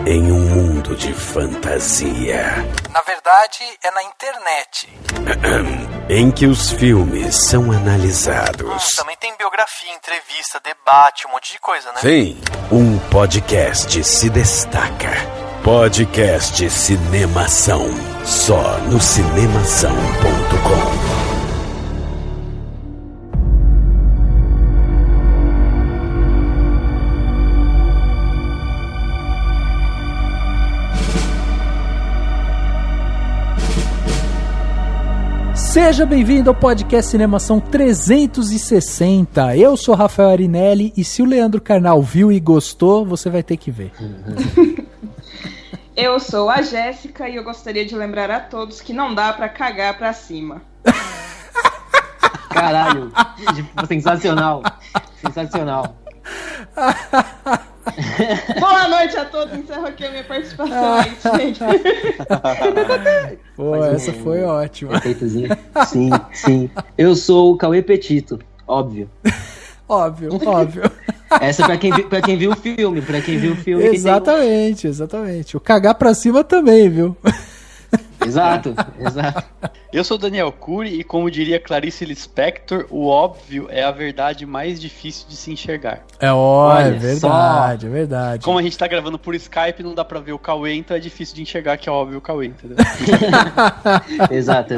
em um mundo de fantasia. Na verdade, é na internet. Em que os filmes são analisados. Também tem biografia, entrevista, debate, um monte de coisa, né? Sim, um podcast se destaca. Podcast Cinemação. Só no cinemação.com. Seja bem-vindo ao podcast Cinemação 360. Eu sou Rafael Arinelli e se o Leandro Carnal viu e gostou, você vai ter que ver. Eu sou a Jéssica e eu gostaria de lembrar a todos que não dá pra cagar pra cima. Caralho, sensacional. Sensacional. Boa noite a todos, encerro aqui a minha participação aí, gente. Pô, essa foi ótima. Efeitozinho. Sim, sim. Eu sou o Cauê Petito, óbvio. Óbvio. Essa é pra quem viu o filme, Exatamente, exatamente. O cagar pra cima também, viu? Exato. Eu sou Daniel Cury e, como diria Clarice Lispector, o óbvio é a verdade mais difícil de se enxergar. É verdade, é verdade. Como a gente tá gravando por Skype, não dá pra ver o Cauê, então é difícil de enxergar que é óbvio o Cauê, entendeu? Exato.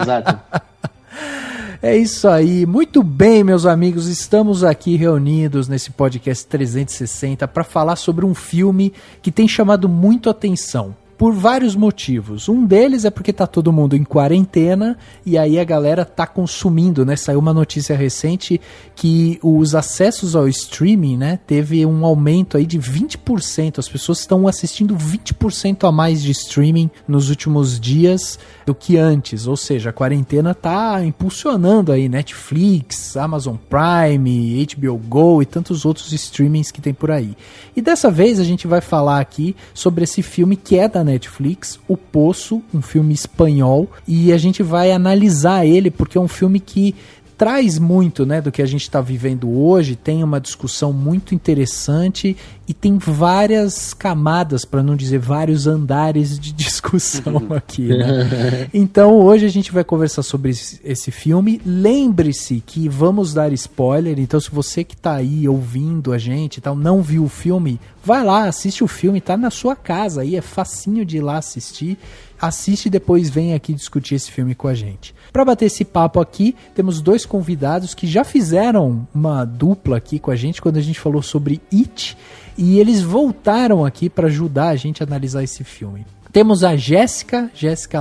É isso aí. Muito bem, meus amigos, estamos aqui reunidos nesse podcast 360 para falar sobre um filme que tem chamado muito atenção. Por vários motivos. Um deles é porque tá todo mundo em quarentena e aí a galera tá consumindo, né? Saiu uma notícia recente que os acessos ao streaming, né, teve um aumento aí de 20%. As pessoas estão assistindo 20% a mais de streaming nos últimos dias do que antes. Ou seja, a quarentena tá impulsionando aí Netflix, Amazon Prime, HBO Go e tantos outros streamings que tem por aí. E dessa vez a gente vai falar aqui sobre esse filme que é da Netflix, O Poço, um filme espanhol, e a gente vai analisar ele porque é um filme que traz muito, né, do que a gente está vivendo hoje, tem uma discussão muito interessante e tem várias camadas, para não dizer vários andares de discussão aqui, né? Então hoje a gente vai conversar sobre esse filme. Lembre-se que vamos dar spoiler, então se você que está aí ouvindo a gente e tal, não viu o filme, vai lá, assiste o filme, tá na sua casa aí, é facinho de ir lá assistir. Assiste e depois vem aqui discutir esse filme com a gente. Para bater esse papo aqui, temos dois convidados que já fizeram uma dupla aqui com a gente quando a gente falou sobre It, e eles voltaram aqui para ajudar a gente a analisar esse filme. Temos a Jéssica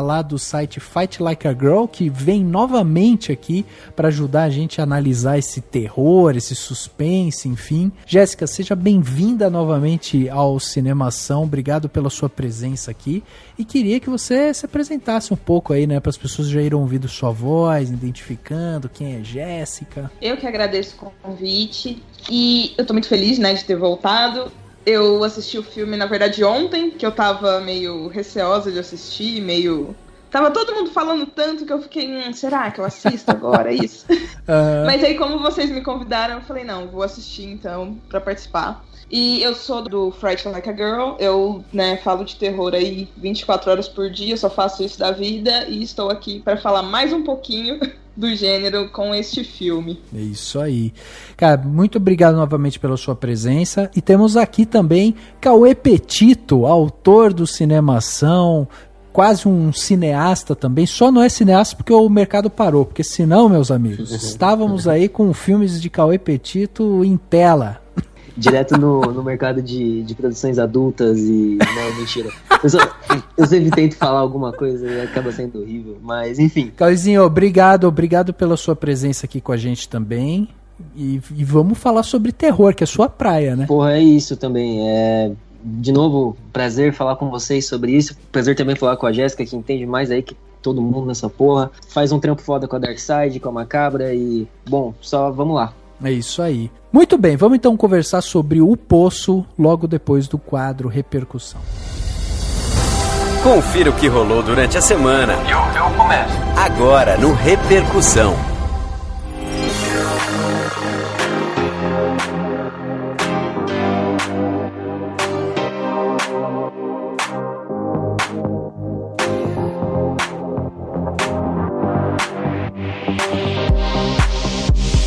lá do site Fight Like a Girl, que vem novamente aqui para ajudar a gente a analisar esse terror, esse suspense, enfim. Jéssica, seja bem-vinda novamente ao Cinemação, obrigado pela sua presença aqui. E queria que você se apresentasse um pouco aí, né, para as pessoas já irem ouvindo sua voz, identificando quem é Jéssica. Eu que agradeço o convite e eu tô muito feliz, né, de ter voltado. Eu assisti o filme, na verdade, ontem, que eu tava meio receosa de assistir, Tava todo mundo falando tanto que eu fiquei, será que eu assisto agora isso? Mas aí, como vocês me convidaram, eu falei, não, vou assistir então, pra participar. E eu sou do Fright Like a Girl, eu, né, falo de terror aí 24 horas por dia, eu só faço isso da vida e estou aqui para falar mais um pouquinho do gênero com este filme. É isso aí. Cara, muito obrigado novamente pela sua presença. E temos aqui também Cauê Petito, autor do Cinemação, quase um cineasta também. Só não é cineasta porque o mercado parou, porque senão, meus amigos, estávamos aí com filmes de Cauê Petito em tela. Direto no mercado de produções adultas e... Não, mentira. Eu sempre tento falar alguma coisa e acaba sendo horrível, mas enfim. Cauêzinho, obrigado pela sua presença aqui com a gente também. E vamos falar sobre terror, que é sua praia, né? Porra, é isso também. De novo, prazer falar com vocês sobre isso. Prazer também falar com a Jéssica, que entende mais aí que todo mundo nessa porra. Faz um trampo foda com a Darkseid, com a Macabra e... Bom, só vamos lá. É isso aí. Muito bem, vamos então conversar sobre O Poço logo depois do quadro Repercussão. Confira o que rolou durante a semana. Eu começo. Agora no Repercussão.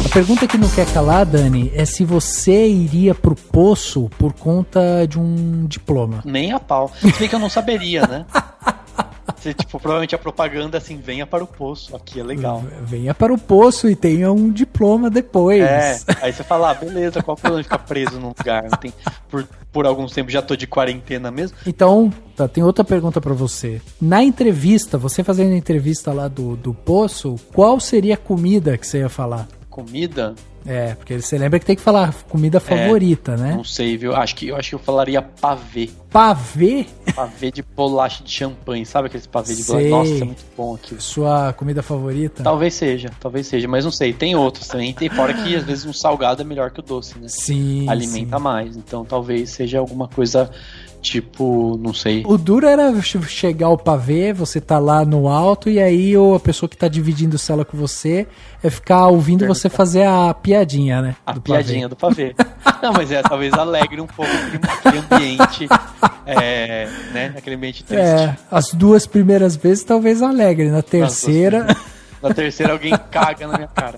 A pergunta que não quer calar, Dani, é se você iria pro poço por conta de um diploma. Nem a pau. Se bem que eu não saberia, né? Você, tipo, provavelmente a propaganda assim, venha para o poço, aqui é legal. Venha para o poço e tenha um diploma depois. Aí você fala, beleza, qual o problema de ficar preso num lugar? Não tem, por alguns tempos já tô de quarentena mesmo. Então, tem outra pergunta pra você. Na entrevista, você fazendo a entrevista lá do poço, qual seria a comida que você ia falar? Comida? Porque você lembra que tem que falar comida favorita, né? Não sei, viu? Eu acho que eu falaria pavê. Pavê? Pavê de bolacha de champanhe, sabe aqueles pavê de bolacha? Nossa, é muito bom aquilo. Sua comida favorita? Talvez seja, mas não sei. Tem outros também. Tem fora que às vezes um salgado é melhor que o doce, né? Sim. Alimenta mais. Então talvez seja alguma coisa tipo, não sei. O duro era chegar ao pavê, você tá lá no alto e aí a pessoa que tá dividindo cela com você é ficar ouvindo você fazer a piadinha, né? A piadinha do pavê. Não, mas talvez alegre um pouco aquele ambiente, né? Aquele ambiente triste. As 2 primeiras vezes talvez alegre, na terceira... Na terceira alguém caga na minha cara.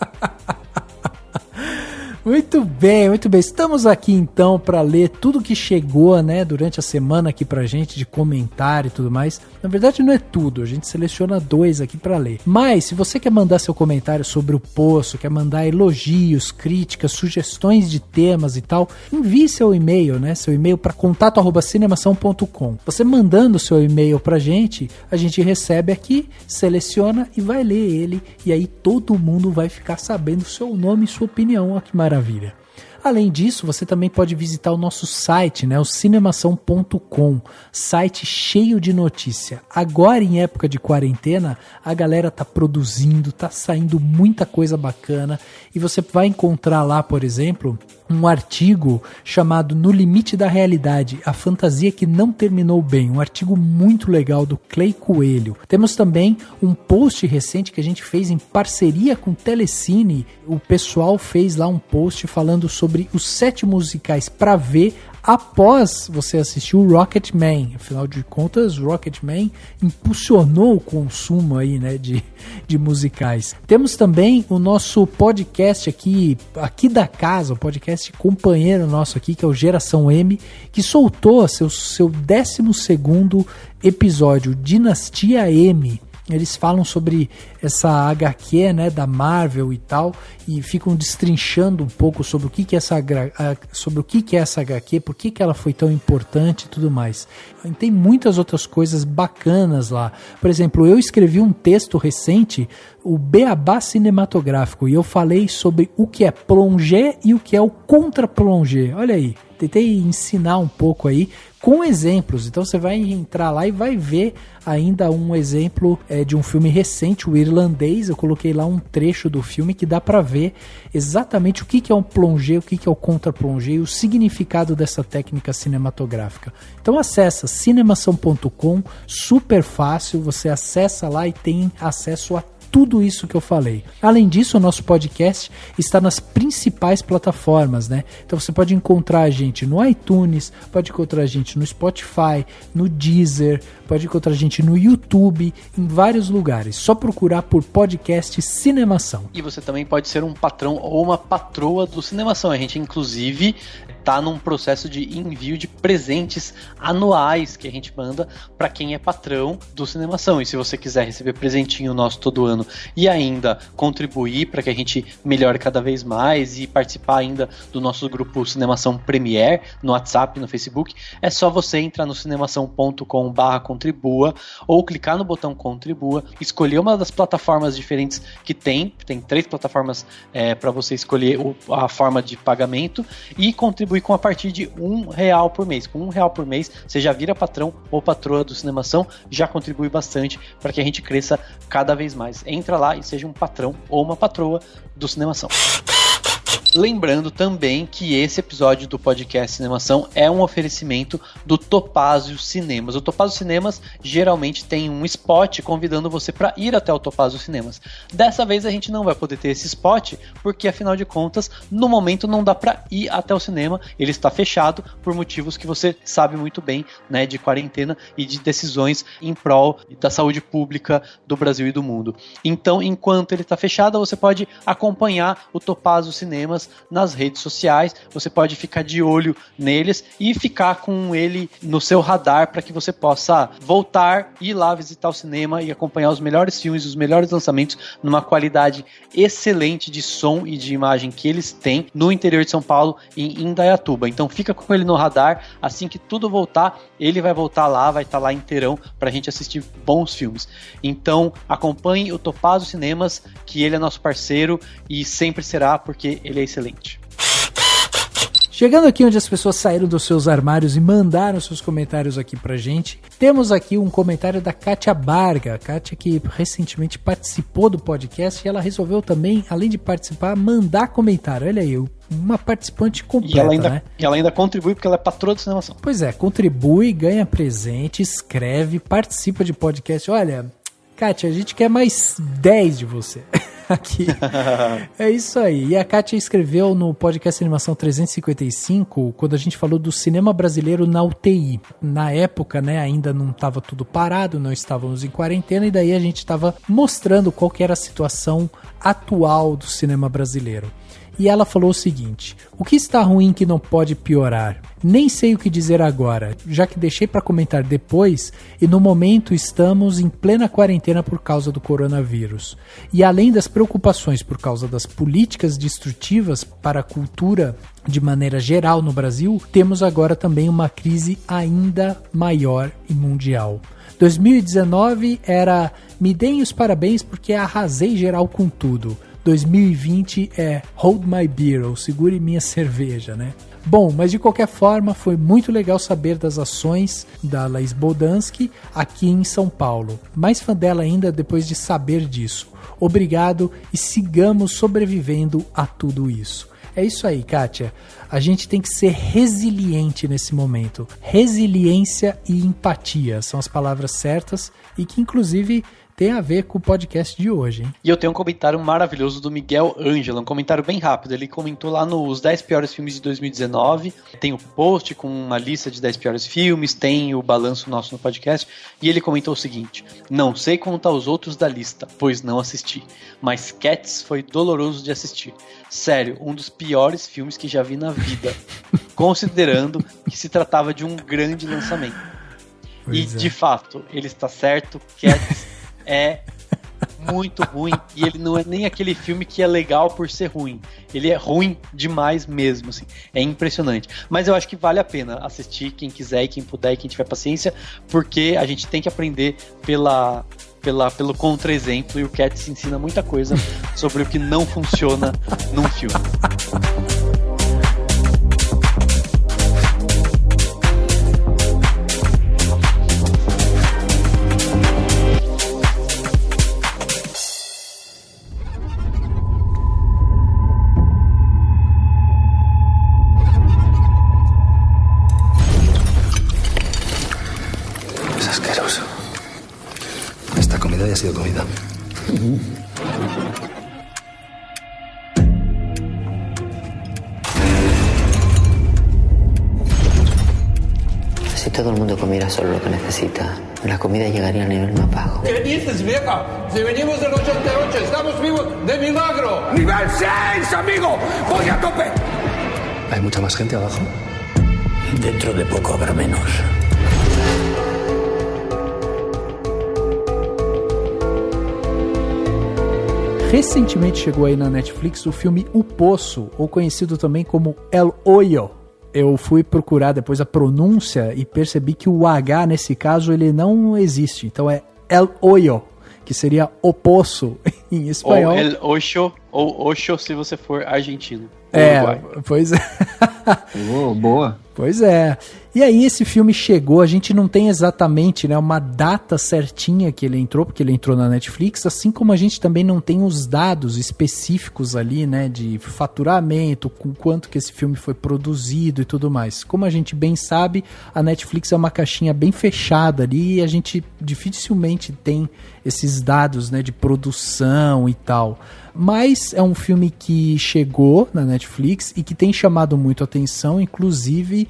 Muito bem, muito bem. Estamos aqui então para ler tudo que chegou, né, durante a semana aqui pra gente, de comentário e tudo mais. Na verdade não é tudo, a gente seleciona 2 aqui para ler. Mas se você quer mandar seu comentário sobre o poço, quer mandar elogios, críticas, sugestões de temas e tal, envie seu e-mail, né, seu e-mail para contato@cinemação.com. Você mandando seu e-mail pra gente, a gente recebe aqui, seleciona e vai ler ele, e aí todo mundo vai ficar sabendo seu nome e sua opinião. Olha que maravilha. Além disso, você também pode visitar o nosso site, né, o cinemação.com, site cheio de notícia. Agora, em época de quarentena, a galera tá produzindo, tá saindo muita coisa bacana, e você vai encontrar lá, por exemplo, um artigo chamado No Limite da Realidade, a fantasia que não terminou bem, um artigo muito legal do Clay Coelho. Temos também um post recente que a gente fez em parceria com o Telecine. O pessoal fez lá um post falando sobre os 7 musicais para ver após você assistir o Rocketman. Afinal de contas, Rocketman impulsionou o consumo aí, né, de musicais. Temos também o nosso podcast aqui da casa, o podcast companheiro nosso aqui, que é o Geração M, que soltou seu 12º episódio, Dinastia M. Eles falam sobre essa HQ, né, da Marvel e tal, e ficam destrinchando um pouco sobre o que é essa HQ, por que ela foi tão importante e tudo mais. E tem muitas outras coisas bacanas lá. Por exemplo, eu escrevi um texto recente, o Beabá Cinematográfico, e eu falei sobre o que é plongé e o que é o contra-plongé. Olha aí, tentei ensinar um pouco aí com exemplos. Então você vai entrar lá e vai ver ainda um exemplo de um filme recente, o Irlandês. Eu coloquei lá um trecho do filme que dá para ver exatamente o que é um plongé, o que é o contra-plongé e o significado dessa técnica cinematográfica. Então acessa cinemação.com, super fácil, você acessa lá e tem acesso a tudo isso que eu falei. Além disso, o nosso podcast está nas principais plataformas, né? Então você pode encontrar a gente no iTunes, pode encontrar a gente no Spotify, no Deezer, pode encontrar a gente no YouTube, em vários lugares. Só procurar por podcast Cinemação. E você também pode ser um patrão ou uma patroa do Cinemação. A gente, inclusive, está num processo de envio de presentes anuais que a gente manda para quem é patrão do Cinemação. E se você quiser receber presentinho nosso todo ano e ainda contribuir para que a gente melhore cada vez mais e participar ainda do nosso grupo Cinemação Premier no WhatsApp, no Facebook, é só você entrar no cinemação.com/contribua ou clicar no botão contribua, escolher uma das plataformas diferentes que tem 3 plataformas para você escolher a forma de pagamento e contribuir com a partir de R$1 por mês. Com R$1 por mês você já vira patrão ou patroa do Cinemação, já contribui bastante para que a gente cresça cada vez mais. Entra lá e seja um patrão ou uma patroa do Cinemação. Lembrando também que esse episódio do podcast Cinemação é um oferecimento do Topázio Cinemas. O Topázio Cinemas geralmente tem um spot convidando você para ir até o Topázio Cinemas. Dessa vez a gente não vai poder ter esse spot, porque afinal de contas, no momento não dá para ir até o cinema. Ele está fechado por motivos que você sabe muito bem, né, de quarentena e de decisões em prol da saúde pública do Brasil e do mundo. Então, enquanto ele está fechado, você pode acompanhar o Topázio Cinemas nas redes sociais, você pode ficar de olho neles e ficar com ele no seu radar para que você possa voltar, ir lá visitar o cinema e acompanhar os melhores filmes, os melhores lançamentos numa qualidade excelente de som e de imagem que eles têm no interior de São Paulo, em Indaiatuba. Então fica com ele no radar, assim que tudo voltar, ele vai voltar lá, vai estar lá inteirão pra gente assistir bons filmes. Então acompanhe o Topázio Cinemas, que ele é nosso parceiro e sempre será, porque ele é excelente. Chegando aqui onde as pessoas saíram dos seus armários e mandaram seus comentários aqui pra gente, temos aqui um comentário da Kátia Barga. Kátia, que recentemente participou do podcast, e ela resolveu também, além de participar, mandar comentário. Olha aí, uma participante completa, né? E ela ainda contribui porque ela é patroa do Cinemação. Pois é, contribui, ganha presente, escreve, participa de podcast. Olha, Kátia, a gente quer mais 10 de você. Aqui. É isso aí. E a Kátia escreveu no podcast Animação 355, quando a gente falou do cinema brasileiro na UTI. Na época, né, ainda não estava tudo parado, não estávamos em quarentena, e daí a gente estava mostrando qual que era a situação atual do cinema brasileiro. E ela falou o seguinte: o que está ruim que não pode piorar? Nem sei o que dizer agora, já que deixei para comentar depois, e no momento estamos em plena quarentena por causa do coronavírus. E além das preocupações por causa das políticas destrutivas para a cultura de maneira geral no Brasil, temos agora também uma crise ainda maior e mundial. 2019 era me deem os parabéns porque arrasei geral com tudo. 2020 é Hold My Beer, ou segure minha cerveja, né? Bom, mas de qualquer forma, foi muito legal saber das ações da Laís Boldansky aqui em São Paulo. Mais fã dela ainda depois de saber disso. Obrigado e sigamos sobrevivendo a tudo isso. É isso aí, Kátia. A gente tem que ser resiliente nesse momento. Resiliência e empatia são as palavras certas e que, inclusive, tem a ver com o podcast de hoje, hein? E eu tenho um comentário maravilhoso do Miguel Ângelo, um comentário bem rápido. Ele comentou lá nos 10 piores filmes de 2019, tem o post com uma lista de 10 piores filmes, tem o balanço nosso no podcast, e ele comentou o seguinte: não sei contar os outros da lista, pois não assisti, mas Cats foi doloroso de assistir. Sério, um dos piores filmes que já vi na vida, considerando que se tratava de um grande lançamento. Pois de fato, ele está certo, Cats é muito ruim, e ele não é nem aquele filme que é legal por ser ruim, ele é ruim demais mesmo, assim, é impressionante, mas eu acho que vale a pena assistir, quem quiser e quem puder e quem tiver paciência, porque a gente tem que aprender pelo contra-exemplo, e o Cats ensina muita coisa sobre o que não funciona num filme. Ha sido comida. Si todo el mundo comiera solo lo que necesita, la comida llegaría al nivel más bajo. ¿Qué dices, vieja? Si venimos del 88, estamos vivos de milagro. ¡Nivel 6, amigo! ¡Voy a tope! ¿Hay mucha más gente abajo? Dentro de poco habrá menos. Recentemente chegou aí na Netflix o filme O Poço, ou conhecido também como El Hoyo. Eu fui procurar depois a pronúncia e percebi que o H nesse caso ele não existe. Então é El Hoyo, que seria O Poço em espanhol. Ou El Ocho, ou Ocho se você for argentino. É, pois é. Boa. Pois é. E aí esse filme chegou, a gente não tem exatamente, né, uma data certinha que ele entrou, porque ele entrou na Netflix, assim como a gente também não tem os dados específicos ali, né, de faturamento, com quanto que esse filme foi produzido e tudo mais. Como a gente bem sabe, a Netflix é uma caixinha bem fechada ali e a gente dificilmente tem esses dados, né, de produção e tal. Mas é um filme que chegou na Netflix e que tem chamado muito a atenção, inclusive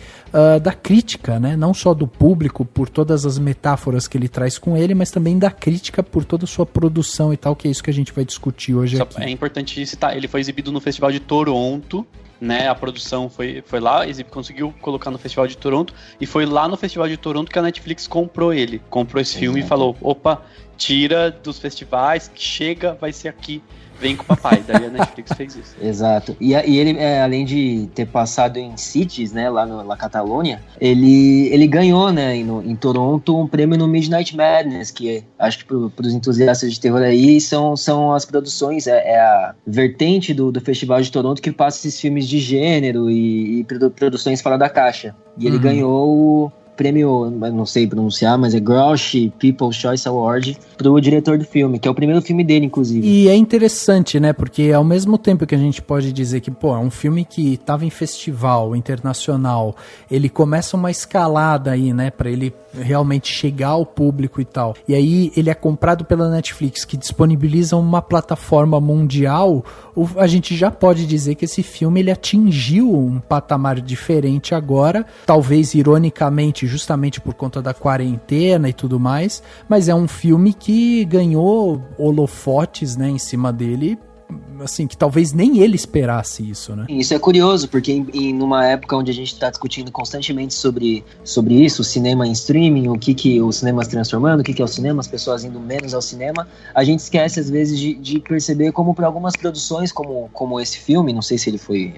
da crítica, né? Não só do público por todas as metáforas que ele traz com ele, mas também da crítica por toda a sua produção e tal, que é isso que a gente vai discutir hoje aqui. É importante citar, ele foi exibido no Festival de Toronto, né? A produção foi lá, conseguiu colocar no Festival de Toronto, e foi lá no Festival de Toronto que a Netflix comprou esse filme e falou, opa, tira dos festivais, chega, vai ser aqui. Vem com o papai, daí a Netflix fez isso. Exato. E ele, além de ter passado em Cities, né, lá na Catalônia, ele ganhou, né, em Toronto, um prêmio no Midnight Madness, que acho que para os entusiastas de terror aí são as produções, é a vertente do Festival de Toronto que passa esses filmes de gênero e produções fora da caixa. E ele ganhou o prêmio, não sei pronunciar, mas é Grouchy People's Choice Award pro diretor do filme, que é o primeiro filme dele, inclusive. E é interessante, né, porque ao mesmo tempo que a gente pode dizer que, pô, é um filme que tava em festival internacional, ele começa uma escalada aí, né, pra ele realmente chegar ao público e tal. E aí ele é comprado pela Netflix, que disponibiliza uma plataforma mundial. A gente já pode dizer que esse filme ele atingiu um patamar diferente agora, talvez ironicamente, justamente por conta da quarentena e tudo mais, mas é um filme que ganhou holofotes, né, em cima dele, assim, que talvez nem ele esperasse isso, né? Isso é curioso, porque numa época onde a gente está discutindo constantemente sobre isso, o cinema em streaming, o que o cinema se transformando, o que é o cinema, as pessoas indo menos ao cinema, a gente esquece às vezes de perceber como para algumas produções, como esse filme, não sei se ele foi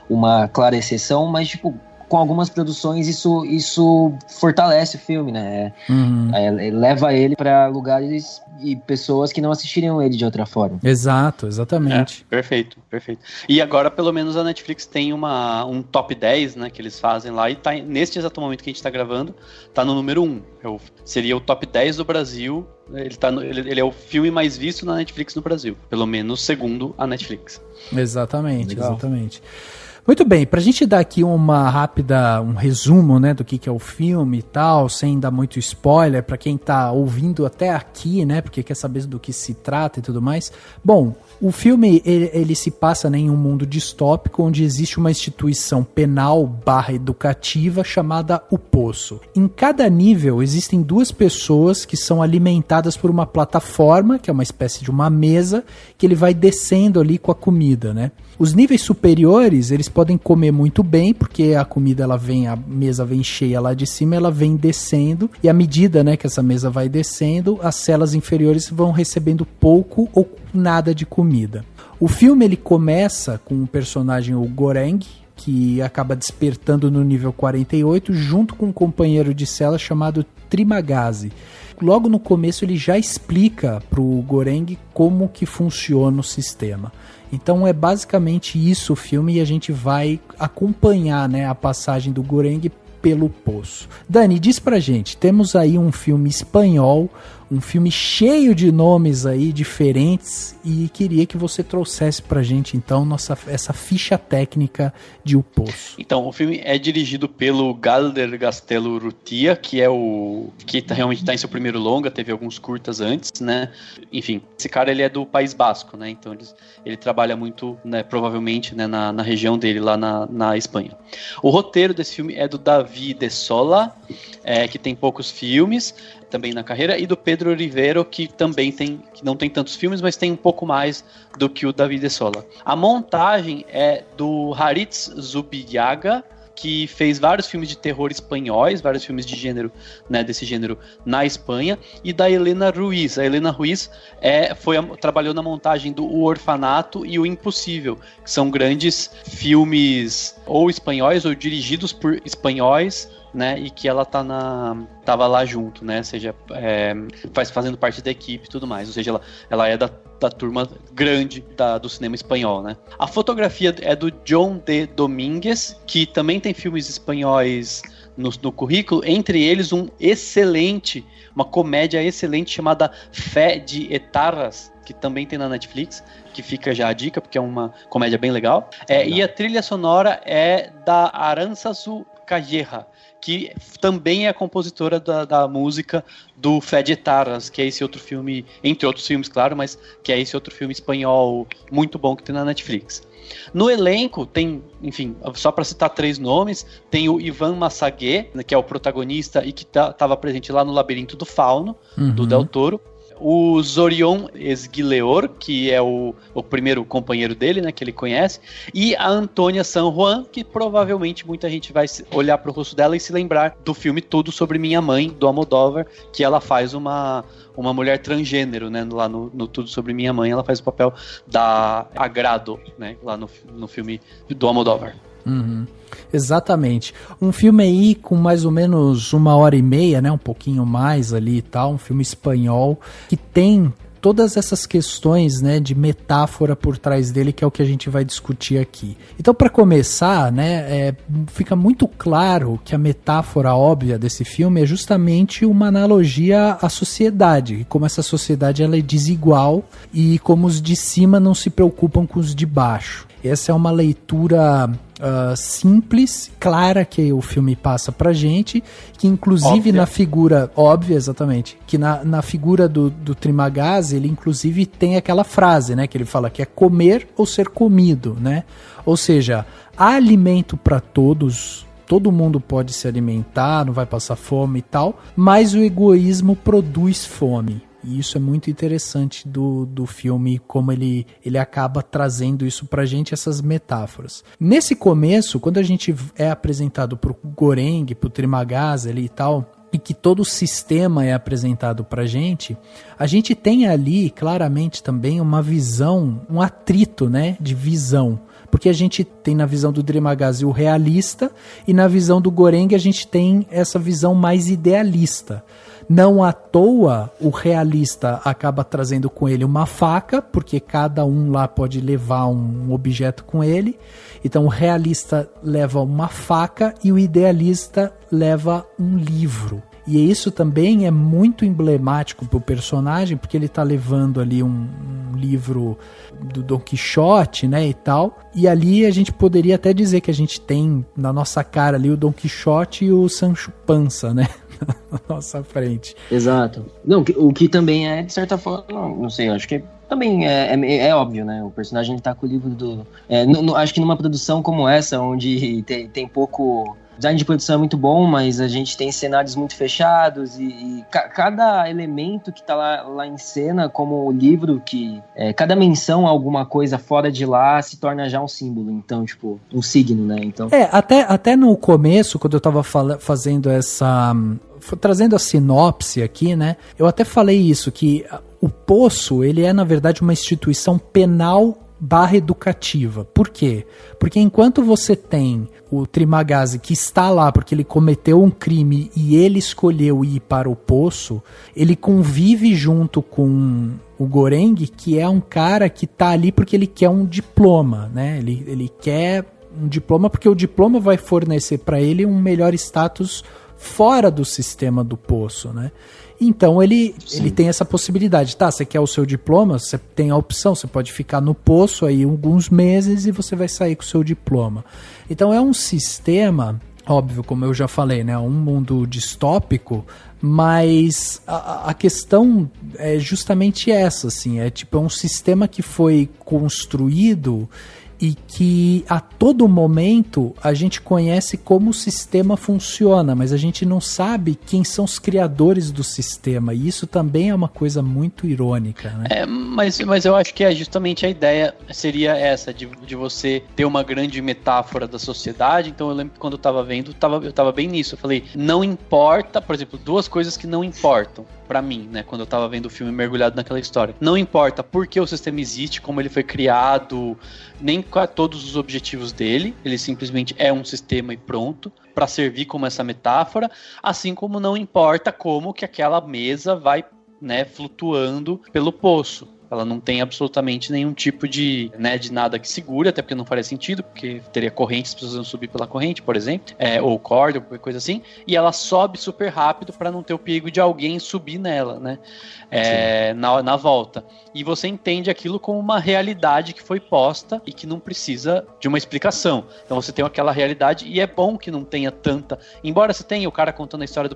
uma clara exceção, mas tipo, com algumas produções isso fortalece o filme, né? Leva ele para lugares e pessoas que não assistiriam ele de outra forma. Exato, exatamente. Perfeito. E agora, pelo menos, a Netflix tem um top 10, né, que eles fazem lá, e tá neste exato momento que a gente tá gravando, tá no número 1. Seria o top 10 do Brasil. Ele é o filme mais visto na Netflix no Brasil, pelo menos segundo a Netflix. Exatamente. Muito bem, pra gente dar aqui um resumo, né, do que é o filme e tal, sem dar muito spoiler, pra quem tá ouvindo até aqui, né, porque quer saber do que se trata e tudo mais. Bom, o filme, ele se passa, né, em um mundo distópico, onde existe uma instituição penal / educativa chamada O Poço. Em cada nível, existem 2 pessoas que são alimentadas por uma plataforma, que é uma espécie de uma mesa, que ele vai descendo ali com a comida, né. Os níveis superiores, eles podem comer muito bem, porque a comida, a mesa vem cheia lá de cima, ela vem descendo, e à medida, né, que essa mesa vai descendo, as celas inferiores vão recebendo pouco ou nada de comida. O filme, ele começa com o personagem, o Goreng, que acaba despertando no nível 48, junto com um companheiro de cela chamado Trimagazi. Logo no começo, ele já explica pro Goreng como que funciona o sistema. Então é basicamente isso o filme, e a gente vai acompanhar, né, a passagem do Goreng pelo poço. Dani, diz pra gente, temos aí um filme espanhol, um filme cheio de nomes aí diferentes, e queria que você trouxesse pra gente então essa ficha técnica de O Poço. Então, o filme é dirigido pelo Galder Castelo Urrutia, que é realmente tá em seu primeiro longa, teve alguns curtas antes, né? Enfim, esse cara, ele é do País Basco, né? Então ele trabalha muito, né, provavelmente, né, na região dele, lá na Espanha. O roteiro desse filme é do David de Sola, que tem poucos filmes também na carreira, e do Pedro Rivero, que não tem tantos filmes, mas tem um pouco mais do que o David de Sola. A montagem é do Haritz Zubillaga, que fez vários filmes de terror espanhóis, vários filmes de gênero, né, desse gênero na Espanha, e da Helena Ruiz. A Helena Ruiz trabalhou na montagem do O Orfanato e O Impossível, que são grandes filmes ou espanhóis ou dirigidos por espanhóis, né, e que ela tá tava lá junto, né? Seja, fazendo parte da equipe e tudo mais. Ou seja, ela é da turma grande do cinema espanhol, né? A fotografia é do John de Domínguez, que também tem filmes espanhóis no currículo, entre eles uma comédia excelente chamada Fé de Etarras, que também tem na Netflix, que fica já a dica, porque é uma comédia bem legal. E a trilha sonora é da Arantzazu Calleja, que também é a compositora da música do Fé de Etarras, que é esse outro filme, entre outros filmes, claro, mas que é esse outro filme espanhol muito bom que tem na Netflix. No elenco tem, enfim, só para citar 3 nomes, tem o Ivan Massagué, que é o protagonista e que estava presente lá no Labirinto do Fauno, do Del Toro. O Zorion Esguileor, que é o primeiro companheiro dele, né, que ele conhece, e a Antônia San Juan, que provavelmente muita gente vai olhar pro rosto dela e se lembrar do filme Tudo Sobre Minha Mãe, do Almodóvar, que ela faz uma mulher transgênero, né, lá no Tudo Sobre Minha Mãe, ela faz o papel da Agrado, né, lá no filme do Almodóvar. Uhum. Exatamente. Um filme aí com mais ou menos 1h30, né? Um pouquinho mais ali e tal. Um filme espanhol que tem todas essas questões, né, de metáfora por trás dele, que é o que a gente vai discutir aqui. Então, para começar, né, fica muito claro que a metáfora óbvia desse filme é justamente uma analogia à sociedade, como essa sociedade ela é desigual e como os de cima não se preocupam com os de baixo. Essa é uma leitura simples, clara, que o filme passa pra gente, que inclusive óbvia. Na figura, óbvia, exatamente, que na figura do Trimagazzi, ele inclusive tem aquela frase, né, que ele fala que é comer ou ser comido, né, ou seja, há alimento para todos, todo mundo pode se alimentar, não vai passar fome e tal, mas o egoísmo produz fome. E isso é muito interessante do filme, como ele acaba trazendo isso pra gente, essas metáforas. Nesse começo, quando a gente é apresentado pro Goreng, pro Trimagazzi ali e tal, e que todo o sistema é apresentado pra gente, a gente tem ali claramente também uma visão, um atrito, né, de visão. Porque a gente tem na visão do Trimagazzi o realista, e na visão do Goreng a gente tem essa visão mais idealista. Não à toa, o realista acaba trazendo com ele uma faca, porque cada um lá pode levar um objeto com ele. Então o realista leva uma faca e o idealista leva um livro. E isso também é muito emblemático pro personagem, porque ele tá levando ali um livro do Don Quixote, né, e tal. E ali a gente poderia até dizer que a gente tem na nossa cara ali o Don Quixote e o Sancho Panza, né, na nossa frente. Exato. Não, o que também é, de certa forma, não sei, eu acho que também é óbvio, né? O personagem tá com o livro do... acho que numa produção como essa, onde tem pouco... Design de produção é muito bom, mas a gente tem cenários muito fechados e cada elemento que tá lá em cena, como o livro, que cada menção a alguma coisa fora de lá se torna já um símbolo, então, tipo, um signo, né? Então... até no começo, quando eu tava fazendo trazendo a sinopse aqui, né? Eu até falei isso, que o Poço, ele é, na verdade, uma instituição penal /educativa. Por quê? Porque enquanto você tem o Trimagazzi que está lá porque ele cometeu um crime e ele escolheu ir para o Poço, ele convive junto com o Goreng, que é um cara que está ali porque ele quer um diploma, né? Ele quer um diploma porque o diploma vai fornecer para ele um melhor status fora do sistema do Poço, né? Então ele tem essa possibilidade, tá? Você quer o seu diploma, você tem a opção, você pode ficar no Poço aí alguns meses e você vai sair com o seu diploma. Então é um sistema, óbvio, como eu já falei, né? Um mundo distópico, mas a questão é justamente essa, assim, é um sistema que foi construído e que a todo momento a gente conhece como o sistema funciona, mas a gente não sabe quem são os criadores do sistema, e isso também é uma coisa muito irônica, né? Mas eu acho que justamente a ideia seria essa, de você ter uma grande metáfora da sociedade. Então eu lembro que quando eu tava vendo, eu tava bem nisso, eu falei, não importa, por exemplo, 2 coisas que não importam pra mim, né, quando eu tava vendo o filme mergulhado naquela história. Não importa por que o sistema existe, como ele foi criado, nem todos os objetivos dele, ele simplesmente é um sistema e pronto, para servir como essa metáfora, assim como não importa como que aquela mesa vai, né, flutuando pelo poço. Ela não tem absolutamente nenhum tipo de, né, de nada que segure, até porque não faria sentido, porque teria corrente, as pessoas iam subir pela corrente, por exemplo, ou corda, ou qualquer coisa assim, e ela sobe super rápido para não ter o perigo de alguém subir nela, né, na volta. E você entende aquilo como uma realidade que foi posta e que não precisa de uma explicação. Então você tem aquela realidade, e é bom que não tenha tanta, embora você tenha o cara contando a história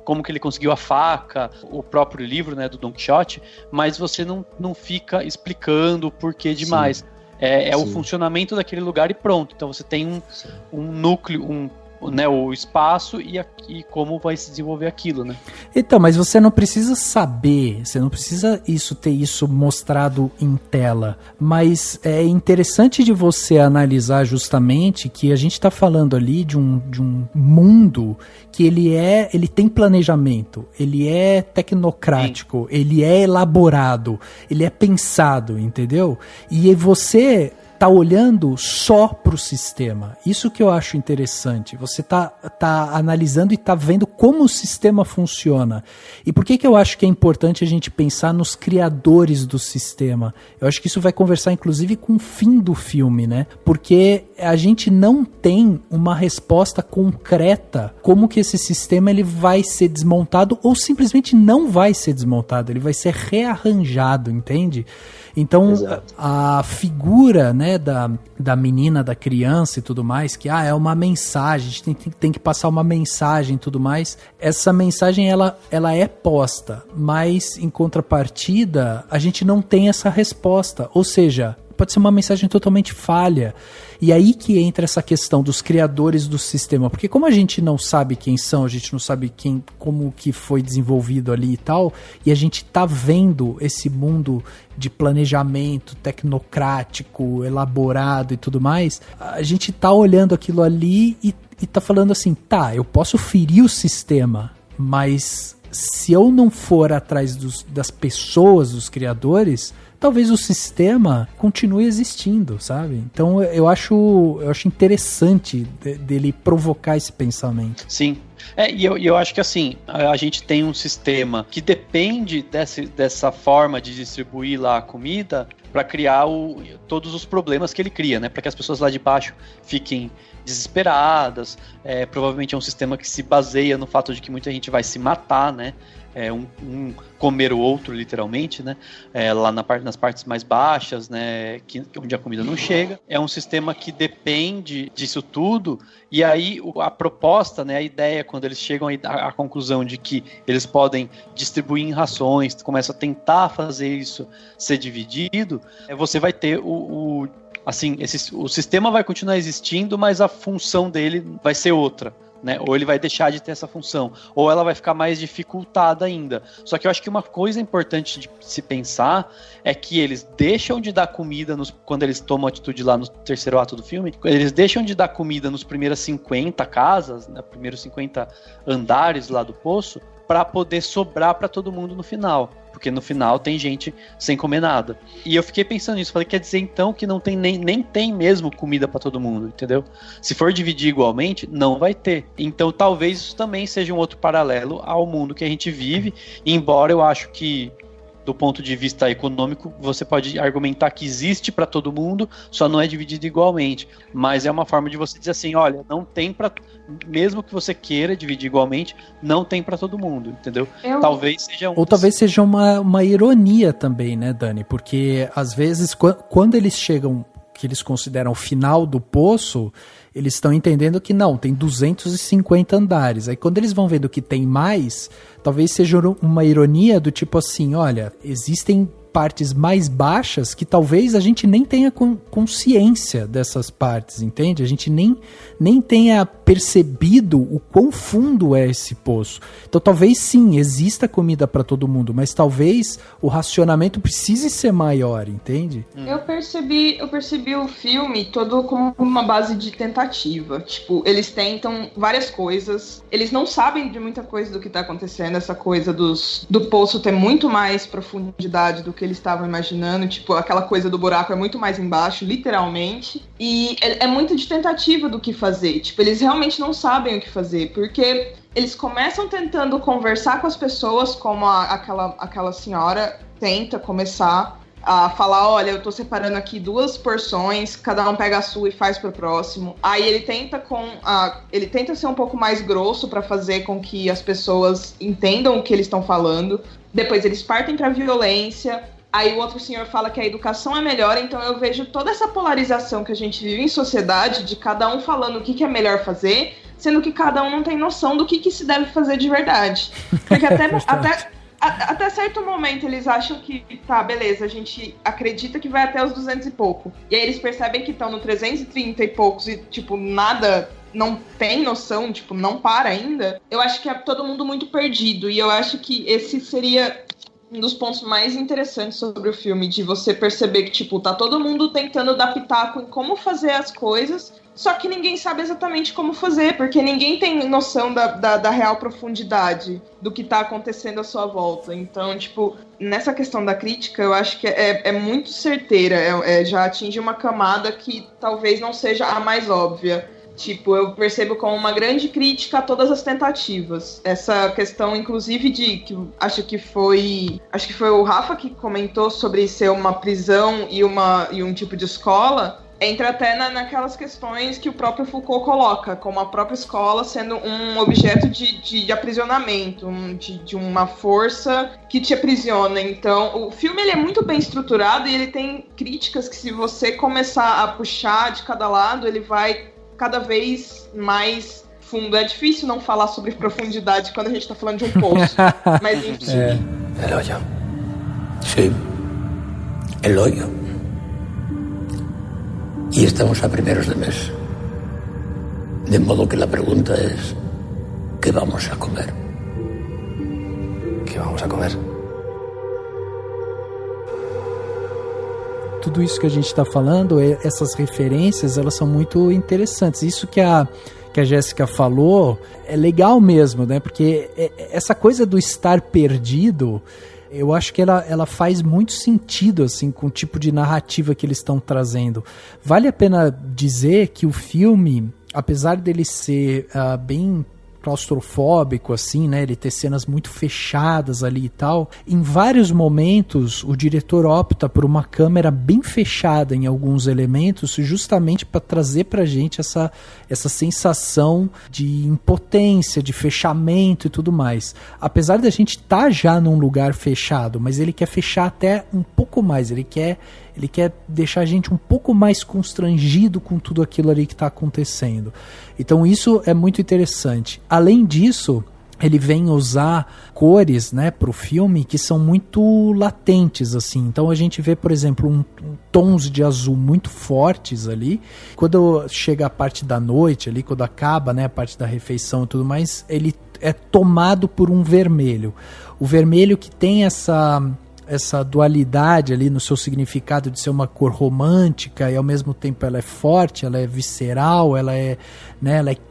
como que ele conseguiu a faca, o próprio livro, né, do Don Quixote, mas você não fica explicando o porquê demais. É o funcionamento daquele lugar e pronto. Então você tem um núcleo, né, o espaço e como vai se desenvolver aquilo, né? Então, mas você não precisa saber, você não precisa ter isso mostrado em tela, mas é interessante de você analisar justamente que a gente está falando ali de um mundo que ele tem planejamento, ele é tecnocrático, ele é elaborado, ele é pensado, entendeu? E você tá olhando só pro sistema. Isso que eu acho interessante. Você tá analisando e tá vendo como o sistema funciona. E por que eu acho que é importante a gente pensar nos criadores do sistema? Eu acho que isso vai conversar, inclusive, com o fim do filme, né? Porque a gente não tem uma resposta concreta como que esse sistema ele vai ser desmontado ou simplesmente não vai ser desmontado. Ele vai ser rearranjado, entende? Então, a figura, né, da menina, da criança e tudo mais, que é uma mensagem, a gente tem que passar uma mensagem e tudo mais, essa mensagem ela é posta, mas em contrapartida a gente não tem essa resposta, ou seja, pode ser uma mensagem totalmente falha. E aí que entra essa questão dos criadores do sistema, porque como a gente não sabe quem são, a gente não sabe como que foi desenvolvido ali e tal, e a gente tá vendo esse mundo de planejamento tecnocrático, elaborado e tudo mais, a gente tá olhando aquilo ali e tá falando assim, eu posso ferir o sistema, mas se eu não for atrás das pessoas, dos criadores, talvez o sistema continue existindo, sabe? Então eu acho interessante dele provocar esse pensamento. Sim. E eu acho que assim, a gente tem um sistema que depende dessa forma de distribuir lá a comida para criar todos os problemas que ele cria, né? Para que as pessoas lá de baixo fiquem desesperadas. Provavelmente é um sistema que se baseia no fato de que muita gente vai se matar, né? Um comer o outro, literalmente, né? Lá nas partes mais baixas, né? Onde a comida não chega. É um sistema que depende disso tudo. E aí a proposta, né? A ideia, quando eles chegam à conclusão de que eles podem distribuir em rações, começa a tentar fazer isso ser dividido, você vai ter assim, o sistema vai continuar existindo, mas a função dele vai ser outra. Né? Ou ele vai deixar de ter essa função, ou ela vai ficar mais dificultada ainda. Só que eu acho que uma coisa importante de se pensar é que eles deixam de dar comida quando eles tomam atitude lá no terceiro ato do filme, eles deixam de dar comida nos primeiros 50 casas, né, primeiros 50 andares lá do poço, para poder sobrar para todo mundo no final. Porque no final tem gente sem comer nada. E eu fiquei pensando nisso, falei, quer dizer então que não tem nem tem mesmo comida para todo mundo, entendeu? Se for dividir igualmente, não vai ter. Então talvez isso também seja um outro paralelo ao mundo que a gente vive, embora eu acho que do ponto de vista econômico, você pode argumentar que existe para todo mundo, só não é dividido igualmente. Mas é uma forma de você dizer assim, olha, não tem para, mesmo que você queira dividir igualmente, não tem para todo mundo, entendeu? Talvez seja Ou talvez seja uma ironia também, né, Dani? Porque às vezes quando eles chegam, que eles consideram o final do poço, eles estão entendendo que não, tem 250 andares. Aí quando eles vão vendo que tem mais, talvez seja uma ironia do tipo assim, olha, existem partes mais baixas que talvez a gente nem tenha consciência dessas partes, entende? A gente nem tenha percebido o quão fundo é esse poço. Então talvez sim, exista comida para todo mundo, mas talvez o racionamento precise ser maior, entende? Eu percebi o filme todo como uma base de tentativa. Tipo, eles tentam várias coisas, eles não sabem de muita coisa do que tá acontecendo, essa coisa do poço ter muito mais profundidade do que eles estavam imaginando. Tipo, aquela coisa do buraco é muito mais embaixo, literalmente. E é muito de tentativa do que fazer. Tipo, eles realmente não sabem o que fazer, porque eles começam tentando conversar com as pessoas, como aquela senhora tenta começar a falar, olha, eu tô separando aqui 2 porções, cada um pega a sua e faz pro próximo. Aí ele tenta ser um pouco mais grosso pra fazer com que as pessoas entendam o que eles estão falando. Depois eles partem pra violência. Aí o outro senhor fala que a educação é melhor. Então eu vejo toda essa polarização que a gente vive em sociedade, de cada um falando o que é melhor fazer, sendo que cada um não tem noção do que se deve fazer de verdade. Porque até certo momento eles acham que, tá, beleza, a gente acredita que vai até os 200 e pouco. E aí eles percebem que estão no 330 e poucos e, tipo, nada, não tem noção, tipo, não para ainda. Eu acho que é todo mundo muito perdido. E eu acho que esse seria um dos pontos mais interessantes sobre o filme, de você perceber que, tipo, tá todo mundo tentando dar pitaco em como fazer as coisas, só que ninguém sabe exatamente como fazer, porque ninguém tem noção da real profundidade do que tá acontecendo à sua volta. Então, tipo, nessa questão da crítica, eu acho que é muito certeira, já atinge uma camada que talvez não seja a mais óbvia. Tipo, eu percebo como uma grande crítica a todas as tentativas. Essa questão, inclusive, acho que foi o Rafa que comentou sobre ser uma prisão e um tipo de escola. Entra até naquelas questões que o próprio Foucault coloca, como a própria escola sendo um objeto de aprisionamento, de uma força que te aprisiona. Então, o filme ele é muito bem estruturado e ele tem críticas que, se você começar a puxar de cada lado, ele vai cada vez mais fundo. É difícil não falar sobre profundidade quando a gente tá falando de um poço. Mas enfim. El hoyo. Sí. El hoyo. Y estamos a primeros de mes. De modo que la pregunta es: ¿qué vamos a comer? ¿Qué vamos a comer? Tudo isso que a gente está falando, essas referências, elas são muito interessantes. Isso que a Jéssica falou é legal mesmo, né? Porque essa coisa do estar perdido, eu acho que ela faz muito sentido, assim, com o tipo de narrativa que eles estão trazendo. Vale a pena dizer que o filme, apesar dele ser bem claustrofóbico, assim, né, ele ter cenas muito fechadas ali e tal, em vários momentos o diretor opta por uma câmera bem fechada em alguns elementos, justamente para trazer pra gente essa sensação de impotência, de fechamento e tudo mais. Apesar da gente estar já num lugar fechado, mas ele quer fechar até um pouco mais, ele quer deixar a gente um pouco mais constrangido com tudo aquilo ali que está acontecendo. Então isso é muito interessante. Além disso, ele vem usar cores, né, para o filme que são muito latentes, assim. Então a gente vê, por exemplo, tons de azul muito fortes ali. Quando chega a parte da noite ali, quando acaba, né, a parte da refeição e tudo mais, ele é tomado por um vermelho. O vermelho que tem essa dualidade ali no seu significado de ser uma cor romântica e ao mesmo tempo ela é forte, ela é visceral, ela é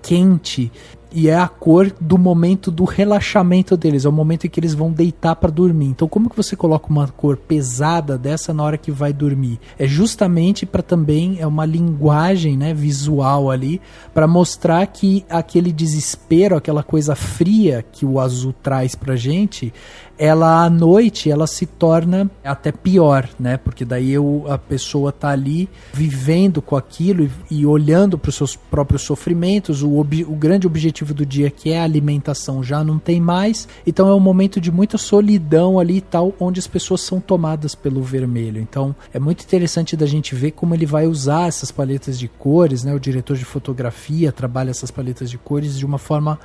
quente, e é a cor do momento do relaxamento deles, é o momento em que eles vão deitar para dormir. Então como que você coloca uma cor pesada dessa na hora que vai dormir? É justamente para também, é uma linguagem, né, visual ali, para mostrar que aquele desespero, aquela coisa fria que o azul traz pra gente, ela à noite ela se torna até pior, né? Porque daí a pessoa tá ali vivendo com aquilo e olhando para os seus próprios sofrimentos. O grande objetivo do dia, que é a alimentação, já não tem mais. Então é um momento de muita solidão ali e tal, onde as pessoas são tomadas pelo vermelho. Então é muito interessante da gente ver como ele vai usar essas paletas de cores, né? O diretor de fotografia trabalha essas paletas de cores de uma forma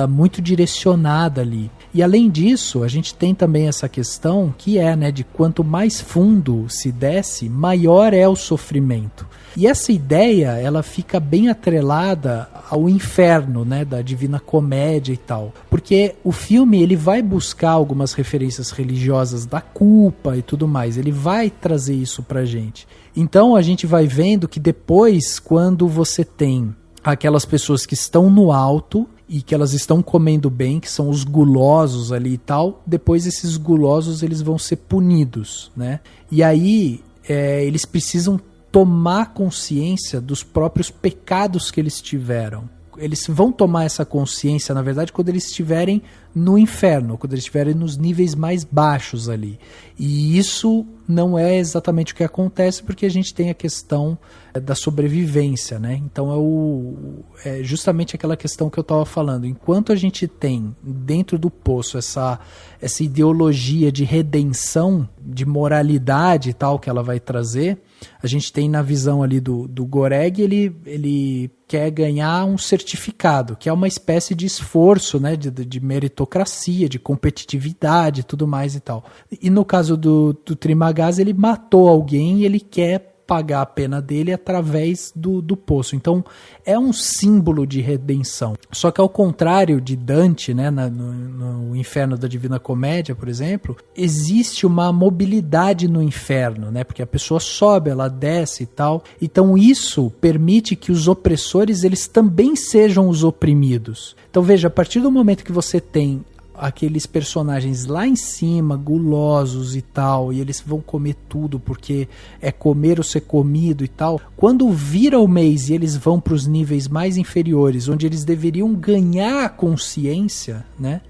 muito direcionada ali. E além disso, a gente tem também essa questão que é, né, de quanto mais fundo se desce, maior é o sofrimento. E essa ideia, ela fica bem atrelada ao inferno, né, da Divina Comédia e tal. Porque o filme, ele vai buscar algumas referências religiosas da culpa e tudo mais. Ele vai trazer isso pra gente. Então a gente vai vendo que depois, quando você tem aquelas pessoas que estão no alto e que elas estão comendo bem, que são os gulosos ali e tal, depois esses gulosos eles vão ser punidos, né? E aí eles precisam tomar consciência dos próprios pecados que eles tiveram. Eles vão tomar essa consciência, na verdade, quando eles estiverem no inferno, quando eles estiverem nos níveis mais baixos ali. E isso não é exatamente o que acontece, porque a gente tem a questão da sobrevivência, né? Então é justamente aquela questão que eu estava falando. Enquanto a gente tem dentro do poço essa ideologia de redenção, de moralidade e tal que ela vai trazer, a gente tem na visão ali do Goreg, ele quer ganhar um certificado, que é uma espécie de esforço, né, de meritocracia, de competitividade e tudo mais e tal. E no caso do Trimagaz, ele matou alguém e ele quer pagar a pena dele através do poço. Então é um símbolo de redenção. Só que ao contrário de Dante, né, no Inferno da Divina Comédia, por exemplo, existe uma mobilidade no inferno, né, porque a pessoa sobe, ela desce e tal. Então isso permite que os opressores eles também sejam os oprimidos. Então veja, a partir do momento que você tem aqueles personagens lá em cima, gulosos e tal, e eles vão comer tudo porque é comer ou ser comido e tal. Quando vira o mês e eles vão para os níveis mais inferiores, onde eles deveriam ganhar a consciência, né?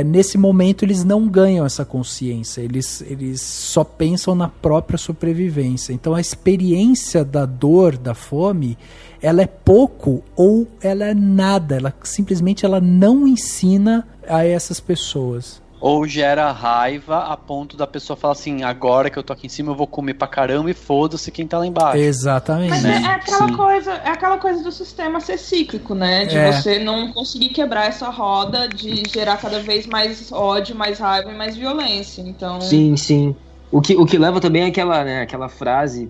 Nesse momento eles não ganham essa consciência, eles só pensam na própria sobrevivência. Então a experiência da dor, da fome, ela é pouco ou ela é nada, ela simplesmente não ensina a essas pessoas. Ou gera raiva a ponto da pessoa falar assim, agora que eu tô aqui em cima eu vou comer pra caramba e foda-se quem tá lá embaixo. Exatamente. Mas é aquela coisa do sistema ser cíclico, né? De você não conseguir quebrar essa roda de gerar cada vez mais ódio, mais raiva e mais violência. Então... Sim. O que leva também é aquela frase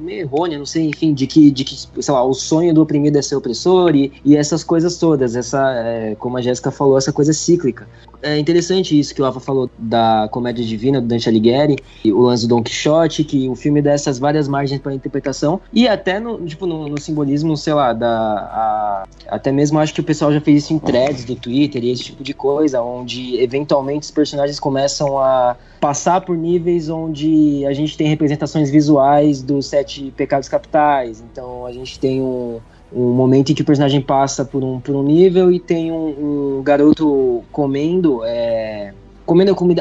meio errônea, não sei, enfim, de que, sei lá, o sonho do oprimido é ser opressor e essas coisas todas, como a Jéssica falou, essa coisa cíclica. É interessante isso que o Rafa falou da Comédia Divina, do Dante Alighieri, e o lance do Don Quixote, que o filme dá essas várias margens para interpretação, e até no simbolismo, sei lá, até mesmo acho que o pessoal já fez isso em threads do Twitter e esse tipo de coisa, onde eventualmente os personagens começam a passar por níveis onde a gente tem representações visuais dos 7 pecados capitais. Então a gente tem um momento em que o personagem passa por um nível e tem um garoto comendo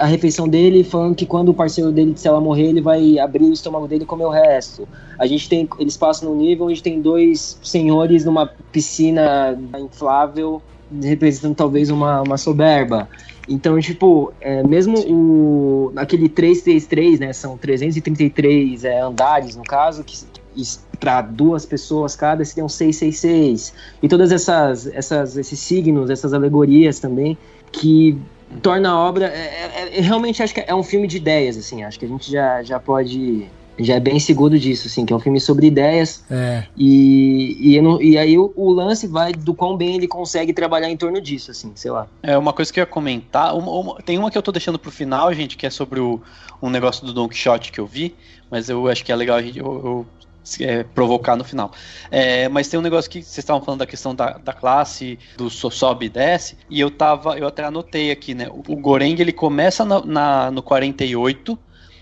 a refeição dele, falando que quando o parceiro dele, se ela morrer, ele vai abrir o estômago dele e comer o resto. Eles passam num nível onde tem 2 senhores numa piscina inflável, representando talvez uma soberba. Então, mesmo aquele 333, né, são 333 andares, no caso, que para 2 pessoas cada seriam 666. E todas esses signos, essas alegorias também, que torna a obra... realmente acho que é um filme de ideias, assim, acho que a gente já pode... Já é bem seguro disso, assim, que é um filme sobre ideias. E aí o lance vai do quão bem ele consegue trabalhar em torno disso, assim, sei lá. Uma coisa que eu ia comentar, tem uma que eu tô deixando pro final, gente, que é sobre um negócio do Don Quixote que eu vi, mas eu acho que é legal eu provocar no final. Mas tem um negócio que vocês estavam falando da questão da classe, do sobe e desce, e eu até anotei aqui, né? O Goreng, ele começa no 48,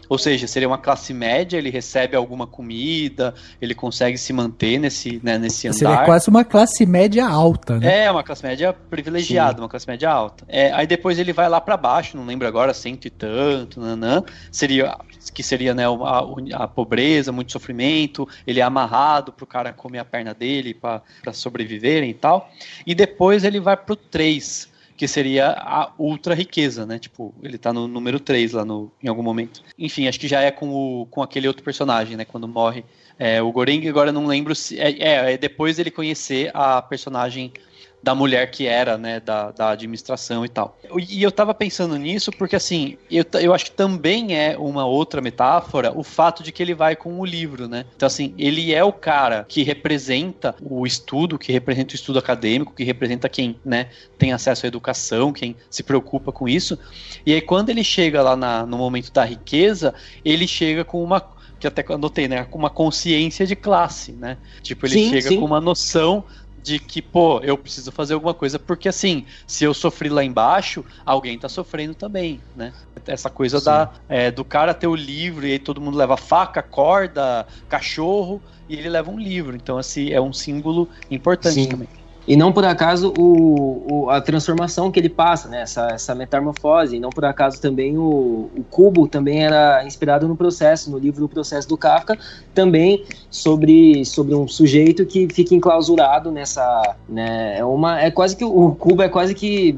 ou seja, seria uma classe média, ele recebe alguma comida, ele consegue se manter nesse andar. Seria quase uma classe média alta, né? Uma classe média privilegiada, sim. Uma classe média alta. Aí depois ele vai lá pra baixo, não lembro agora, 100 e tanto, seria né, a pobreza, muito sofrimento, ele é amarrado pro cara comer a perna dele pra sobreviverem e tal. E depois ele vai pro 3, que seria a ultra riqueza, né? Tipo, ele tá no número 3 lá em algum momento. Enfim, acho que já é com aquele outro personagem, né? Quando morre o Goreng, agora eu não lembro se... depois ele conhecer a personagem da mulher que era, né, da administração e tal. E eu tava pensando nisso porque, assim, eu acho que também é uma outra metáfora o fato de que ele vai com o livro, né? Então, assim, ele é o cara que representa o estudo, que representa o estudo acadêmico, que representa quem, né, tem acesso à educação, quem se preocupa com isso. E aí, quando ele chega lá no momento da riqueza, ele chega com que até anotei, né, com uma consciência de classe, né? Tipo, ele chega com uma noção de que, pô, eu preciso fazer alguma coisa, porque assim, se eu sofri lá embaixo, alguém tá sofrendo também, né? Essa coisa do cara ter o livro, e aí todo mundo leva faca, corda, cachorro, e ele leva um livro. Então, assim, é um símbolo importante também. E não por acaso a transformação que ele passa, né? Essa metamorfose. E não por acaso também o Kubo também era inspirado no livro O Processo do Kafka, também sobre um sujeito que fica enclausurado nessa, né? É quase que o Kubo é quase que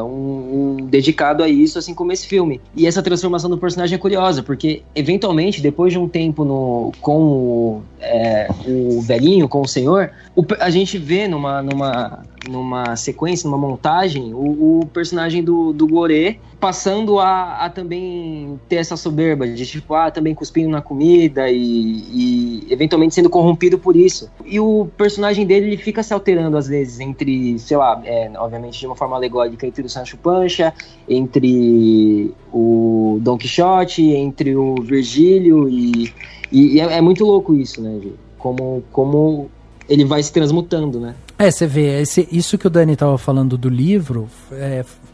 um dedicado a isso, assim como esse filme. E essa transformação do personagem é curiosa, porque eventualmente, depois de um tempo com o velhinho, com o senhor, a gente vê numa sequência, numa montagem, o personagem do Gorê passando a também ter essa soberba de tipo, também cuspindo na comida e eventualmente sendo corrompido por isso. E o personagem dele, ele fica se alterando às vezes entre, sei lá, obviamente de uma forma alegórica, entre o Sancho Panza, entre o Don Quixote, entre o Virgílio e é muito louco isso, né, como ele vai se transmutando, né? Você vê, isso que o Dani tava falando do livro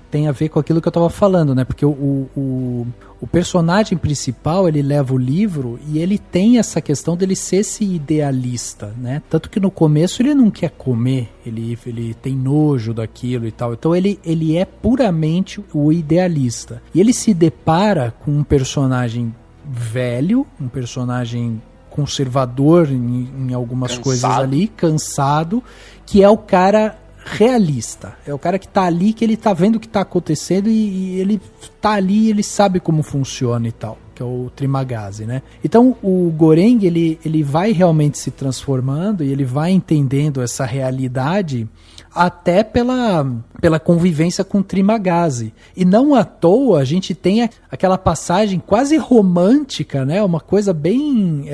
tem a ver com aquilo que eu tava falando, né? Porque o personagem principal, ele leva o livro e ele tem essa questão dele ser esse idealista, né? Tanto que no começo ele não quer comer, ele tem nojo daquilo e tal. Então ele é puramente o idealista. E ele se depara com um personagem velho, um personagem conservador em algumas coisas ali, cansado, que é o cara realista. É o cara que tá ali, que ele tá vendo o que tá acontecendo e ele tá ali, ele sabe como funciona e tal, que é o Trimagasi, né? Então o Goreng, ele vai realmente se transformando e ele vai entendendo essa realidade até pela convivência com o Trimagasi. E não à toa a gente tem aquela passagem quase romântica, né? Uma coisa bem...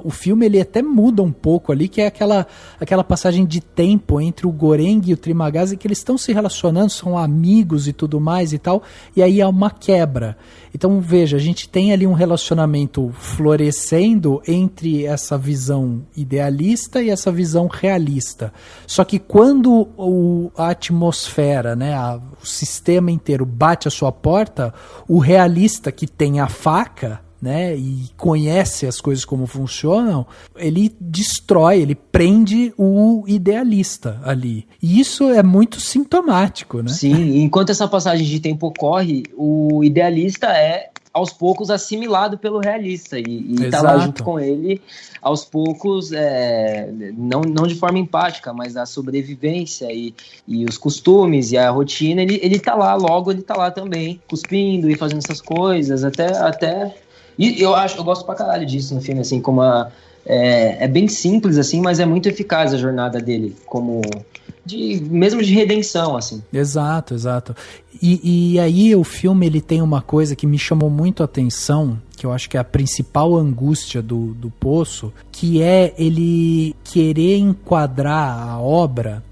o filme ele até muda um pouco ali, que é aquela passagem de tempo entre o Goreng e o Trimagasi, que eles estão se relacionando, são amigos e tudo mais e tal, e aí há uma quebra. Então veja, a gente tem ali um relacionamento florescendo entre essa visão idealista e essa visão realista. Só que quando a atmosfera, né, o sistema inteiro bate a sua porta, o realista que tem a faca, né, e conhece as coisas como funcionam, ele destrói, ele prende o idealista ali. E isso é muito sintomático, né? Sim, enquanto essa passagem de tempo ocorre, o idealista é aos poucos assimilado pelo realista e tá lá junto com ele aos poucos, não de forma empática, mas da sobrevivência e os costumes e a rotina, ele tá lá, logo ele tá lá também, cuspindo e fazendo essas coisas, até e eu gosto pra caralho disso no filme, assim, como é bem simples, assim, mas é muito eficaz a jornada dele, como mesmo de redenção, assim. Exato. E aí o filme, ele tem uma coisa que me chamou muito a atenção, que eu acho que é a principal angústia do Poço, que é ele querer enquadrar a obra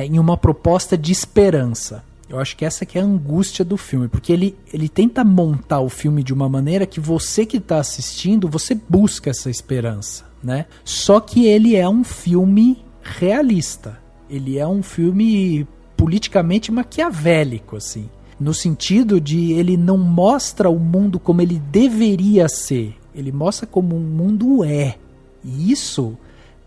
em uma proposta de esperança. Eu acho que essa que é a angústia do filme, porque ele tenta montar o filme de uma maneira que você que está assistindo, você busca essa esperança, né? Só que ele é um filme realista. Ele é um filme politicamente maquiavélico, assim. No sentido de ele não mostra o mundo como ele deveria ser. Ele mostra como o mundo é. E isso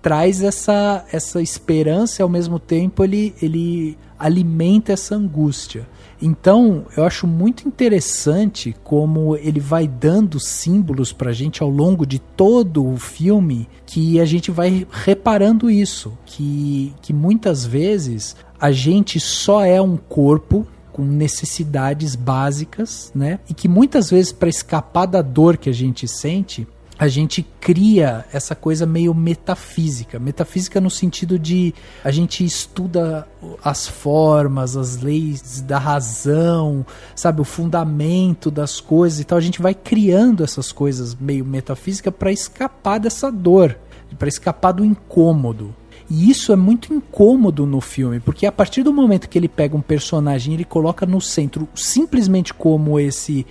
traz essa esperança e ao mesmo tempo ele alimenta essa angústia. Então eu acho muito interessante como ele vai dando símbolos pra gente ao longo de todo o filme, que a gente vai reparando isso, que muitas vezes a gente só é um corpo com necessidades básicas, né? E que muitas vezes, para escapar da dor que a gente sente, a gente cria essa coisa meio metafísica. Metafísica no sentido de a gente estuda as formas, as leis da razão, sabe, o fundamento das coisas e tal. A gente vai criando essas coisas meio metafísicas para escapar dessa dor, para escapar do incômodo. E isso é muito incômodo no filme, porque a partir do momento que ele pega um personagem e ele coloca no centro simplesmente como esse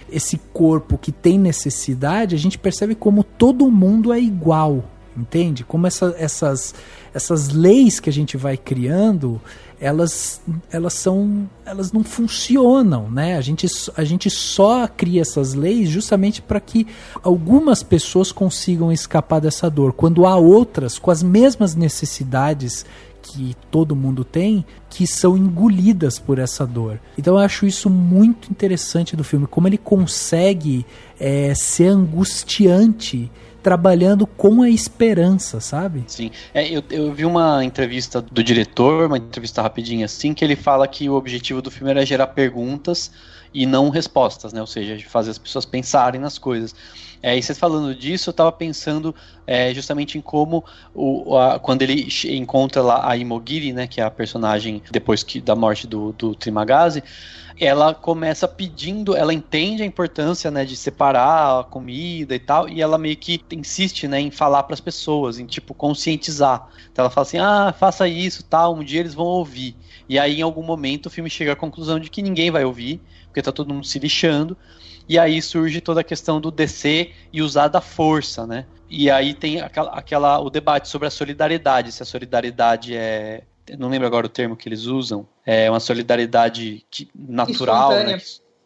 corpo que tem necessidade, a gente percebe como todo mundo é igual. entende? Como essas leis que a gente vai criando, elas não funcionam, né? A gente só cria essas leis justamente para que algumas pessoas consigam escapar dessa dor, quando há outras com as mesmas necessidades que todo mundo tem, que são engolidas por essa dor. Então eu acho isso muito interessante do filme, como ele consegue ser angustiante trabalhando com a esperança, sabe? Sim, eu vi uma entrevista do diretor, uma entrevista rapidinha assim, que ele fala que o objetivo do filme era gerar perguntas e não respostas, né? Ou seja, fazer as pessoas pensarem nas coisas. E vocês falando disso, eu tava pensando justamente em como quando ele encontra lá a Imogiri, né, que é a personagem depois da morte do Trimagazi, ela começa pedindo, ela entende a importância, né, de separar a comida e tal, e ela meio que insiste, né, em falar para as pessoas, em tipo conscientizar. Então ela fala assim, faça isso, tal, um dia eles vão ouvir. E aí em algum momento o filme chega à conclusão de que ninguém vai ouvir, porque tá todo mundo se lixando. E aí surge toda a questão do descer e usar da força, né? E aí tem o debate sobre a solidariedade, se a solidariedade não lembro agora o termo que eles usam, é uma solidariedade natural,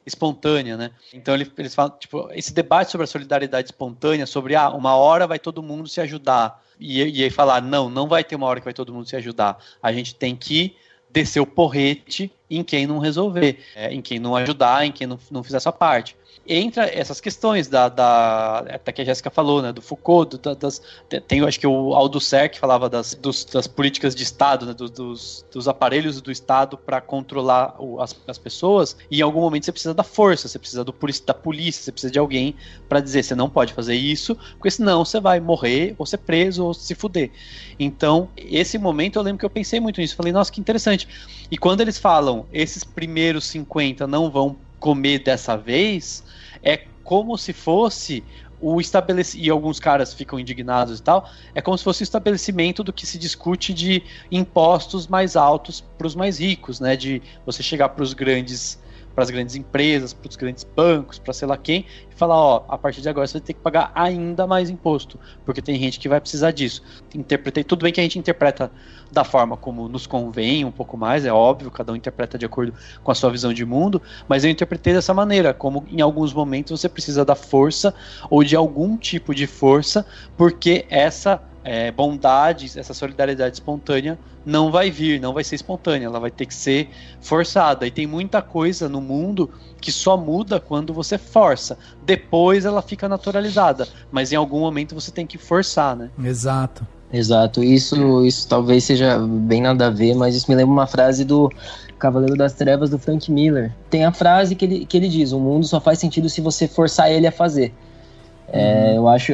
espontânea, né? Então eles falam, tipo, esse debate sobre a solidariedade espontânea, sobre uma hora vai todo mundo se ajudar, e aí falar, não vai ter uma hora que vai todo mundo se ajudar, a gente tem que descer o porrete em quem não resolver, em quem não ajudar, em quem não fizer a sua parte. Entra essas questões até que a Jéssica falou, né, do Foucault, tem, eu acho que o Althusser que falava das políticas de Estado, né, dos aparelhos do Estado para controlar as pessoas, e em algum momento você precisa da força, você precisa da polícia, você precisa de alguém para dizer, você não pode fazer isso, porque senão você vai morrer, ou ser preso, ou se fuder. Então, esse momento eu lembro que eu pensei muito nisso, falei, nossa, que interessante. E quando eles falam, esses primeiros 50 não vão comer dessa vez, é como se fosse o estabelecimento, e alguns caras ficam indignados e tal, é como se fosse o estabelecimento do que se discute de impostos mais altos para os mais ricos, né, de você chegar para as grandes empresas, para os grandes bancos, para sei lá quem, e falar, a partir de agora você vai ter que pagar ainda mais imposto, porque tem gente que vai precisar disso. Tudo bem que a gente interpreta da forma como nos convém um pouco mais, é óbvio, cada um interpreta de acordo com a sua visão de mundo, mas eu interpretei dessa maneira, como em alguns momentos você precisa da força, ou de algum tipo de força, porque essa bondade, essa solidariedade espontânea não vai ser espontânea, ela vai ter que ser forçada, e tem muita coisa no mundo que só muda quando você força, depois ela fica naturalizada, mas em algum momento você tem que forçar, né? Exato, isso talvez seja bem nada a ver, mas isso me lembra uma frase do Cavaleiro das Trevas do Frank Miller. Tem a frase que ele diz, o mundo só faz sentido se você forçar ele a fazer. Eu acho,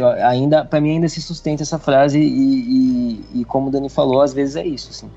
pra mim ainda se sustenta essa frase e como o Dani falou, às vezes é isso, assim.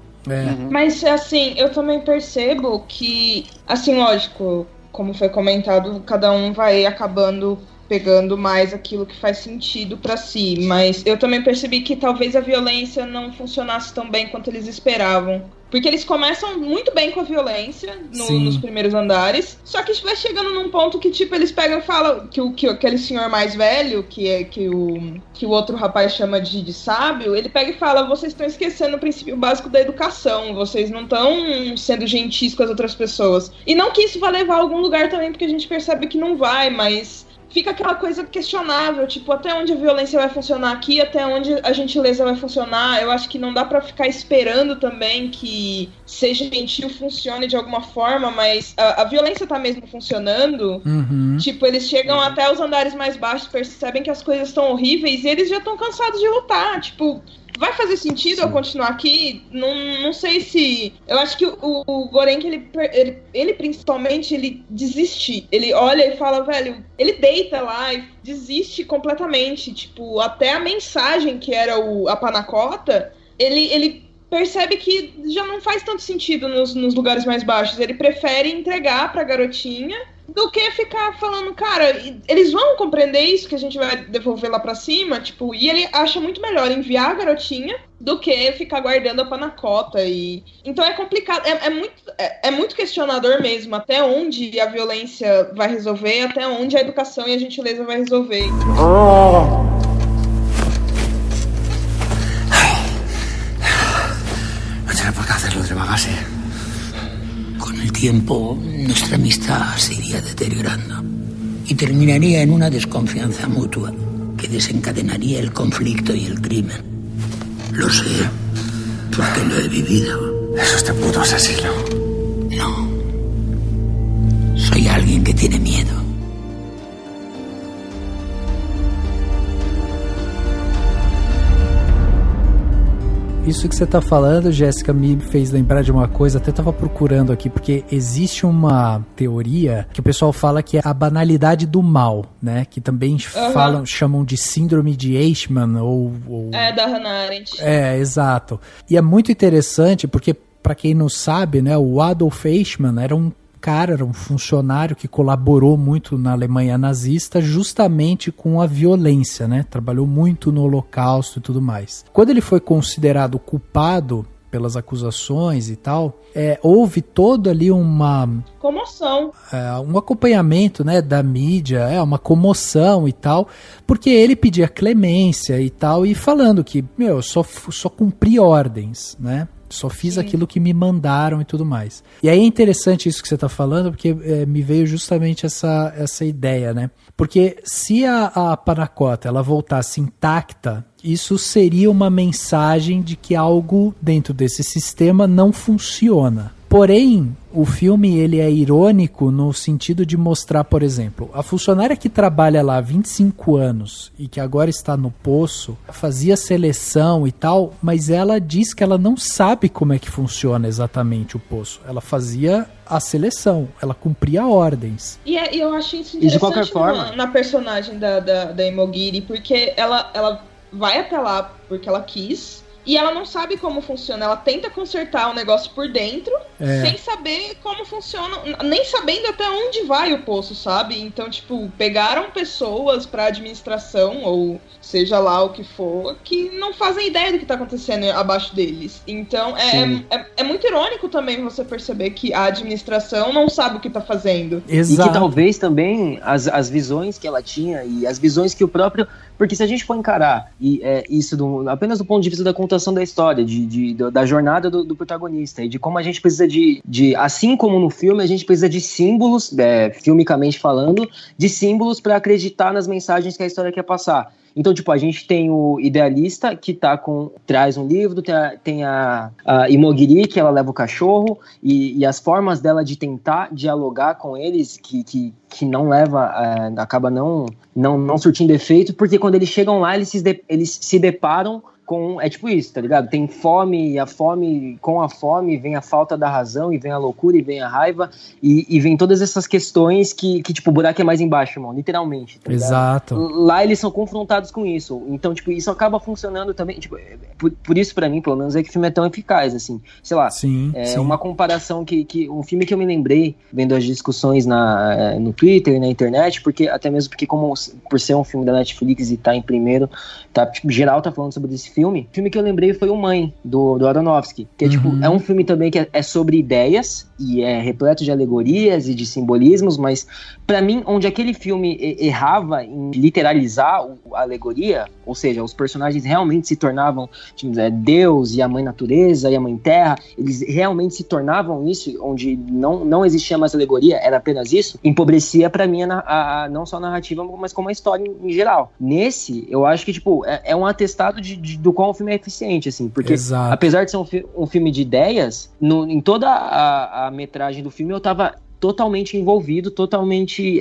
Mas, assim, eu também percebo que, assim, lógico, como foi comentado, cada um vai acabando pegando mais aquilo que faz sentido pra si, mas eu também percebi que talvez a violência não funcionasse tão bem quanto eles esperavam. Porque eles começam muito bem com a violência nos primeiros andares, só que vai chegando num ponto que, tipo, eles pegam e falam que aquele senhor mais velho, que o outro rapaz chama de sábio, ele pega e fala, vocês estão esquecendo o princípio básico da educação, vocês não estão sendo gentis com as outras pessoas. E não que isso vá levar a algum lugar também, porque a gente percebe que não vai, mas fica aquela coisa questionável, tipo, até onde a violência vai funcionar aqui, até onde a gentileza vai funcionar. Eu acho que não dá pra ficar esperando também que seja gentil, funcione de alguma forma, mas a violência tá mesmo funcionando. Tipo, eles chegam até os andares mais baixos, percebem que as coisas estão horríveis e eles já estão cansados de lutar, tipo... Vai fazer sentido eu continuar aqui? Não sei se... Eu acho que o Gorenk, ele principalmente, ele desiste. Ele olha e fala, velho... Ele deita lá e desiste completamente. Tipo, até a mensagem que era a panacota, ele percebe que já não faz tanto sentido nos lugares mais baixos. Ele prefere entregar pra garotinha do que ficar falando, cara, eles vão compreender isso que a gente vai devolver lá pra cima, tipo, e ele acha muito melhor enviar a garotinha do que ficar guardando a panacota. Então é complicado, é muito questionador mesmo, até onde a violência vai resolver, até onde a educação e a gentileza vai resolver. ¿Ah, sí? Con el tiempo, nuestra amistad se iría deteriorando y terminaría en una desconfianza mutua que desencadenaría el conflicto y el crimen. Lo sé, porque lo he vivido. ¿Es este puto asesino? No. Soy alguien que tiene miedo. Isso que você tá falando, Jéssica, me fez lembrar de uma coisa, até tava procurando aqui, porque existe uma teoria que o pessoal fala que é a banalidade do mal, né? Que também chamam de síndrome de Eichmann ou... da Hannah Arendt. Exato. E é muito interessante porque, pra quem não sabe, né, o Adolf Eichmann era um funcionário que colaborou muito na Alemanha nazista justamente com a violência, né? Trabalhou muito no Holocausto e tudo mais. Quando ele foi considerado culpado pelas acusações e tal, houve todo ali uma... comoção. Um acompanhamento, né, da mídia, uma comoção e tal, porque ele pedia clemência e tal, e falando que, eu só cumpri ordens, né? Só fiz aquilo que me mandaram e tudo mais. E aí é interessante isso que você está falando, porque me veio justamente essa ideia, né? Porque se a Panacota ela voltasse intacta, isso seria uma mensagem de que algo dentro desse sistema não funciona. Porém, o filme ele é irônico no sentido de mostrar, por exemplo, a funcionária que trabalha lá há 25 anos e que agora está no poço, fazia seleção e tal, mas ela diz que ela não sabe como é que funciona exatamente o poço. Ela fazia a seleção, ela cumpria ordens. E eu acho isso interessante de qualquer forma, na personagem da Imoguiri, porque ela vai até lá porque ela quis, e ela não sabe como funciona. Ela tenta consertar o negócio por dentro, sem saber como funciona, nem sabendo até onde vai o poço, sabe? Então, tipo, pegaram pessoas pra administração, ou seja lá o que for, que não fazem ideia do que tá acontecendo abaixo deles. Então, é muito irônico também você perceber que a administração não sabe o que tá fazendo. Exato. E que talvez também as visões que ela tinha e as visões que o próprio... Porque se a gente for encarar isso apenas do ponto de vista da contação da história, da jornada do protagonista, e de como a gente precisa assim como no filme, a gente precisa de símbolos, filmicamente falando, de símbolos para acreditar nas mensagens que a história quer passar. Então, tipo, a gente tem o idealista que traz um livro, tem a Imoguiri, que ela leva o cachorro, e as formas dela de tentar dialogar com eles, que não leva, acaba não surtindo efeito, porque quando eles chegam lá, eles se deparam com, tipo isso, tá ligado? Tem fome, e com a fome vem a falta da razão, e vem a loucura, e vem a raiva, e vem todas essas questões que tipo, o buraco é mais embaixo, irmão, literalmente, tá ligado? Exato. Lá eles são confrontados com isso, então, tipo, isso acaba funcionando também, tipo, por isso pra mim, pelo menos, é que o filme é tão eficaz, assim, sei lá, sim. Uma comparação um filme que eu me lembrei, vendo as discussões no Twitter e na internet, por ser um filme da Netflix e tá em primeiro, tipo, geral tá falando sobre esse filme. O filme que eu lembrei foi o Mãe, do Aronofsky, que tipo, é um filme também que é sobre ideias e é repleto de alegorias e de simbolismos, mas pra mim, onde aquele filme errava em literalizar a alegoria, ou seja, os personagens realmente se tornavam Deus e a Mãe Natureza e a Mãe Terra, eles realmente se tornavam isso, onde não existia mais alegoria, era apenas isso, empobrecia pra mim não só a narrativa, mas como a história em geral. Nesse, eu acho que tipo, é um atestado do qual o filme é eficiente, assim, porque apesar de ser um filme de ideias, em toda a metragem do filme eu tava totalmente envolvido, totalmente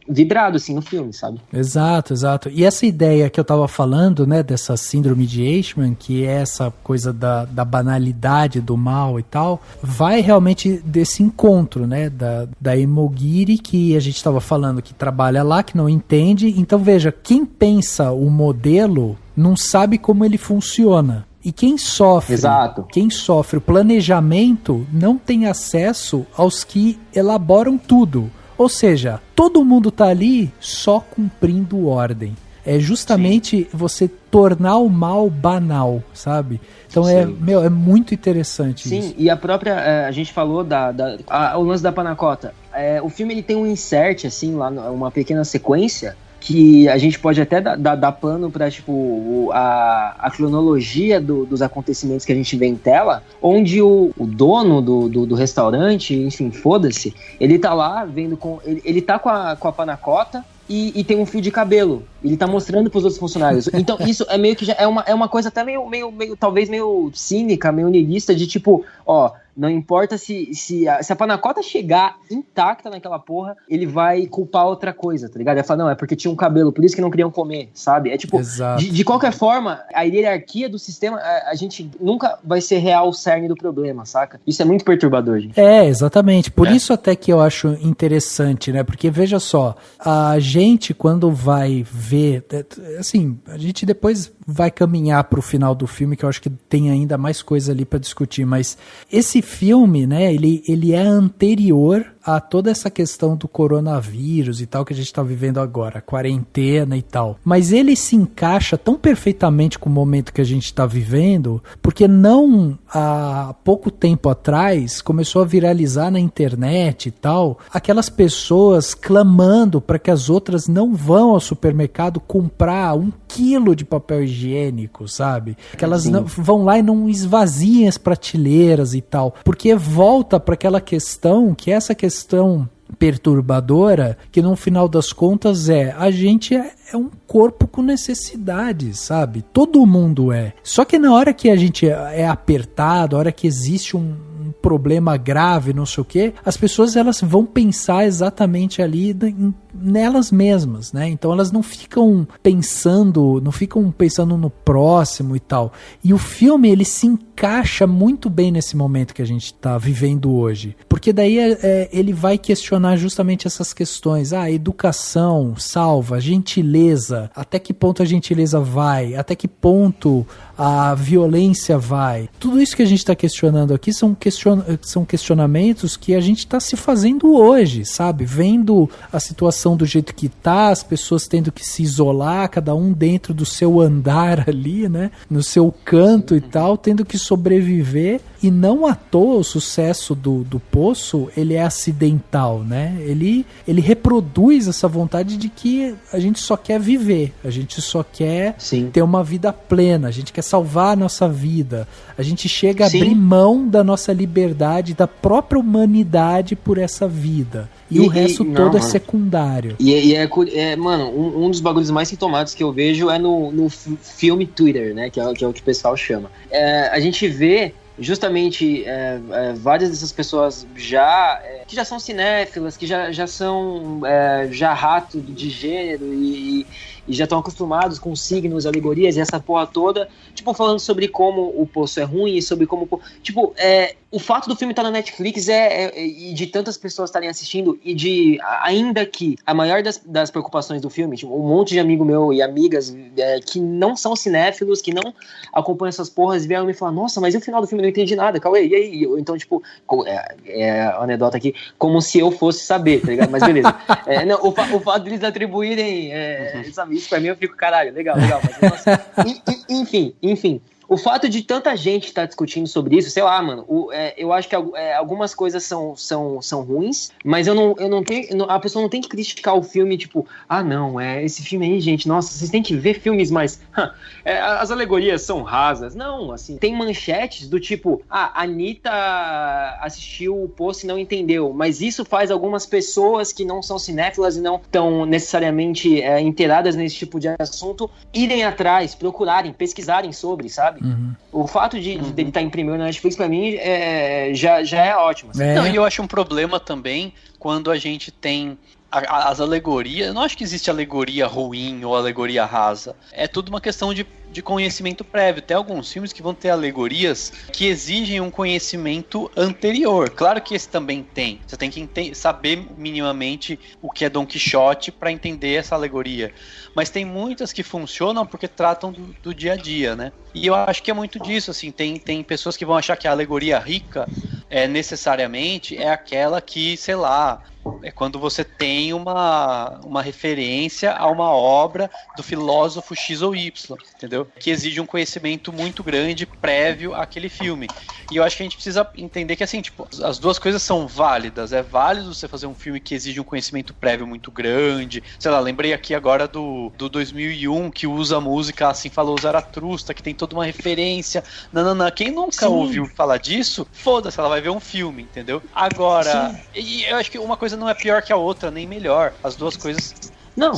vidrado, assim, no filme, sabe? Exato. E essa ideia que eu tava falando, né, dessa síndrome de Eichmann, que é essa coisa da banalidade do mal e tal, vai realmente desse encontro, né, da Imoguiri, que a gente tava falando que trabalha lá, que não entende. Então, veja, quem pensa o modelo não sabe como ele funciona. E quem sofre o planejamento não tem acesso aos que elaboram tudo. Ou seja, todo mundo tá ali só cumprindo ordem. É justamente você tornar o mal banal, sabe? Então é muito interessante isso. Sim, e a própria, a gente falou o lance da Panacota. O filme ele tem um insert, assim, lá, uma pequena sequência, que a gente pode até dar pano pra, tipo, a cronologia dos acontecimentos que a gente vê em tela, onde o dono do restaurante, enfim, foda-se, ele tá lá vendo ele tá com a panacota e tem um fio de cabelo. Ele tá mostrando pros outros funcionários. Então isso é meio que já é uma coisa até meio talvez meio cínica, meio niilista, de tipo, ó, não importa se a panacota chegar intacta naquela porra, ele vai culpar outra coisa, tá ligado? Ele vai falar, não, é porque tinha um cabelo, por isso que não queriam comer, sabe? É tipo, de qualquer forma, a hierarquia do sistema, a gente nunca vai ser real o cerne do problema, saca? Isso é muito perturbador, gente. Exatamente. Por isso até que eu acho interessante, né? Porque veja só, a gente quando vai ver, assim, a gente depois vai caminhar pro final do filme, que eu acho que tem ainda mais coisa ali pra discutir, mas esse filme, né, ele é anterior a toda essa questão do coronavírus e tal que a gente tá vivendo agora, quarentena e tal. Mas ele se encaixa tão perfeitamente com o momento que a gente tá vivendo, porque não há pouco tempo atrás começou a viralizar na internet e tal, aquelas pessoas clamando para que as outras não vão ao supermercado comprar 1 quilo de papel higiênico, sabe? Que elas vão lá e não esvaziem as prateleiras e tal, porque volta para aquela questão, que é essa questão perturbadora, que no final das contas a gente é um corpo com necessidades, sabe? Todo mundo é. Só que na hora que a gente é apertado, a hora que existe um problema grave, não sei o quê, as pessoas elas vão pensar exatamente ali nelas mesmas, né? Então elas não ficam pensando no próximo e tal. E o filme, ele se encaixa muito bem nesse momento que a gente está vivendo hoje. Porque daí ele vai questionar justamente essas questões. A educação salva, gentileza, até que ponto a gentileza vai, até que ponto a violência vai. Tudo isso que a gente está questionando aqui são questionamentos que a gente está se fazendo hoje, sabe? Vendo a situação do jeito que tá, as pessoas tendo que se isolar, cada um dentro do seu andar ali, né? No seu canto e tal, tendo que sobreviver. E não à toa o sucesso do Poço, ele é acidental, né? Ele reproduz essa vontade de que a gente só quer viver, a gente só quer ter uma vida plena, a gente quer salvar a nossa vida, a gente chega a abrir mão da nossa liberdade, da própria humanidade por essa vida. E o resto todo é secundário. Mano, um dos bagulhos mais sintomáticos que eu vejo é no filme Twitter, né? Que é o que o pessoal chama. A gente vê justamente várias dessas pessoas que já são cinéfilas, que já são rato de gênero e já estão acostumados com signos, alegorias e essa porra toda, tipo, falando sobre como o Poço é ruim e sobre como... Tipo, o fato do filme estar na Netflix e de tantas pessoas estarem assistindo e de, ainda que a maior das preocupações do filme, tipo, um monte de amigo meu e amigas que não são cinéfilos, que não acompanham essas porras, vieram me falar, nossa, mas e o final do filme? Eu não entendi nada, Cauê, e aí? Então, tipo, a anedota aqui, como se eu fosse saber, tá ligado? Mas beleza. O fato deles atribuírem, sabe, isso pra mim eu fico, caralho, legal, mas nossa, enfim. O fato de tanta gente estar discutindo sobre isso, sei lá, mano, eu acho que algumas coisas são ruins, mas eu não tenho, a pessoa não tem que criticar o filme, tipo, não, esse filme aí, gente, nossa, vocês têm que ver filmes mais, as alegorias são rasas. Não, assim, tem manchetes do tipo, a Anitta assistiu o Poço e não entendeu, mas isso faz algumas pessoas que não são cinéfilas e não estão necessariamente inteiradas nesse tipo de assunto, irem atrás, procurarem, pesquisarem sobre, sabe? Uhum. O fato de ele estar imprimindo na Netflix, pra mim, já é ótimo. Assim. Não, e eu acho um problema também quando a gente tem as alegorias. Eu não acho que existe alegoria ruim ou alegoria rasa. É tudo uma questão de conhecimento prévio. Tem alguns filmes que vão ter alegorias que exigem um conhecimento anterior. Claro que esse também tem. Você tem que saber minimamente o que é Dom Quixote para entender essa alegoria. Mas tem muitas que funcionam porque tratam do dia a dia, né? E eu acho que é muito disso, assim. Tem pessoas que vão achar que a alegoria rica necessariamente é aquela que, sei lá, É quando você tem uma referência a uma obra do filósofo X ou Y, entendeu? Que exige um conhecimento muito grande prévio àquele filme. E eu acho que a gente precisa entender que, assim, tipo, as duas coisas são válidas. É válido você fazer um filme que exige um conhecimento prévio muito grande. Sei lá, lembrei aqui agora do 2001, que usa a música Assim Falou Zaratrusta, que tem toda uma referência. Nananã. Quem nunca ouviu falar disso, foda-se, ela vai ver um filme, entendeu? Agora, e eu acho que uma coisa não é pior que a outra, nem melhor. As duas coisas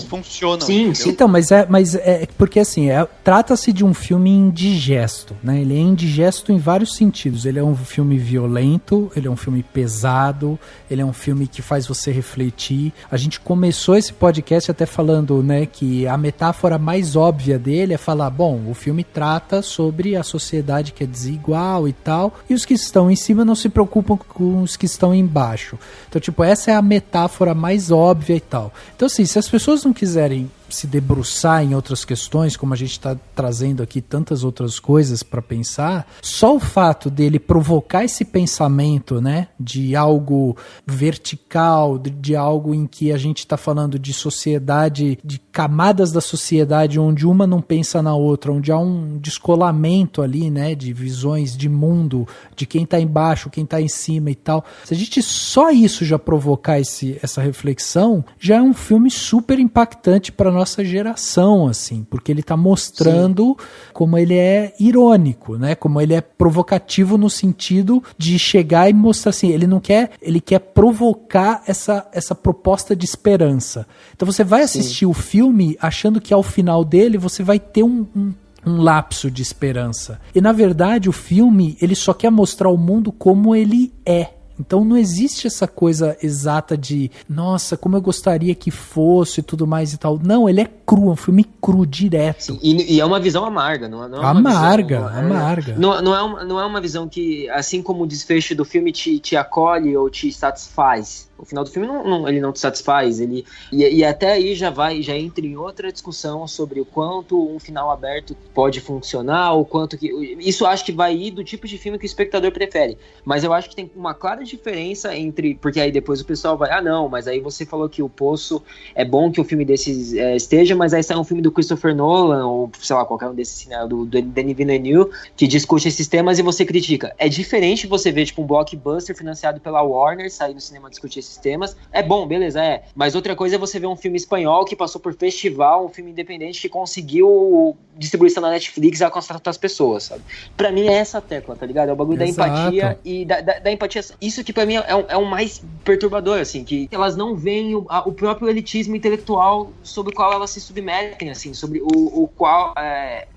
funcionam. Sim. Então, mas é porque assim, trata-se de um filme indigesto, né? Ele é indigesto em vários sentidos. Ele é um filme violento, ele é um filme pesado, ele é um filme que faz você refletir. A gente começou esse podcast até falando, né, que a metáfora mais óbvia dele é falar, bom, o filme trata sobre a sociedade que é desigual e tal, e os que estão em cima não se preocupam com os que estão embaixo. Então, tipo, essa é a metáfora mais óbvia e tal. Então, assim, se as pessoas não quiserem se debruçar em outras questões, como a gente está trazendo aqui tantas outras coisas para pensar, só o fato dele provocar esse pensamento, né, de algo vertical, de algo em que a gente está falando de sociedade, de camadas da sociedade onde uma não pensa na outra, onde há um descolamento ali, né, de visões de mundo, de quem está embaixo, quem está em cima e tal. Se a gente só isso já provocar essa reflexão, já é um filme super impactante para nossa geração, assim, porque ele tá mostrando como ele é irônico, né? Como ele é provocativo no sentido de chegar e mostrar assim, ele quer provocar essa proposta de esperança. Então você vai assistir o filme achando que ao final dele você vai ter um lapso de esperança. E na verdade o filme, ele só quer mostrar o mundo como ele é. Então não existe essa coisa exata de nossa, como eu gostaria que fosse e tudo mais e tal. Não, ele é cru, é um filme cru, direto. Sim, e é uma visão amarga, não é uma amarga, visão, amarga. Não é uma visão que, assim como o desfecho do filme te acolhe ou te satisfaz. O final do filme ele não te satisfaz, e até aí já entra em outra discussão sobre o quanto um final aberto pode funcionar, o quanto que... Isso acho que vai ir do tipo de filme que o espectador prefere, mas eu acho que tem uma clara diferença entre... Porque aí depois o pessoal vai, não, mas aí você falou que o Poço é bom que o filme desses esteja, mas aí sai um filme do Christopher Nolan, ou sei lá, qualquer um desses, né, do Denis Villeneuve, que discute esses temas e você critica. É diferente você ver tipo um blockbuster financiado pela Warner sair no cinema discutir esses temas, é bom, beleza, mas outra coisa é você ver um filme espanhol que passou por festival, um filme independente que conseguiu distribuição na Netflix e alcançar as pessoas, sabe? Pra mim é essa tecla, tá ligado? É o bagulho da empatia e da empatia, isso que pra mim é o mais perturbador, assim, que elas não veem o próprio elitismo intelectual sobre o qual elas se submetem, assim, sobre o qual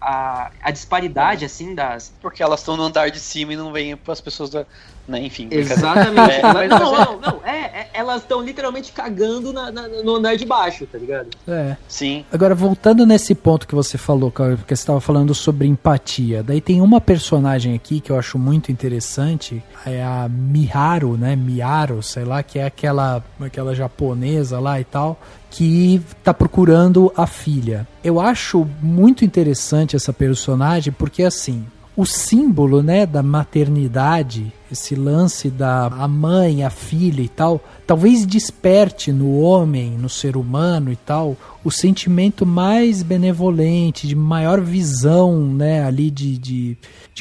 a disparidade, assim, das... Porque elas estão no andar de cima e não veem as pessoas da... Né? Enfim. Exatamente. Elas estão literalmente cagando no andar de baixo, tá ligado? Sim. Agora, voltando nesse ponto que você falou, porque você estava falando sobre empatia, daí tem uma personagem aqui que eu acho muito interessante, é a Miharu, né? Miharu, sei lá, que é aquela japonesa lá e tal, que tá procurando a filha. Eu acho muito interessante essa personagem porque, assim, o símbolo, né, da maternidade, esse lance da mãe, a filha e tal, talvez desperte no homem, no ser humano e tal, o sentimento mais benevolente, de maior visão, né, ali de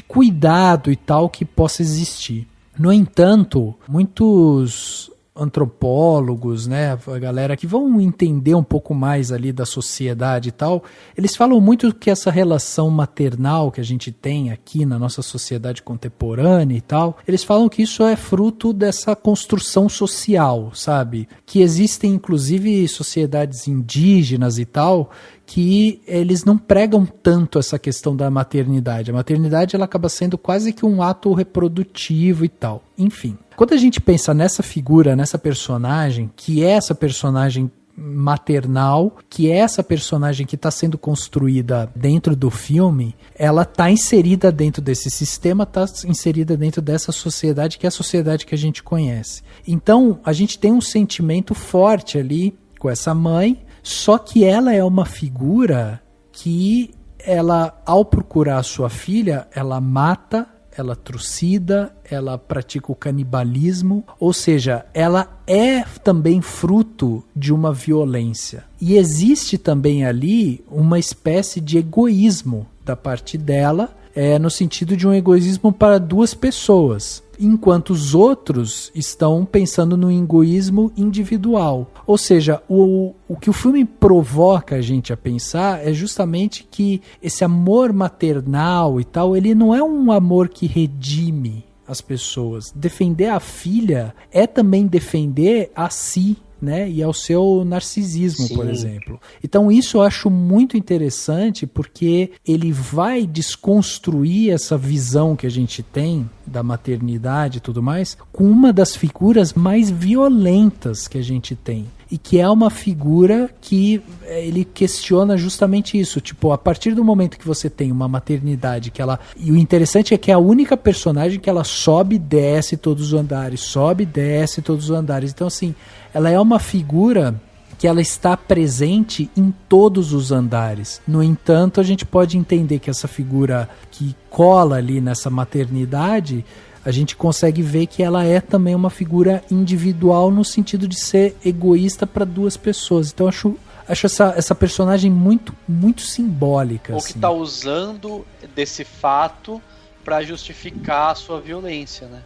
cuidado e tal que possa existir. No entanto, muitos antropólogos, né, a galera que vão entender um pouco mais ali da sociedade e tal, eles falam muito que essa relação maternal que a gente tem aqui na nossa sociedade contemporânea e tal, eles falam que isso é fruto dessa construção social, sabe? Que existem inclusive sociedades indígenas e tal, que eles não pregam tanto essa questão da maternidade. A maternidade ela acaba sendo quase que um ato reprodutivo e tal. Enfim, quando a gente pensa nessa figura, nessa personagem, que é essa personagem maternal, que é essa personagem que está sendo construída dentro do filme, ela está inserida dentro desse sistema, está inserida dentro dessa sociedade, que é a sociedade que a gente conhece. Então, a gente tem um sentimento forte ali com essa mãe, só que ela é uma figura que ela, ao procurar a sua filha, ela mata, ela trucida, ela pratica o canibalismo, ou seja, ela é também fruto de uma violência. E existe também ali uma espécie de egoísmo da parte dela, no sentido de um egoísmo para duas pessoas, enquanto os outros estão pensando no egoísmo individual. Ou seja, o que o filme provoca a gente a pensar é justamente que esse amor maternal e tal, ele não é um amor que redime as pessoas. Defender a filha é também defender a si, né, e ao seu narcisismo, por exemplo. Então isso eu acho muito interessante, porque ele vai desconstruir essa visão que a gente tem da maternidade e tudo mais, com uma das figuras mais violentas que a gente tem. E que é uma figura que ele questiona justamente isso. Tipo, a partir do momento que você tem uma maternidade que ela... E o interessante é que é a única personagem que ela sobe e desce todos os andares. Sobe e desce todos os andares. Então, assim, ela é uma figura que ela está presente em todos os andares. No entanto, a gente pode entender que essa figura que cola ali nessa maternidade... a gente consegue ver que ela é também uma figura individual no sentido de ser egoísta para duas pessoas. Então acho essa personagem muito, muito simbólica. Ou assim. que está usando desse fato para justificar a sua violência, né?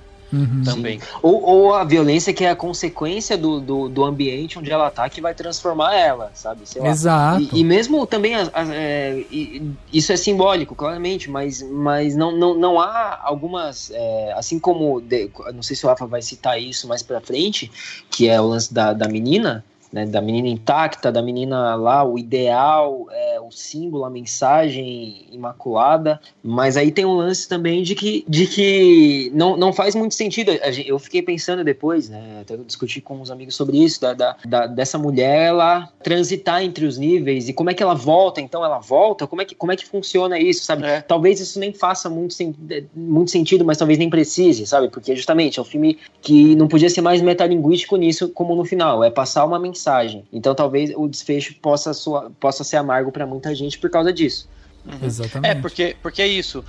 Também. Ou a violência que é a consequência do ambiente onde ela tá, que vai transformar ela, sabe? Sei lá. Exato. E mesmo também isso é simbólico, claramente, mas não há algumas, assim como, não sei se o Rafa vai citar isso mais pra frente, que é o lance da menina, né, da menina intacta, da menina lá, o ideal, o símbolo, a mensagem imaculada, mas aí tem um lance também de que não faz muito sentido. Eu fiquei pensando depois, né, até eu discuti com uns amigos sobre isso, dessa mulher, ela transitar entre os níveis, e como é que ela volta, então ela volta, como é que funciona isso, sabe? Talvez isso nem faça muito sentido, mas talvez nem precise, sabe? Porque justamente é um filme que não podia ser mais metalinguístico nisso, como no final, é passar uma mensagem. Então talvez o desfecho possa ser amargo para muita gente por causa disso. Exatamente. Porque é isso.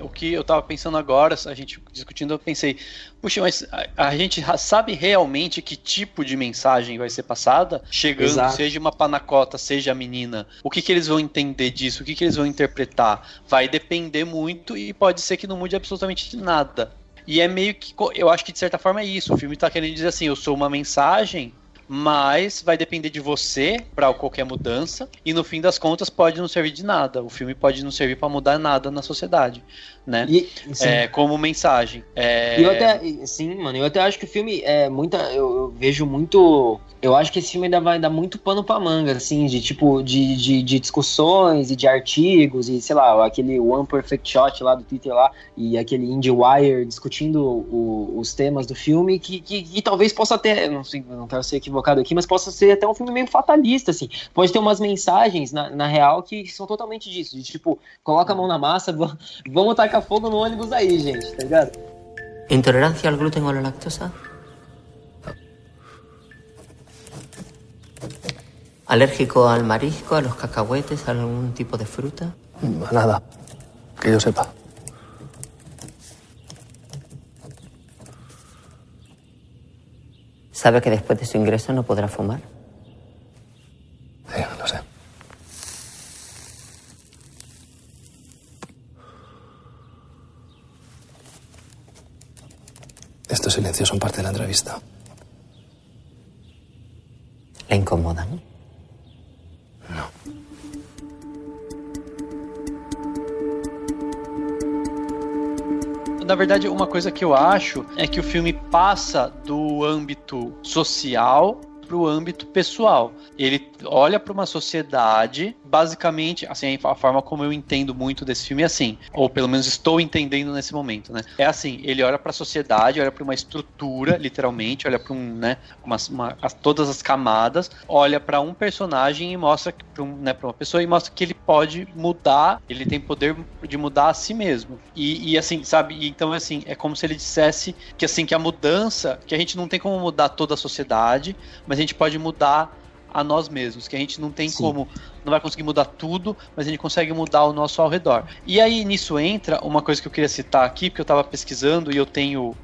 O que eu tava pensando agora, a gente discutindo, eu pensei, puxa, mas a gente sabe realmente que tipo de mensagem vai ser passada? Chegando, Exato. Seja uma panacota, seja a menina. O que eles vão entender disso? O que eles vão interpretar? Vai depender muito e pode ser que não mude absolutamente nada. E é meio que, eu acho que de certa forma é isso. O filme tá querendo dizer assim, eu sou uma mensagem, mas vai depender de você para qualquer mudança, e no fim das contas pode não servir de nada. O filme pode não servir para mudar nada na sociedade, né? Como mensagem. Eu até acho que o filme eu vejo muito. Eu acho que esse filme ainda vai dar muito pano pra manga, assim, de discussões e de artigos, e sei lá, aquele One Perfect Shot lá do Twitter lá, e aquele IndieWire discutindo os temas do filme, que talvez possa ter, não sei, não quero ser equivocado aqui, mas possa ser até um filme meio fatalista, assim. Pode ter umas mensagens, na real, que são totalmente disso, de tipo, coloca a mão na massa, vamos tacar fogo no ônibus aí, gente, tá ligado? ¿Intolerancia al gluten o a la lactosa? ¿Alérgico al marisco, a los cacahuetes, a algún tipo de fruta? Nada, que yo sepa. ¿Sabe que después de su ingreso no podrá fumar? Sí, lo sé. Estos silencios son parte de la entrevista. ¿Le incomodan? No. Na verdade, uma coisa que eu acho é que o filme passa do âmbito social para o âmbito pessoal. Ele olha para uma sociedade, basicamente, assim, a forma como eu entendo muito desse filme é assim, ou pelo menos estou entendendo nesse momento, né? É assim, ele olha para a sociedade, olha para uma estrutura, literalmente, olha para todas as camadas, olha para um personagem e mostra para uma pessoa e mostra que ele pode mudar, ele tem poder de mudar a si mesmo. E assim, sabe? Então, assim, é como se ele dissesse que assim, que a mudança, que a gente não tem como mudar toda a sociedade, mas a gente pode mudar a nós mesmos, que a gente não tem como não vai conseguir mudar tudo, mas a gente consegue mudar o nosso ao redor. E aí nisso entra uma coisa que eu queria citar aqui, porque eu tava pesquisando e eu tenho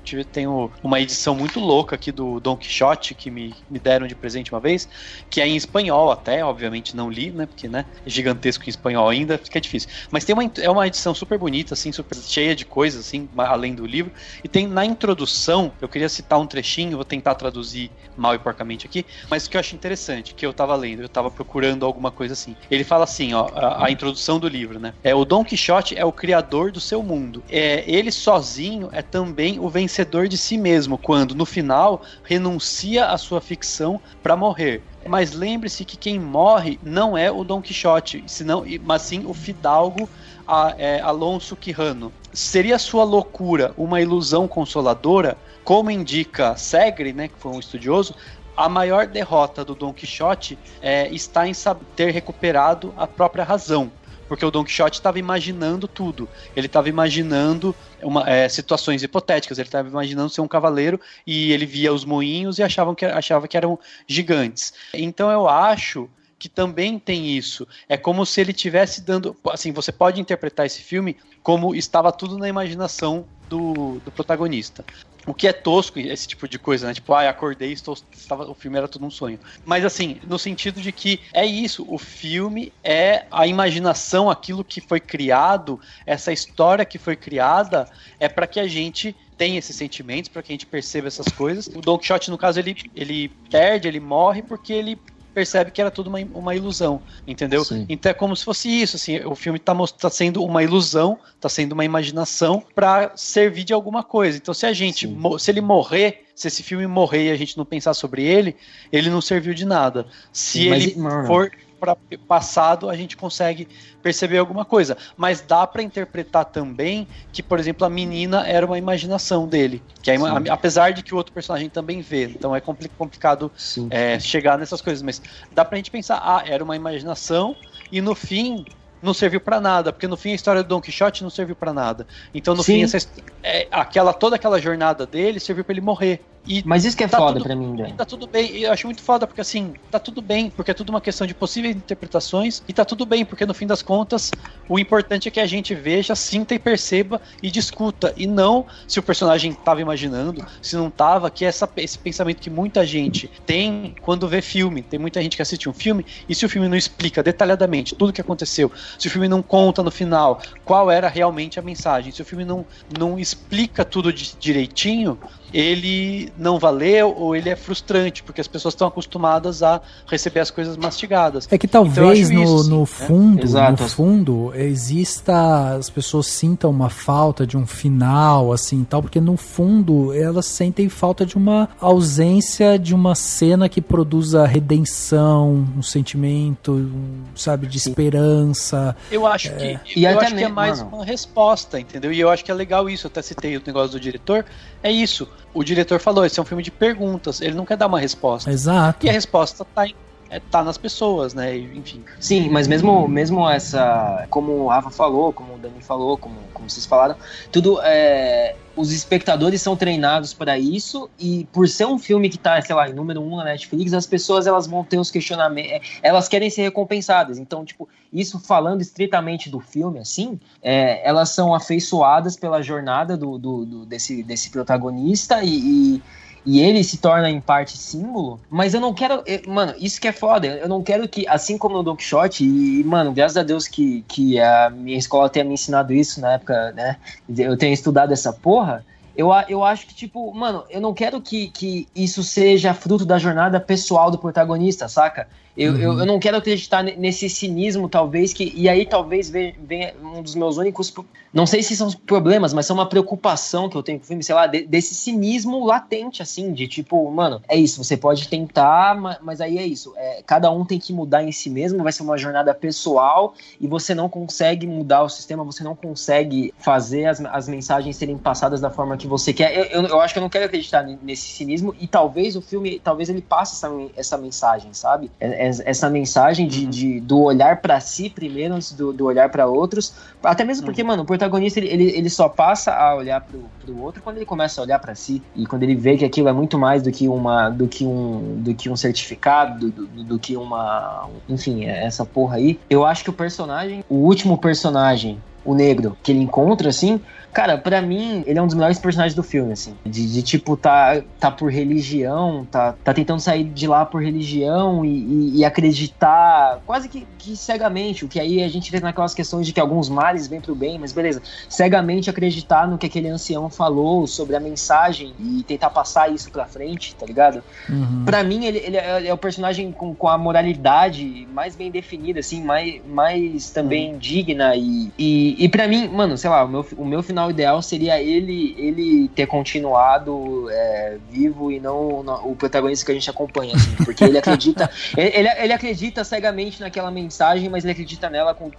uma edição muito louca aqui do Don Quixote, que me deram de presente uma vez, que é em espanhol até, obviamente não li, né, porque, né, é gigantesco em espanhol ainda, fica difícil. Mas é uma edição super bonita, assim, super cheia de coisas, assim, além do livro, e tem na introdução, eu queria citar um trechinho, vou tentar traduzir mal e porcamente aqui, mas o que eu acho interessante, que eu tava lendo, eu tava procurando alguma coisa assim. Ele fala assim, ó, a introdução do livro, né, o Don Quixote é o criador do seu mundo. Ele sozinho é também o vencedor de si mesmo, quando, no final, renuncia à sua ficção para morrer. Mas lembre-se que quem morre não é o Don Quixote, mas sim o fidalgo Alonso Quijano. Seria sua loucura uma ilusão consoladora? Como indica Segre, né, que foi um estudioso, a maior derrota do Don Quixote está em ter recuperado a própria razão. Porque o Don Quixote estava imaginando tudo. Ele estava imaginando situações hipotéticas. Ele estava imaginando ser um cavaleiro e ele via os moinhos e achava que eram gigantes. Então eu acho que também tem isso. É como se ele estivesse dando... Assim, você pode interpretar esse filme como estava tudo na imaginação do protagonista. O que é tosco, esse tipo de coisa, né? Tipo, acordei, o filme era tudo um sonho. Mas assim, no sentido de que é isso, o filme é a imaginação, aquilo que foi criado, essa história que foi criada, é para que a gente tenha esses sentimentos, para que a gente perceba essas coisas. O Don Quixote, no caso, ele perde, ele morre porque ele percebe que era tudo uma ilusão, entendeu? Sim. Então é como se fosse isso, assim, o filme tá sendo uma ilusão, tá sendo uma imaginação para servir de alguma coisa. Então se ele morrer, se esse filme morrer e a gente não pensar sobre ele não serviu de nada. Se ele for para passado, a gente consegue perceber alguma coisa. Mas dá para interpretar também que, por exemplo, a menina era uma imaginação dele. Que apesar de que o outro personagem também vê. Então é complicado chegar nessas coisas. Mas dá pra gente pensar, era uma imaginação e no fim não serviu pra nada. Porque no fim a história do Don Quixote não serviu pra nada. Então no fim toda aquela jornada dele serviu pra ele morrer. Mas isso que é foda pra mim, velho. Tá tudo bem, eu acho muito foda, porque assim, tá tudo bem, porque é tudo uma questão de possíveis interpretações, e tá tudo bem, porque no fim das contas, o importante é que a gente veja, sinta e perceba e discuta, e não se o personagem tava imaginando, se não tava, que é esse pensamento que muita gente tem quando vê filme. Tem muita gente que assiste um filme, e se o filme não explica detalhadamente tudo o que aconteceu, se o filme não conta no final qual era realmente a mensagem, se o filme não explica tudo direitinho, ele não valeu ou ele é frustrante, porque as pessoas estão acostumadas a receber as coisas mastigadas. É que talvez então, no fundo as pessoas sintam uma falta de um final, assim, tal, porque no fundo elas sentem falta de uma ausência de uma cena que produza redenção, um sentimento, sabe, de esperança. Eu acho que é mais uma resposta, entendeu? E eu acho que é legal isso, eu até citei o negócio do diretor, é isso. O diretor falou, esse é um filme de perguntas, ele não quer dar uma resposta. Exato. E a resposta tá nas pessoas, né? Enfim. Sim, mas mesmo essa, como o Rafa falou, como o Dani falou, como vocês falaram, tudo os espectadores são treinados para isso, e por ser um filme que tá, sei lá, em número 1 na Netflix, as pessoas elas vão ter os questionamentos, elas querem ser recompensadas. Então, tipo, isso falando estritamente do filme, assim, elas são afeiçoadas pela jornada desse protagonista e ele se torna em parte símbolo, mas eu não quero... Mano, isso que é foda, eu não quero que, assim como no Don Quixote, e mano, graças a Deus que a minha escola tenha me ensinado isso na época, né, eu tenho estudado essa porra, eu acho que, tipo, mano, eu não quero que isso seja fruto da jornada pessoal do protagonista, saca? Eu não quero acreditar nesse cinismo, talvez, e aí talvez venha um dos meus únicos, não sei se são problemas, mas são uma preocupação que eu tenho com o filme, sei lá, desse cinismo latente, assim, de tipo, mano, é isso, você pode tentar, mas aí é isso, cada um tem que mudar em si mesmo, vai ser uma jornada pessoal, e você não consegue mudar o sistema, você não consegue fazer as mensagens serem passadas da forma que você quer. Eu acho que eu não quero acreditar nesse cinismo, e talvez o filme, ele passe essa mensagem, sabe? Essa mensagem do olhar pra si primeiro, antes do olhar pra outros. Até mesmo porque, mano, o protagonista, ele só passa a olhar pro outro quando ele começa a olhar pra si, e quando ele vê que aquilo é muito mais do que um certificado, do que uma... Enfim, essa porra aí. Eu acho que o último personagem, o negro, que ele encontra, assim, cara, pra mim, ele é um dos melhores personagens do filme, assim, de tipo, tá por religião, tá tentando sair de lá por religião e acreditar quase que cegamente, o que aí a gente vê naquelas questões de que alguns males vêm pro bem, mas beleza, cegamente acreditar no que aquele ancião falou sobre a mensagem e tentar passar isso pra frente, tá ligado? Pra mim, ele é o personagem com a moralidade mais bem definida, assim, mais também digna e pra mim, mano, sei lá, o meu final ideal seria ele ter continuado vivo e não o protagonista que a gente acompanha, assim, porque ele acredita ele acredita cegamente naquela mensagem, mas ele acredita nela com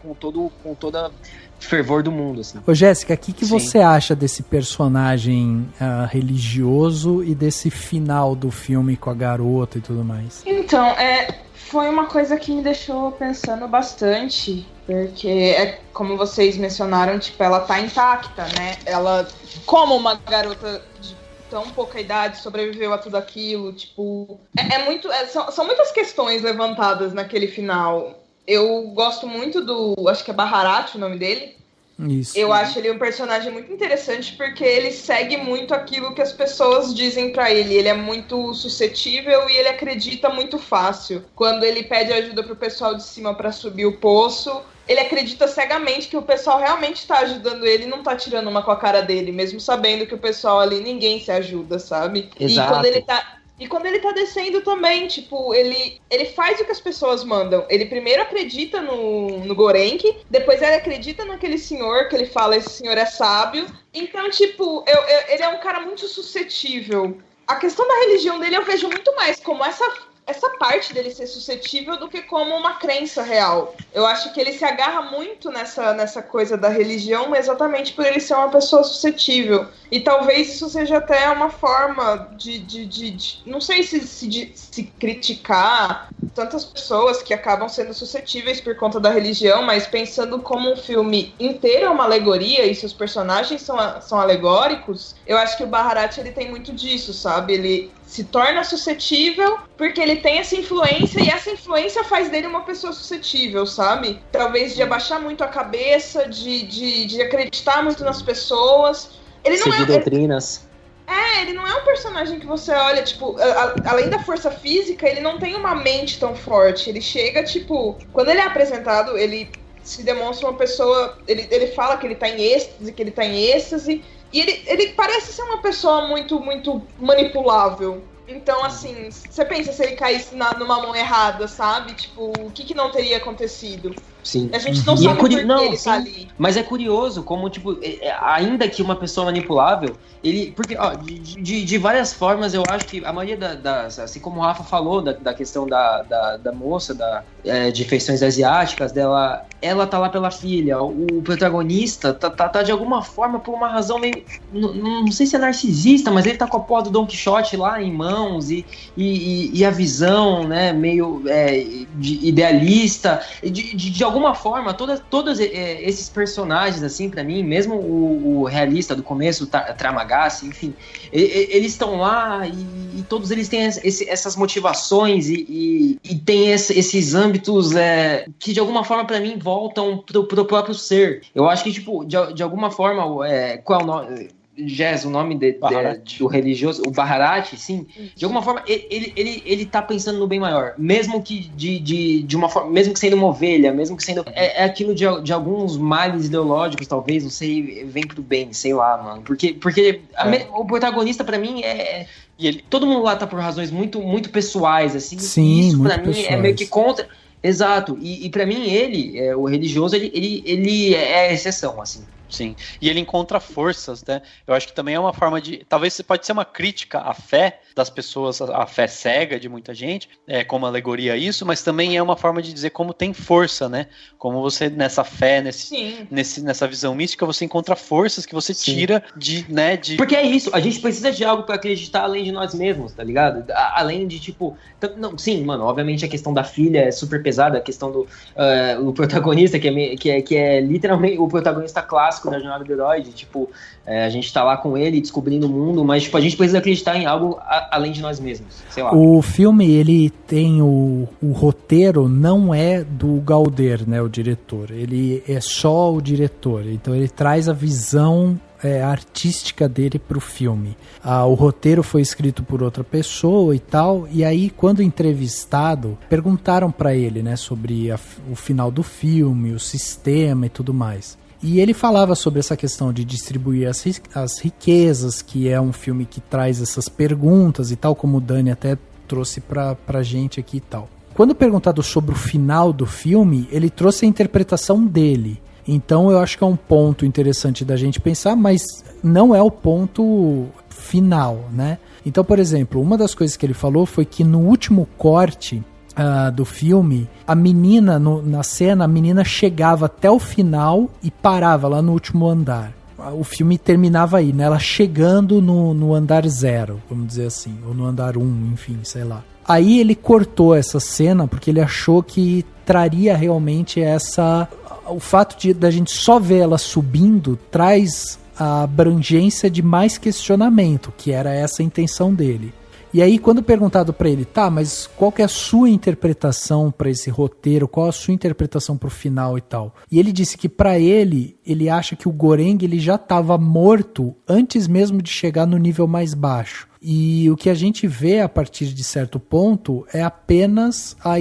toda fervor do mundo, assim. Ô Jéssica, o que você acha desse personagem religioso e desse final do filme com a garota e tudo mais? Então, foi uma coisa que me deixou pensando bastante, porque como vocês mencionaram, tipo, ela tá intacta, né? Ela, como uma garota de tão pouca idade, sobreviveu a tudo aquilo, tipo... São muitas questões levantadas naquele final. Eu gosto muito acho que é Baharat o nome dele. Isso. Eu acho ele um personagem muito interessante porque ele segue muito aquilo que as pessoas dizem pra ele. Ele é muito suscetível e ele acredita muito fácil. Quando ele pede ajuda pro pessoal de cima pra subir o poço, ele acredita cegamente que o pessoal realmente tá ajudando ele e não tá tirando uma com a cara dele, mesmo sabendo que o pessoal ali, ninguém se ajuda, sabe? Exato. E quando ele tá descendo também, tipo, ele faz o que as pessoas mandam. Ele primeiro acredita no Gorenk, depois ele acredita naquele senhor, que ele fala, esse senhor é sábio. Então, tipo, ele é um cara muito suscetível. A questão da religião dele eu vejo muito mais como essa parte dele ser suscetível do que como uma crença real. Eu acho que ele se agarra muito nessa coisa da religião exatamente por ele ser uma pessoa suscetível. E talvez isso seja até uma forma de não sei se criticar tantas pessoas que acabam sendo suscetíveis por conta da religião, mas pensando como um filme inteiro é uma alegoria e seus personagens são alegóricos, eu acho que o Baharat ele tem muito disso, sabe? Ele se torna suscetível porque ele tem essa influência e essa influência faz dele uma pessoa suscetível, sabe? Talvez de abaixar muito a cabeça, de acreditar muito nas pessoas. Ele não seguir doutrinas. Ele não é um personagem que você olha, tipo, além da força física, ele não tem uma mente tão forte. Ele chega, tipo, quando ele é apresentado, ele se demonstra uma pessoa, ele fala que ele tá em êxtase, e ele parece ser uma pessoa muito, muito manipulável. Então, assim, você pensa se ele caísse numa mão errada, sabe? Tipo, o que não teria acontecido? Sim. A gente não sabe por que ele tá ali. Mas é curioso como, tipo, ainda que uma pessoa manipulável, porque, ó, de várias formas, eu acho que a maioria assim como o Rafa falou, da questão da moça, de feições asiáticas, ela tá lá pela filha, o protagonista tá de alguma forma por uma razão meio, não sei se é narcisista, mas ele tá com a porra do Don Quixote lá em mãos, e a visão, né, meio idealista, de alguma forma, todos esses personagens, assim, pra mim, mesmo o realista do começo, o Tramagasi, enfim, eles estão lá e todos eles têm essas motivações e têm esses âmbitos que, de alguma forma, pra mim, voltam pro próprio ser. Eu acho que, tipo, de alguma forma, qual é o nome... Jazz, o nome do religioso, o Baharat, sim, de alguma forma ele tá pensando no bem maior, mesmo que de uma forma, mesmo que sendo uma ovelha, mesmo que sendo aquilo de alguns males ideológicos, talvez, não sei, vem pro bem, sei lá, mano, porque o protagonista pra mim todo mundo lá tá por razões muito, muito pessoais, assim. Sim, isso muito pra mim pessoais. é meio que contra. Exato, e pra mim o religioso, ele é a exceção, assim. Sim, e ele encontra forças, né? Eu acho que também é uma forma de... Talvez pode ser uma crítica à fé das pessoas, à fé cega de muita gente, como alegoria isso, mas também é uma forma de dizer como tem força, né? Como você, nessa fé, nessa visão mística, você encontra forças que você tira de... Porque é isso, a gente precisa de algo pra acreditar além de nós mesmos, tá ligado? Além de, tipo... Não, sim, mano, obviamente a questão da filha é super pesada, a questão do o protagonista, que é literalmente o protagonista clássico da jornada do herói, de, tipo, a gente tá lá com ele descobrindo o mundo, mas tipo, a gente precisa acreditar em algo além de nós mesmos, sei lá. O filme, ele tem o roteiro não é do Galder, né, o diretor, ele é só o diretor, então ele traz a visão artística dele pro filme. O roteiro foi escrito por outra pessoa e tal, e aí quando entrevistado, perguntaram pra ele, né, sobre o final do filme, o sistema e tudo mais. E ele falava sobre essa questão de distribuir as riquezas, que é um filme que traz essas perguntas e tal, como o Dani até trouxe pra gente aqui e tal. Quando perguntado sobre o final do filme, ele trouxe a interpretação dele. Então eu acho que é um ponto interessante da gente pensar, mas não é o ponto final, né? Então, por exemplo, uma das coisas que ele falou foi que no último corte do filme, a menina, na cena, a menina chegava até o final e parava lá no último andar. O filme terminava aí, né? Ela chegando no andar 0, vamos dizer assim, ou no andar 1, enfim, sei lá. Aí ele cortou essa cena porque ele achou que traria realmente o fato da gente só ver ela subindo traz a abrangência de mais questionamento, que era essa a intenção dele. E aí, quando perguntado pra ele, tá, mas qual que é a sua interpretação pra esse roteiro, qual a sua interpretação pro final e tal? E ele disse que pra ele acha que o Goreng ele já estava morto antes mesmo de chegar no nível mais baixo. E o que a gente vê a partir de certo ponto é apenas a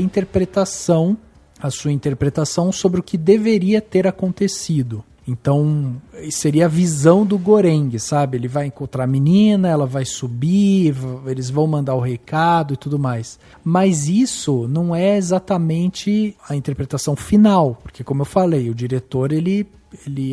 sua interpretação sobre o que deveria ter acontecido. Então, seria a visão do Goreng, sabe? Ele vai encontrar a menina, ela vai subir, eles vão mandar o recado e tudo mais. Mas isso não é exatamente a interpretação final, porque como eu falei, o diretor, ele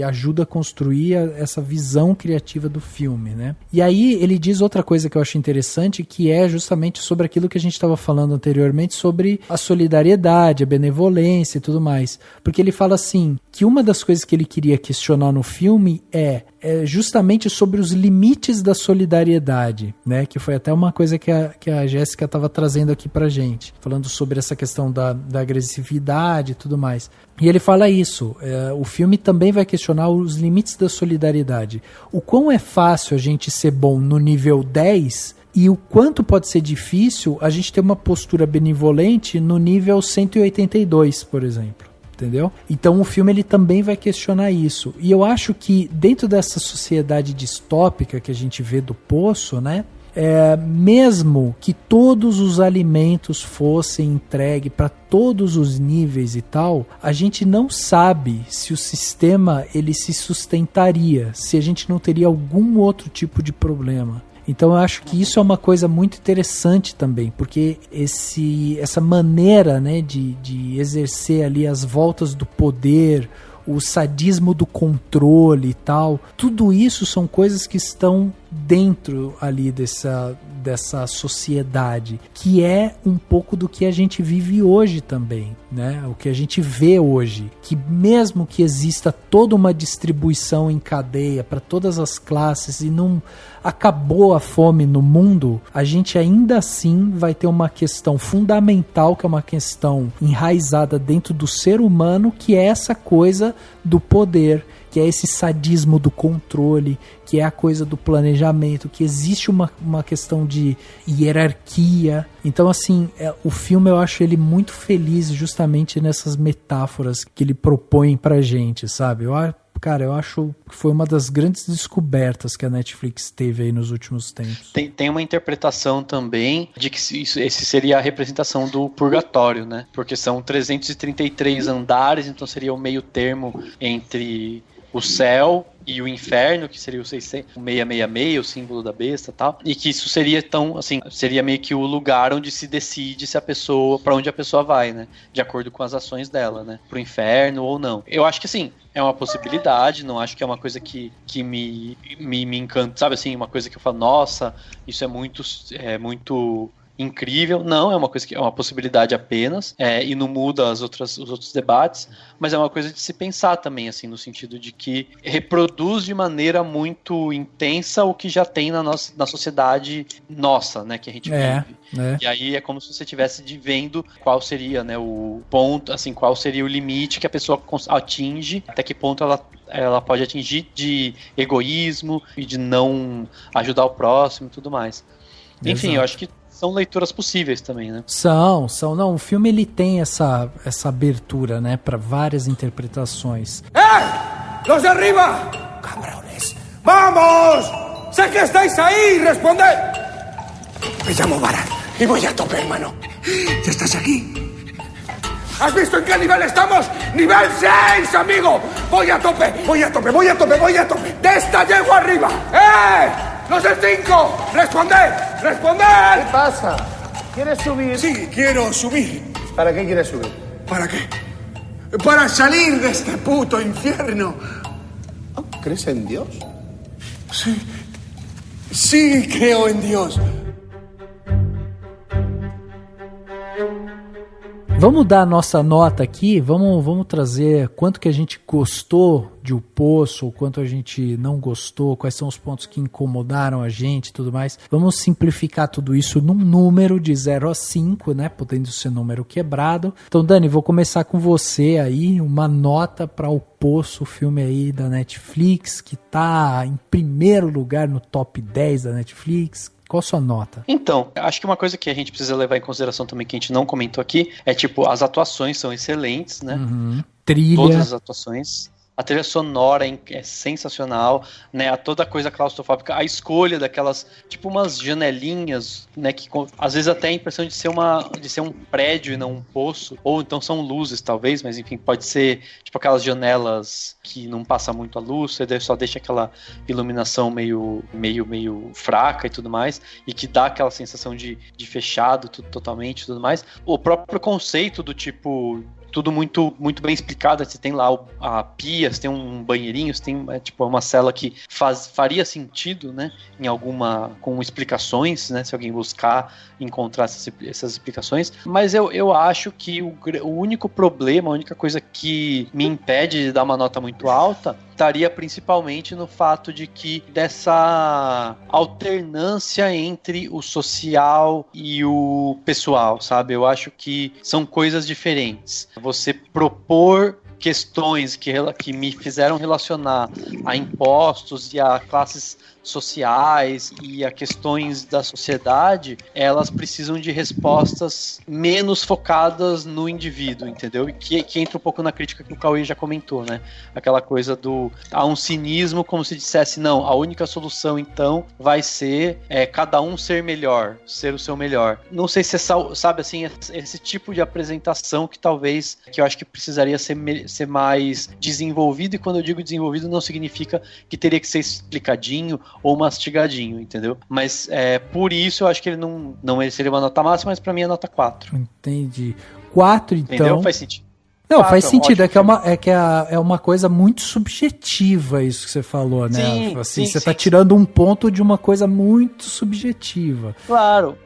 ajuda a construir essa visão criativa do filme, né? E aí ele diz outra coisa que eu acho interessante, que é justamente sobre aquilo que a gente estava falando anteriormente, sobre a solidariedade, a benevolência e tudo mais. Porque ele fala assim, que uma das coisas que ele queria questionar no filme é justamente sobre os limites da solidariedade, né? Que foi até uma coisa que a Jéssica estava trazendo aqui pra gente, falando sobre essa questão da agressividade e tudo mais. E ele fala isso, o filme também vai questionar os limites da solidariedade. O quão é fácil a gente ser bom no nível 10 e o quanto pode ser difícil a gente ter uma postura benevolente no nível 182, por exemplo. Entendeu? Então o filme ele também vai questionar isso. E eu acho que dentro dessa sociedade distópica que a gente vê do Poço, né? Mesmo que todos os alimentos fossem entregues para todos os níveis e tal, a gente não sabe se o sistema ele se sustentaria, se a gente não teria algum outro tipo de problema. Então eu acho que isso é uma coisa muito interessante também, porque essa maneira, né, de exercer ali as voltas do poder, o sadismo do controle e tal, tudo isso são coisas que estão dentro ali dessa sociedade, que é um pouco do que a gente vive hoje também, né? O que a gente vê hoje, que mesmo que exista toda uma distribuição em cadeia para todas as classes e não acabou a fome no mundo, a gente ainda assim vai ter uma questão fundamental, que é uma questão enraizada dentro do ser humano, que é essa coisa do poder, que é esse sadismo do controle, que é a coisa do planejamento, que existe uma questão de hierarquia. Então, assim, o filme eu acho ele muito feliz justamente nessas metáforas que ele propõe pra gente, sabe? Eu acho que foi uma das grandes descobertas que a Netflix teve aí nos últimos tempos. Tem uma interpretação também de que esse seria a representação do purgatório, né? Porque são 333 andares, então seria o meio termo entre o céu e o inferno, que seria o 666, o símbolo da besta e tal, e que isso seria então, assim, seria meio que o lugar onde se decide se a pessoa, pra onde a pessoa vai, né, de acordo com as ações dela, né, pro inferno ou não. Eu acho que, assim, é uma possibilidade, não acho que é uma coisa que me encanta, sabe, assim, uma coisa que eu falo, nossa, isso é muito incrível. Não, é uma coisa que é uma possibilidade apenas, e não muda os outros debates, mas é uma coisa de se pensar também, assim, no sentido de que reproduz de maneira muito intensa o que já tem na sociedade nossa, né, que a gente vive. E aí é como se você estivesse vendo qual seria, né, o ponto, assim, qual seria o limite que a pessoa atinge, até que ponto ela pode atingir de egoísmo e de não ajudar o próximo e tudo mais. Enfim, eu acho que são leituras possíveis também, né? São. Não, o filme ele tem essa abertura, né, para várias interpretações. ¡Los de arriba! ¡Cabrones! ¡Vamos! ¡Sé que estáis ahí! ¡Responded! Me llamo Baran y voy a tope, hermano. ¿Ya estás aquí? ¿Has visto en qué nivel estamos? ¡Nivel 6, amigo! ¡Voy a tope! ¡Voy a tope! ¡Voy a tope! ¡Voy a tope! ¡De esta llego arriba! ¡Los del 5! ¡Responded! ¡Responded! ¿Qué pasa? ¿Quieres subir? Sí, quiero subir. ¿Para qué quieres subir? ¿Para qué? Para salir de este puto infierno. ¿Crees en Dios? Sí. Sí, creo en Dios. Vamos dar a nossa nota aqui, vamos trazer quanto que a gente gostou de O Poço, ou quanto a gente não gostou, quais são os pontos que incomodaram a gente e tudo mais. Vamos simplificar tudo isso num número de 0 a 5, né, podendo ser número quebrado. Então, Dani, vou começar com você aí, uma nota para O Poço, o filme aí da Netflix, que tá em primeiro lugar no top 10 da Netflix. Qual a sua nota? Então, acho que uma coisa que a gente precisa levar em consideração também, que a gente não comentou aqui, é tipo, as atuações são excelentes, né? Trilha. Todas as atuações. A trilha sonora é sensacional, né? Toda a coisa claustrofóbica, a escolha daquelas, tipo umas janelinhas, né? Que às vezes até a impressão de ser um prédio e não um poço, ou então são luzes talvez, mas enfim, pode ser tipo aquelas janelas que não passa muito a luz, você só deixa aquela iluminação meio fraca e tudo mais, e que dá aquela sensação de fechado totalmente e tudo mais. O próprio conceito do tipo... Tudo muito, muito bem explicado. Você tem lá a pia, você tem um banheirinho, você tem tipo uma cela que faria sentido, né? Com explicações, né? Se alguém buscar encontrar essas explicações. Mas eu acho que o único problema, a única coisa que me impede de dar uma nota muito alta estaria principalmente no fato de que dessa alternância entre o social e o pessoal, sabe? Eu acho que são coisas diferentes. Você propor questões que me fizeram relacionar a impostos e a classes sociais e a questões da sociedade, elas precisam de respostas menos focadas no indivíduo, entendeu? E que entra um pouco na crítica que o Cauê já comentou, né? Aquela coisa há um cinismo como se dissesse, não, a única solução então vai ser cada um ser melhor, ser o seu melhor. Não sei se sabe assim, esse tipo de apresentação que eu acho que precisaria ser mais desenvolvido, e quando eu digo desenvolvido não significa que teria que ser explicadinho ou mastigadinho, entendeu? Mas por isso eu acho que ele não mereceria uma nota máxima, mas pra mim é nota 4. Entendi. 4, então... Entendeu? Faz sentido. Não, faz sentido, é uma coisa muito subjetiva isso que você falou, né? Sim, assim, sim, você tá sim, sim. Um ponto de uma coisa muito subjetiva. Claro,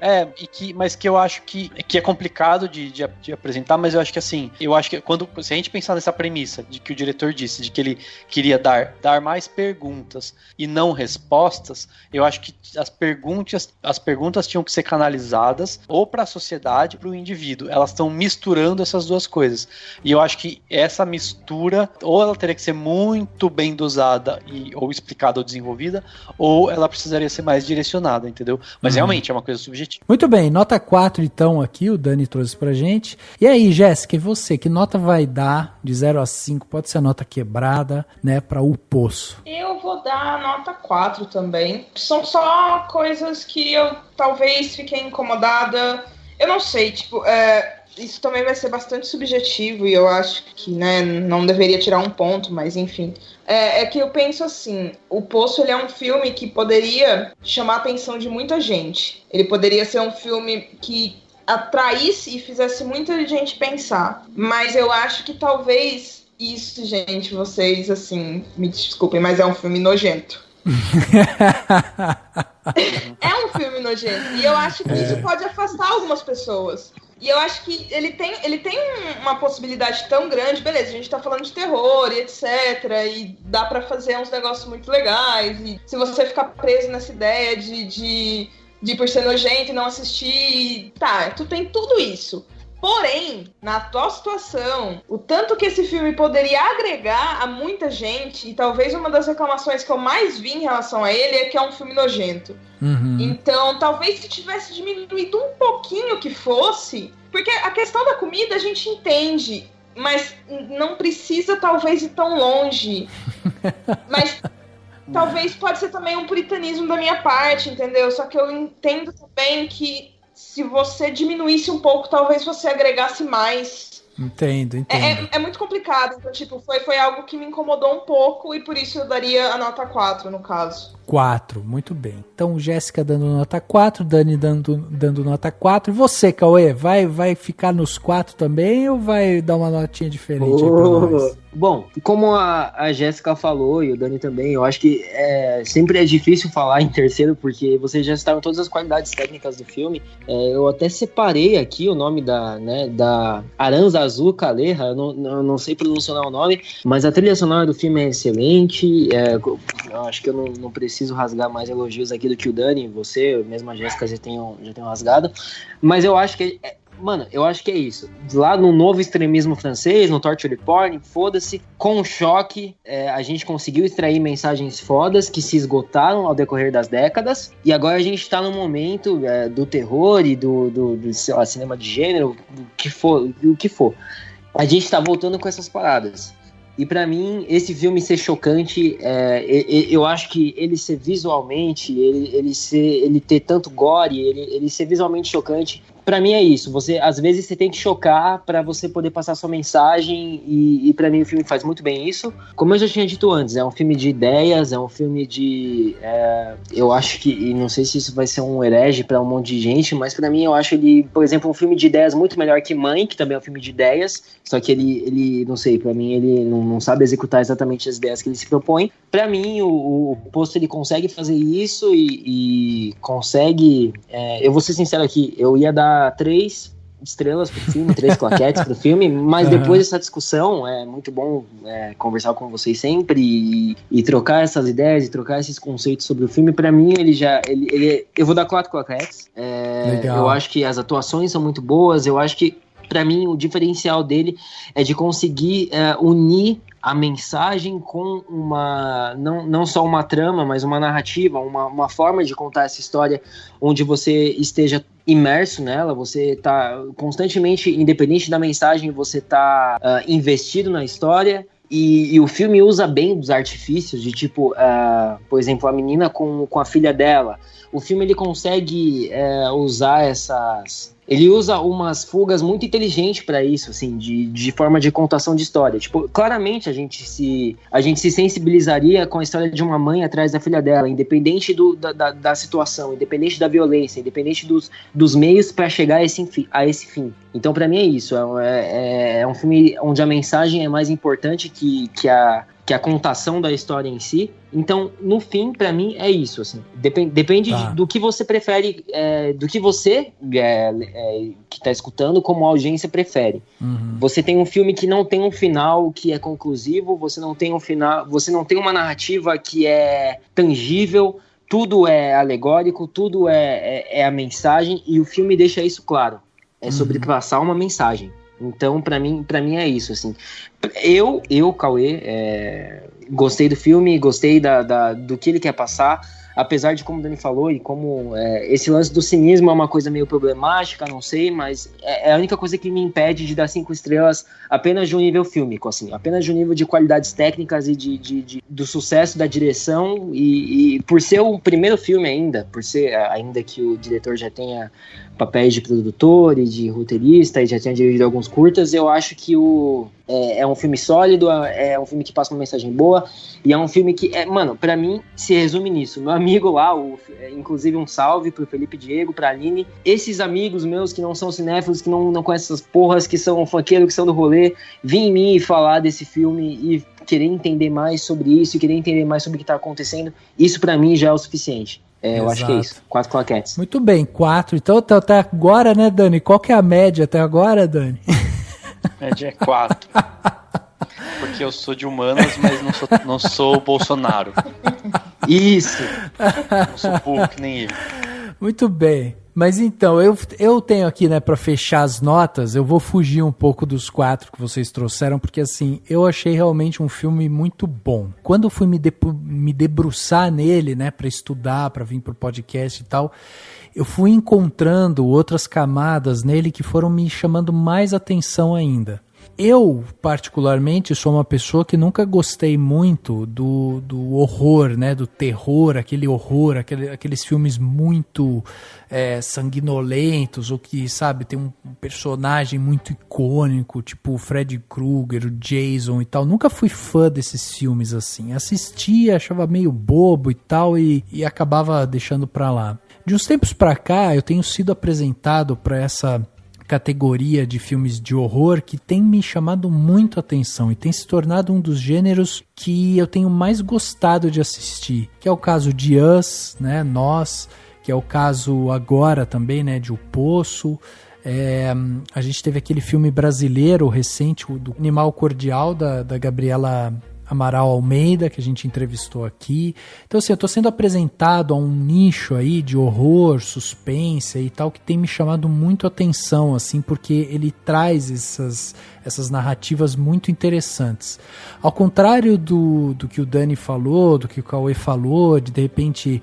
mas que eu acho que é complicado de apresentar, mas eu acho que assim, se a gente pensar nessa premissa de que o diretor disse, de que ele queria dar mais perguntas e não respostas, eu acho que as perguntas tinham que ser canalizadas ou para a sociedade, para o indivíduo. Elas estão misturando essas duas coisas. E eu acho que essa mistura, ou ela teria que ser muito bem dosada ou explicada ou desenvolvida, ou ela precisaria ser mais direcionada, entendeu? Mas realmente é uma coisa subjetiva. Muito bem, nota 4 então aqui, o Dani trouxe pra gente. E aí, Jéssica, e você, que nota vai dar de 0 a 5? Pode ser a nota quebrada, né, pra O Poço. Eu vou dar nota 4 também. São só coisas que eu talvez fiquei incomodada. Eu não sei, tipo, isso também vai ser bastante subjetivo e eu acho que, né, não deveria tirar um ponto, mas enfim. É que eu penso assim, O Poço, ele é um filme que poderia chamar a atenção de muita gente. Ele poderia ser um filme que atraísse e fizesse muita gente pensar. Mas eu acho que talvez isso, gente, vocês, assim, me desculpem, mas é um filme nojento. É um filme nojento. E eu acho que isso pode afastar algumas pessoas. E eu acho que ele tem uma possibilidade tão grande. Beleza, a gente tá falando de terror e etc. E dá pra fazer uns negócios muito legais. E se você ficar preso nessa ideia de por ser nojento e não assistir, tá, tu tem tudo isso. Porém, na atual situação, o tanto que esse filme poderia agregar a muita gente, e talvez uma das reclamações que eu mais vi em relação a ele é que é um filme nojento. Uhum. Então, talvez se tivesse diminuído um pouquinho que fosse, porque a questão da comida a gente entende, mas não precisa talvez ir tão longe. Mas talvez pode ser também um puritanismo da minha parte, entendeu? Só que eu entendo também que se você diminuísse um pouco, talvez você agregasse mais. Entendo. É muito complicado. Então, tipo, foi algo que me incomodou um pouco e por isso eu daria a nota 4, no caso. 4, muito bem. Então, Jéssica dando nota 4, Dani dando nota 4. E você, Cauê, vai ficar nos 4 também ou vai dar uma notinha diferente aí pra nós? Bom, como a Jéssica falou e o Dani também, eu acho que sempre é difícil falar em terceiro, porque vocês já citaram todas as qualidades técnicas do filme. Eu até separei aqui o nome da Aranzazu Kaleha, eu não sei pronunciar o nome, mas a trilha sonora do filme é excelente. Eu acho que eu não preciso rasgar mais elogios aqui do que o Dani, você, mesmo a Jéssica já tenham rasgado, mas eu acho que mano, eu acho que é isso. Lá no novo extremismo francês, no torture porn, foda-se, com o choque, a gente conseguiu extrair mensagens fodas que se esgotaram ao decorrer das décadas, e agora a gente tá no momento do terror e do sei lá, cinema de gênero, do que for. A gente tá voltando com essas paradas. E pra mim, esse filme ser chocante, eu acho que ele ser visualmente, ele ter tanto gore, ele ser visualmente chocante, pra mim é isso. Às vezes você tem que chocar pra você poder passar sua mensagem, e pra mim o filme faz muito bem isso. Como eu já tinha dito antes, é um filme de ideias, é um filme de... eu acho que, e não sei se isso vai ser um herege pra um monte de gente, mas pra mim eu acho ele, por exemplo, um filme de ideias muito melhor que Mãe, que também é um filme de ideias, só que ele não sei, pra mim ele não sabe executar exatamente as ideias que ele se propõe. Pra mim, o Poço, ele consegue fazer isso e consegue... eu vou ser sincero aqui, eu ia dar 3 estrelas pro filme, 3 claquetes pro filme, mas depois dessa discussão, é muito bom conversar com vocês sempre e trocar essas ideias e trocar esses conceitos sobre o filme. Pra mim, eu vou dar 4 claquetes. Eu acho que as atuações são muito boas, eu acho que pra mim o diferencial dele é de conseguir unir a mensagem com não só uma trama, mas uma narrativa, uma forma de contar essa história onde você esteja imerso nela, você tá constantemente, independente da mensagem, você tá investido na história. E o filme usa bem dos artifícios de tipo, por exemplo, a menina com a filha dela. O filme ele consegue usar ele usa umas fugas muito inteligentes para isso, assim, de forma de contação de história. Tipo, claramente a gente se sensibilizaria com a história de uma mãe atrás da filha dela, independente da situação, independente da violência, independente dos meios para chegar a esse fim. Então, para mim é isso. É um filme onde a mensagem é mais importante que a contação da história em si. Então, no fim, pra mim, é isso, assim. Depende do que você prefere, do que você, que tá escutando, como audiência, prefere. Uhum. Você tem um filme que não tem um final que é conclusivo, você não tem uma narrativa que é tangível, tudo é alegórico, tudo é a mensagem, e o filme deixa isso claro. É sobre passar uma mensagem. Então, pra mim é isso, assim. Eu Cauê, gostei do filme, gostei do que ele quer passar, apesar de, como o Dani falou, e como esse lance do cinismo é uma coisa meio problemática, não sei, mas é a única coisa que me impede de dar 5 estrelas apenas de um nível fílmico, assim, apenas de um nível de qualidades técnicas e do sucesso da direção, e por ser o primeiro filme ainda, por ser, ainda que o diretor já tenha papéis de produtor e de roteirista, e já tinha dirigido alguns curtas. Eu acho que é um filme sólido, é um filme que passa uma mensagem boa, e é um filme que, mano, pra mim, se resume nisso. Meu amigo lá, inclusive um salve pro Felipe Diego, pra Aline, esses amigos meus que não são cinéfilos, que não conhecem essas porras, que são funkeiros, que são do rolê, vêm em mim e falar desse filme e querer entender mais sobre isso, e querer entender mais sobre o que tá acontecendo, isso pra mim já é o suficiente. Eu acho que é isso. 4 claquetes. Muito bem, 4. Então até agora, né, Dani? Qual que é a média até agora, Dani? A média é 4. Porque eu sou de humanas, mas não sou o Bolsonaro. Isso. Não sou burro que nem ele. Muito bem. Mas então, eu tenho aqui, né, para fechar as notas, eu vou fugir um pouco dos 4 que vocês trouxeram, porque assim, eu achei realmente um filme muito bom. Quando eu fui me debruçar nele, né, para estudar, para vir pro podcast e tal, eu fui encontrando outras camadas nele que foram me chamando mais atenção ainda. Eu, particularmente, sou uma pessoa que nunca gostei muito do horror, né, do terror, aquele horror, aqueles filmes muito sanguinolentos, ou que, sabe, tem um personagem muito icônico, tipo o Freddy Krueger, o Jason e tal. Nunca fui fã desses filmes assim. Assistia, achava meio bobo e tal, e acabava deixando pra lá. De uns tempos pra cá, eu tenho sido apresentado pra essa categoria de filmes de horror que tem me chamado muito a atenção e tem se tornado um dos gêneros que eu tenho mais gostado de assistir, que é o caso de Us, né, Nós, que é o caso agora também, né, de O Poço. A gente teve aquele filme brasileiro recente, o do Animal Cordial, da Gabriela Amaral Almeida, que a gente entrevistou aqui. Então assim, eu tô sendo apresentado a um nicho aí de horror, suspense e tal, que tem me chamado muito a atenção, assim, porque ele traz essas narrativas muito interessantes. Ao contrário do que o Dani falou, do que o Cauê falou, de repente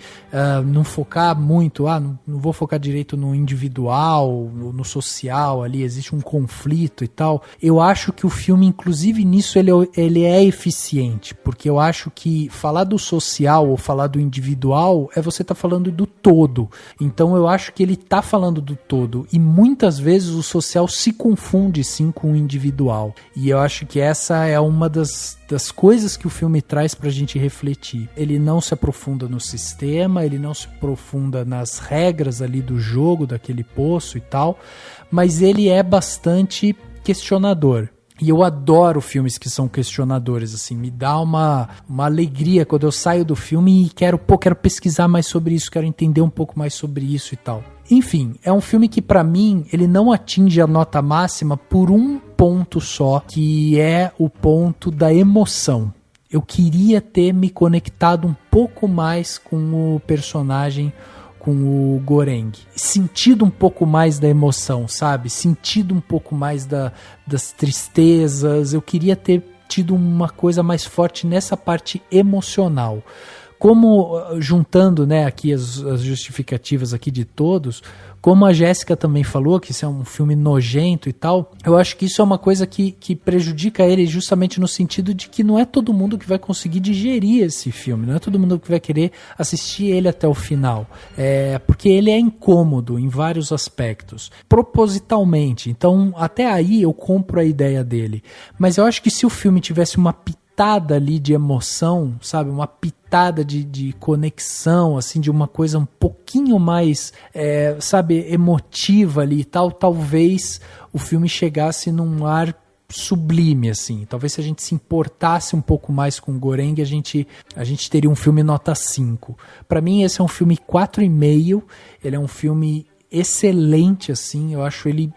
não focar muito, não vou focar direito no individual, no social ali, existe um conflito e tal. Eu acho que o filme, inclusive nisso, ele é eficiente, porque eu acho que falar do social ou falar do individual é você tá falando do todo. Então eu acho que ele tá falando do todo, e muitas vezes o social se confunde sim com o individual. E eu acho que essa é uma das coisas que o filme traz pra gente refletir. Ele não se aprofunda no sistema, ele não se aprofunda nas regras ali do jogo, daquele poço e tal, mas ele é bastante questionador. E eu adoro filmes que são questionadores, assim, me dá uma alegria quando eu saio do filme e quero pesquisar mais sobre isso, quero entender um pouco mais sobre isso e tal. Enfim, é um filme que pra mim, ele não atinge a nota máxima por um ponto só, que é o ponto da emoção. Eu queria ter me conectado um pouco mais com o personagem, com o Goreng, sentido um pouco mais da emoção, sabe? Sentido um pouco mais das tristezas. Eu queria ter tido uma coisa mais forte nessa parte emocional. Como, juntando, né, aqui as justificativas aqui de todos, como a Jéssica também falou, que isso é um filme nojento e tal, eu acho que isso é uma coisa que prejudica ele justamente no sentido de que não é todo mundo que vai conseguir digerir esse filme, não é todo mundo que vai querer assistir ele até o final, porque ele é incômodo em vários aspectos, propositalmente. Então até aí eu compro a ideia dele, mas eu acho que se o filme tivesse uma pitada ali de emoção, sabe, uma pitada de conexão, assim, de uma coisa um pouquinho mais, sabe, emotiva ali e tal, talvez o filme chegasse num ar sublime, assim. Talvez se a gente se importasse um pouco mais com o Goreng, a gente teria um filme nota 5. Para mim esse é um filme 4,5, ele é um filme excelente, assim, eu acho ele,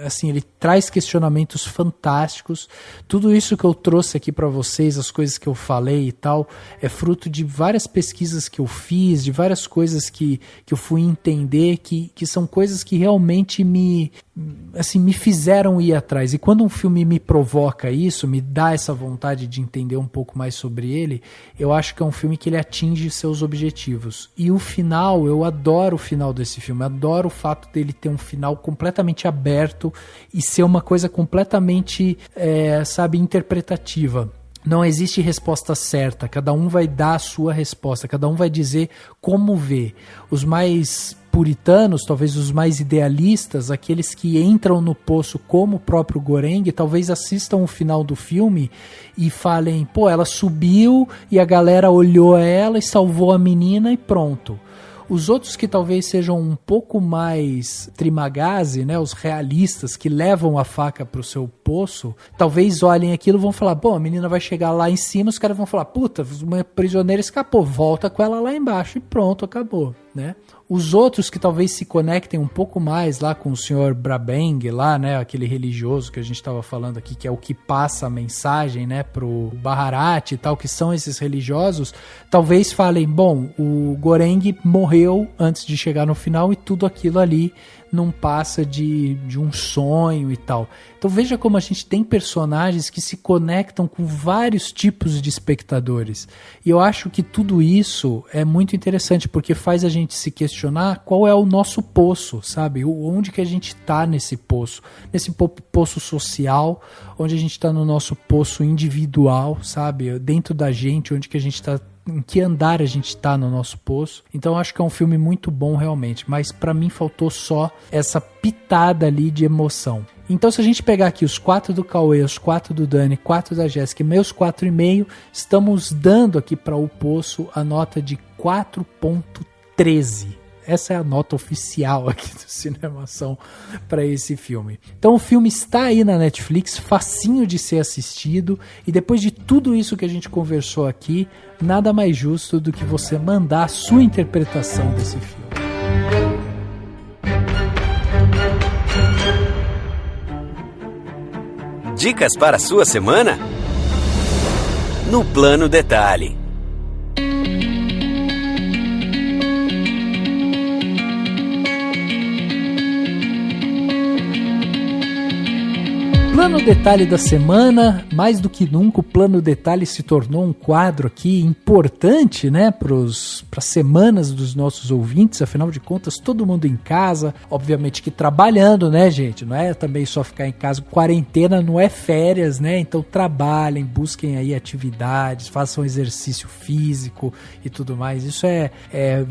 assim, ele traz questionamentos fantásticos. Tudo isso que eu trouxe aqui para vocês, as coisas que eu falei e tal, é fruto de várias pesquisas que eu fiz, de várias coisas que eu fui entender, que são coisas que realmente me fizeram ir atrás. E quando um filme me provoca isso, me dá essa vontade de entender um pouco mais sobre ele, eu acho que é um filme que ele atinge seus objetivos. E o final, eu adoro o final desse filme, adoro o fato dele ter um final completamente aberto e ser uma coisa completamente, sabe, interpretativa. Não existe resposta certa, cada um vai dar a sua resposta, cada um vai dizer como vê. Os mais puritanos, talvez os mais idealistas, aqueles que entram no poço como o próprio Goreng, talvez assistam o final do filme e falem, pô, ela subiu e a galera olhou ela e salvou a menina e pronto. Os outros que talvez sejam um pouco mais trimagazi, né, os realistas que levam a faca pro seu poço, talvez olhem aquilo e vão falar, bom, a menina vai chegar lá em cima, os caras vão falar, puta, uma prisioneira escapou, volta com ela lá embaixo e pronto, acabou, né? Os outros que talvez se conectem um pouco mais lá com o Sr. Brabeng, lá, né, aquele religioso que a gente estava falando aqui, que é o que passa a mensagem, né, pro Baharat e tal, que são esses religiosos, talvez falem, bom, o Goreng morreu antes de chegar no final e tudo aquilo ali não passa de um sonho e tal. Então veja como a gente tem personagens que se conectam com vários tipos de espectadores. E eu acho que tudo isso é muito interessante, porque faz a gente se questionar qual é o nosso poço, sabe? Onde que a gente está nesse poço poço social, onde a gente está no nosso poço individual, sabe? Dentro da gente, onde que a gente está, em que andar a gente tá no nosso poço. Então acho que é um filme muito bom realmente, mas pra mim faltou só essa pitada ali de emoção. Então se a gente pegar aqui os 4 do Cauê, os 4 do Dani, 4 da Jéssica e meus 4,5, estamos dando aqui para o Poço a nota de 4.13. Essa é a nota oficial aqui do Cinemação para esse filme. Então o filme está aí na Netflix, facinho de ser assistido, e depois de tudo isso que a gente conversou aqui, nada mais justo do que você mandar a sua interpretação desse filme. Dicas para a sua semana? No Plano Detalhe. Plano Detalhe da semana, mais do que nunca o Plano Detalhe se tornou um quadro aqui importante, né, para as semanas dos nossos ouvintes, afinal de contas todo mundo em casa, obviamente que trabalhando, né gente, não é também só ficar em casa, quarentena não é férias, né, então trabalhem, busquem aí atividades, façam exercício físico e tudo mais, isso é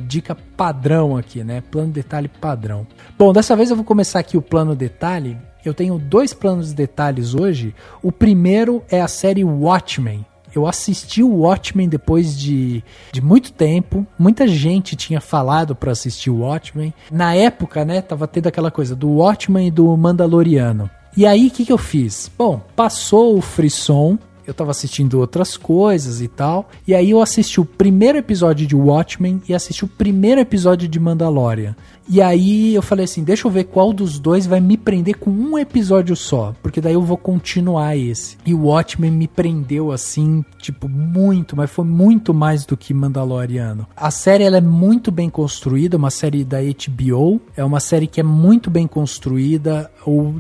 dica padrão aqui, né, Plano Detalhe padrão. Bom, dessa vez eu vou começar aqui o Plano Detalhe. Eu tenho 2 planos de detalhes hoje. O primeiro é a série Watchmen. Eu assisti o Watchmen depois de muito tempo. Muita gente tinha falado para assistir o Watchmen. Na época, né, tava tendo aquela coisa do Watchmen e do Mandaloriano. E aí, o que eu fiz? Bom, passou o frisson. Eu tava assistindo outras coisas e tal. E aí eu assisti o primeiro episódio de Watchmen e assisti o primeiro episódio de Mandalorian. E aí eu falei assim, deixa eu ver qual dos dois vai me prender com um episódio só, porque daí eu vou continuar esse. E o Watchmen me prendeu assim, tipo, muito, mas foi muito mais do que Mandaloriano. A série, ela é muito bem construída, uma série da HBO, é uma série que é muito bem construída.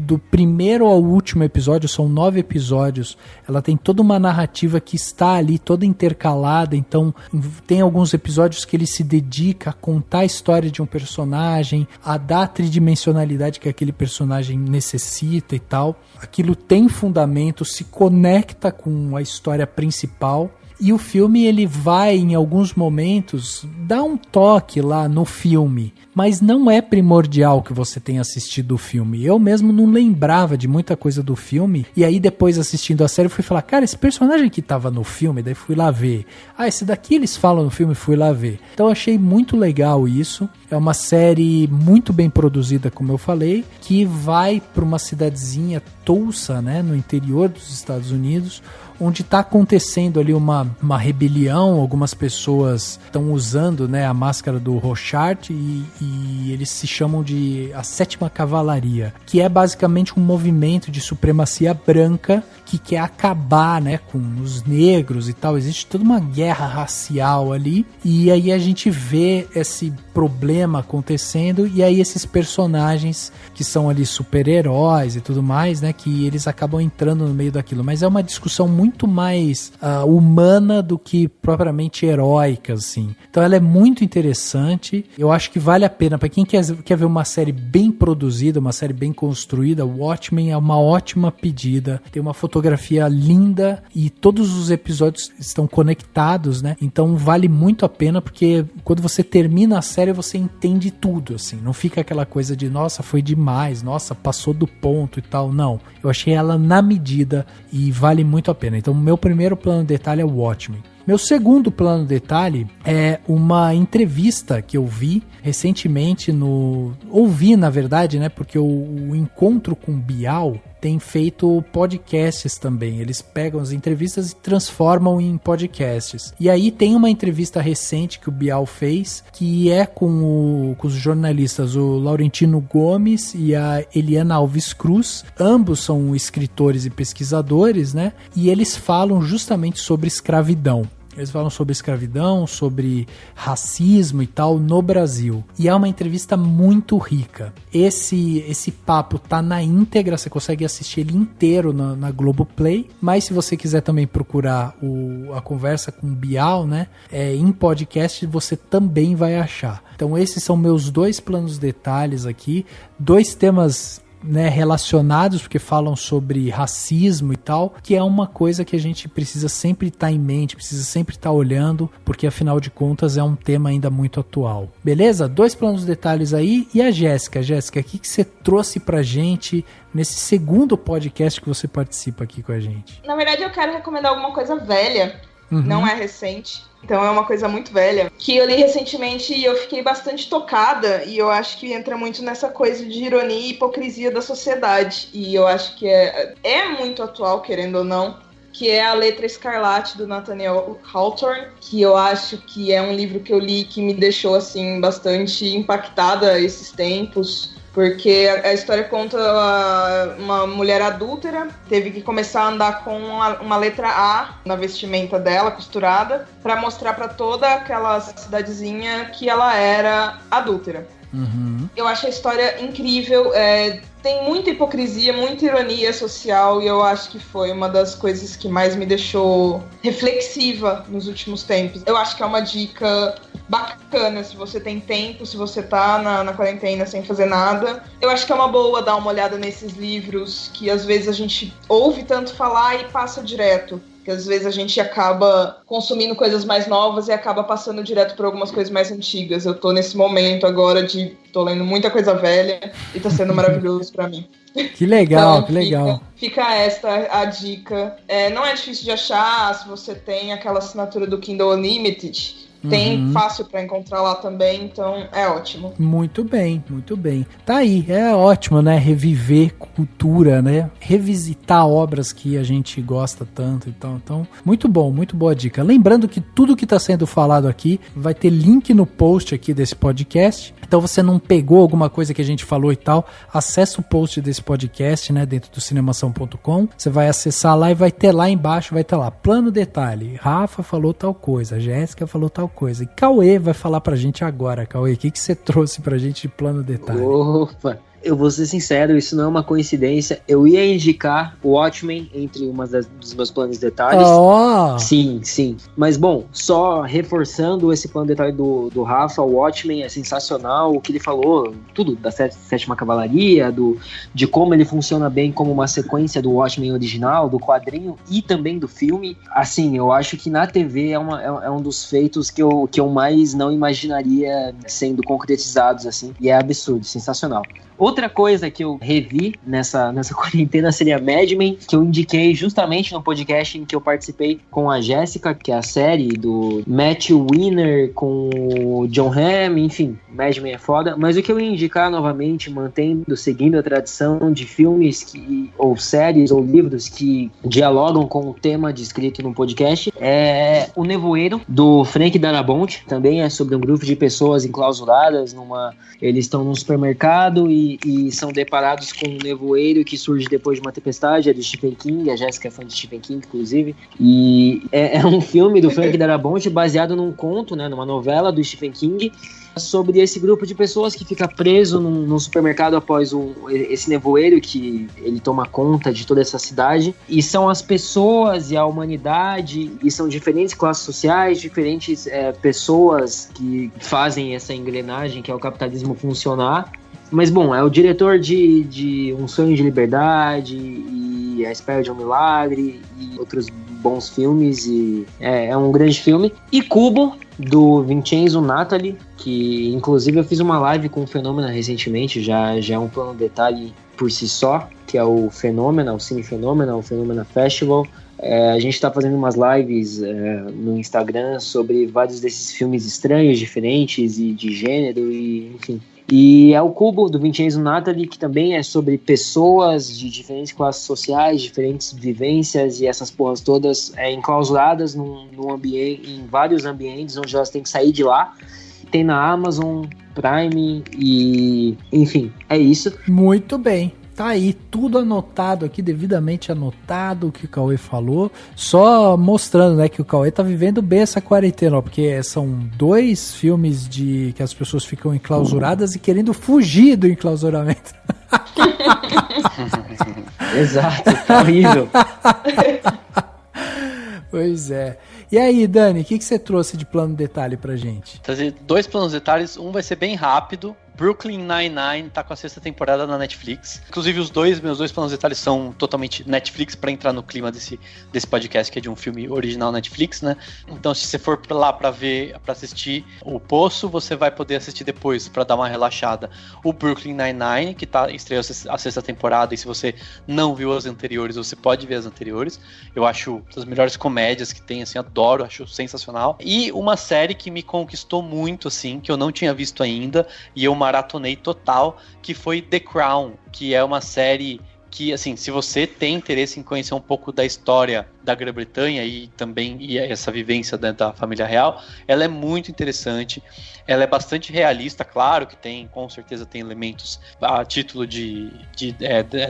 Do primeiro ao último episódio, são 9 episódios, ela tem toda uma narrativa que está ali, toda intercalada, então tem alguns episódios que ele se dedica a contar a história de um personagem, a dar a tridimensionalidade que aquele personagem necessita e tal. Aquilo tem fundamento, se conecta com a história principal. E o filme, ele vai, em alguns momentos, dar um toque lá no filme, mas não é primordial que você tenha assistido o filme. Eu mesmo não lembrava de muita coisa do filme, e aí depois assistindo a série eu fui falar, cara, esse personagem que tava no filme, daí fui lá ver. Ah, esse daqui eles falam no filme, fui lá ver. Então eu achei muito legal isso. É uma série muito bem produzida, como eu falei, que vai para uma cidadezinha, Tulsa, né, no interior dos Estados Unidos, onde está acontecendo ali uma rebelião. Algumas pessoas estão usando, né, a máscara do Rorschach e eles se chamam de a 7ª Cavalaria, que é basicamente um movimento de supremacia branca que quer acabar, né, com os negros e tal. Existe toda uma guerra racial ali, e aí a gente vê esse problema acontecendo, e aí esses personagens que são ali super-heróis e tudo mais, né, que eles acabam entrando no meio daquilo. Mas é uma discussão muito mais humana do que propriamente heróica, assim. Então ela é muito interessante. Eu acho que vale a pena para quem quer ver uma série bem produzida, uma série bem construída. Watchmen é uma ótima pedida. Tem uma fotografia linda e todos os episódios estão conectados, né? Então vale muito a pena, porque quando você termina a série série você entende tudo, assim. Não fica aquela coisa de, nossa, foi demais, nossa, passou do ponto e tal. Não, eu achei ela na medida e vale muito a pena. Então, meu primeiro plano de detalhe é o Watchmen. Meu segundo plano de detalhe é uma entrevista que eu vi recentemente ouvi, na verdade, né? Porque o Encontro com Bial tem feito podcasts também. Eles pegam as entrevistas e transformam em podcasts. E aí tem uma entrevista recente que o Bial fez, que é com os jornalistas, o Laurentino Gomes e a Eliana Alves Cruz. Ambos são escritores e pesquisadores, né? E eles falam justamente sobre escravidão. Eles falam sobre escravidão, sobre racismo e tal no Brasil. E é uma entrevista muito rica. Esse papo tá na íntegra, você consegue assistir ele inteiro na Globoplay. Mas se você quiser também procurar a conversa com o Bial, né, em podcast, você também vai achar. Então esses são meus 2 planos de detalhes aqui. 2 temas, né, relacionados, porque falam sobre racismo e tal, que é uma coisa que a gente precisa sempre estar em mente, precisa sempre estar olhando, porque afinal de contas é um tema ainda muito atual. Beleza? 2 planos de detalhes aí. E a Jéssica? Jéssica, o que você trouxe pra gente nesse segundo podcast que você participa aqui com a gente? Na verdade, eu quero recomendar alguma coisa velha, não é recente. Então é uma coisa muito velha, que eu li recentemente e eu fiquei bastante tocada, e eu acho que entra muito nessa coisa de ironia e hipocrisia da sociedade, e eu acho que é muito atual, querendo ou não, que é A Letra Escarlate, do Nathaniel Hawthorne, que eu acho que é um livro que eu li que me deixou, assim, bastante impactada esses tempos, porque a história conta uma mulher adúltera, teve que começar a andar com uma letra A na vestimenta dela, costurada, para mostrar para toda aquela cidadezinha que ela era adúltera. Eu acho a história incrível, tem muita hipocrisia, muita ironia social, e eu acho que foi uma das coisas que mais me deixou reflexiva nos últimos tempos. Eu acho que é uma dica bacana, se você tem tempo, se você tá na quarentena sem fazer nada. Eu acho que é uma boa dar uma olhada nesses livros que às vezes a gente ouve tanto falar e passa direto. Que às vezes a gente acaba consumindo coisas mais novas e acaba passando direto por algumas coisas mais antigas. Eu tô nesse momento agora tô lendo muita coisa velha e tá sendo maravilhoso pra mim. Que legal, então, que legal. Fica esta a dica. Não é difícil de achar, se você tem aquela assinatura do Kindle Unlimited, tem fácil pra encontrar lá também, então é ótimo. Muito bem, muito bem. Tá aí, é ótimo, né? Reviver cultura, né? Revisitar obras que a gente gosta tanto. Então, muito bom, muito boa dica. Lembrando que tudo que tá sendo falado aqui vai ter link no post aqui desse podcast. Então você não pegou alguma coisa que a gente falou e tal, acessa o post desse podcast, né, dentro do cinemação.com, você vai acessar lá e vai ter lá embaixo, vai ter lá, plano detalhe, Rafa falou tal coisa, Jéssica falou tal coisa, e Cauê vai falar pra gente agora. Cauê, o que você trouxe pra gente de plano detalhe? Opa! Eu vou ser sincero, isso não é uma coincidência. Eu ia indicar o Watchmen entre dos meus planos de detalhes. Oh. Sim. Mas, bom, só reforçando esse plano de detalhe do Rafa, o Watchmen é sensacional. O que ele falou, tudo da Sétima Cavalaria, de como ele funciona bem como uma sequência do Watchmen original, do quadrinho e também do filme. Assim, eu acho que na TV é um dos feitos que eu mais não imaginaria sendo concretizados, assim. E é absurdo, sensacional. Outra coisa que eu revi nessa quarentena seria Mad Men, que eu indiquei justamente no podcast em que eu participei com a Jéssica, que é a série do Matthew Weiner com o John Hamm, enfim, Mad Men é foda. Mas o que eu ia indicar novamente, seguindo a tradição de filmes ou séries ou livros que dialogam com o tema descrito no podcast, é O Nevoeiro, do Frank Darabont. Também é sobre um grupo de pessoas enclausuradas eles estão num supermercado e são deparados com um nevoeiro que surge depois de uma tempestade. É do Stephen King, a Jéssica é fã de Stephen King, inclusive, e é um filme do Frank Darabont baseado num conto, né, numa novela do Stephen King, sobre esse grupo de pessoas que fica preso num supermercado após esse nevoeiro que ele toma conta de toda essa cidade, e são as pessoas e a humanidade, e são diferentes classes sociais, diferentes pessoas que fazem essa engrenagem que é o capitalismo funcionar. Mas, bom, é o diretor de Um Sonho de Liberdade e A Espera de um Milagre e outros bons filmes e é um grande filme. E Kubo, do Vincenzo Natali, que inclusive eu fiz uma live com o Fenômena recentemente, já é um plano detalhe por si só, que é o Fenômena, o Cine Fenômena, o Fenômena Festival. A gente está fazendo umas lives no Instagram sobre vários desses filmes estranhos, diferentes e de gênero, e enfim. E é o Kubo, do Vincenzo Natali, que também é sobre pessoas de diferentes classes sociais, diferentes vivências e essas porras todas enclausuradas num ambiente, em vários ambientes onde elas têm que sair de lá. Tem na Amazon Prime e enfim, é isso. Muito bem. Tá aí, tudo anotado aqui, devidamente anotado o que o Cauê falou, só mostrando, né, que o Cauê tá vivendo bem essa quarentena, ó, porque são 2 filmes que as pessoas ficam enclausuradas e querendo fugir do enclausuramento. Exato, tá horrível. Pois é. E aí, Dani, o que você trouxe de plano detalhe pra gente? Trazer 2 planos detalhes, um vai ser bem rápido. Brooklyn Nine-Nine tá com a 6ª temporada na Netflix. Inclusive, meus dois planos detalhes são totalmente Netflix, pra entrar no clima desse podcast, que é de um filme original Netflix, né? Então, se você for lá pra assistir O Poço, você vai poder assistir depois, pra dar uma relaxada, o Brooklyn Nine-Nine, que estreou a 6ª temporada, e se você não viu as anteriores, você pode ver as anteriores. Eu acho das melhores comédias que tem, assim, adoro, acho sensacional. E uma série que me conquistou muito, assim, que eu não tinha visto ainda, e eu maratonei total, que foi The Crown, que é uma série que, assim, se você tem interesse em conhecer um pouco da história da Grã-Bretanha e essa vivência da família real, ela é muito interessante. Ela é bastante realista, claro que com certeza tem elementos a título de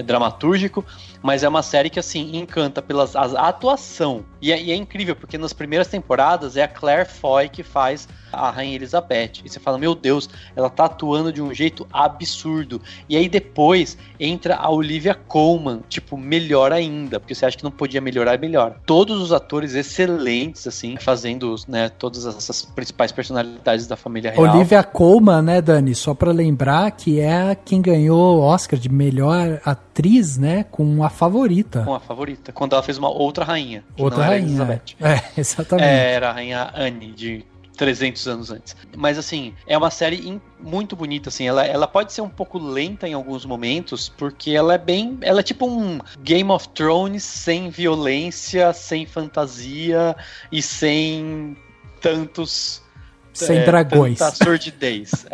dramatúrgico, mas é uma série que, assim, encanta pela atuação. E é incrível, porque nas primeiras temporadas é a Claire Foy que faz a Rainha Elizabeth. E você fala, meu Deus, ela tá atuando de um jeito absurdo. E aí depois entra a Olivia Colman, tipo, melhor ainda, porque você acha que não podia melhorar, melhor. Todos os atores excelentes, assim, fazendo, né, todas essas principais personalidades da família real. Olivia Colman, né, Dani? Só pra lembrar que é quem ganhou o Oscar de melhor atriz, né, com A Favorita. Com A Favorita, quando ela fez uma outra rainha. Outra rainha. Elizabeth. Exatamente. Era a Rainha Anne, de 300 anos antes. Mas, assim, é uma série muito bonita, assim. Ela pode ser um pouco lenta em alguns momentos, porque ela é tipo um Game of Thrones sem violência, sem fantasia e sem tantos... Sem dragões. Tanta sordidez.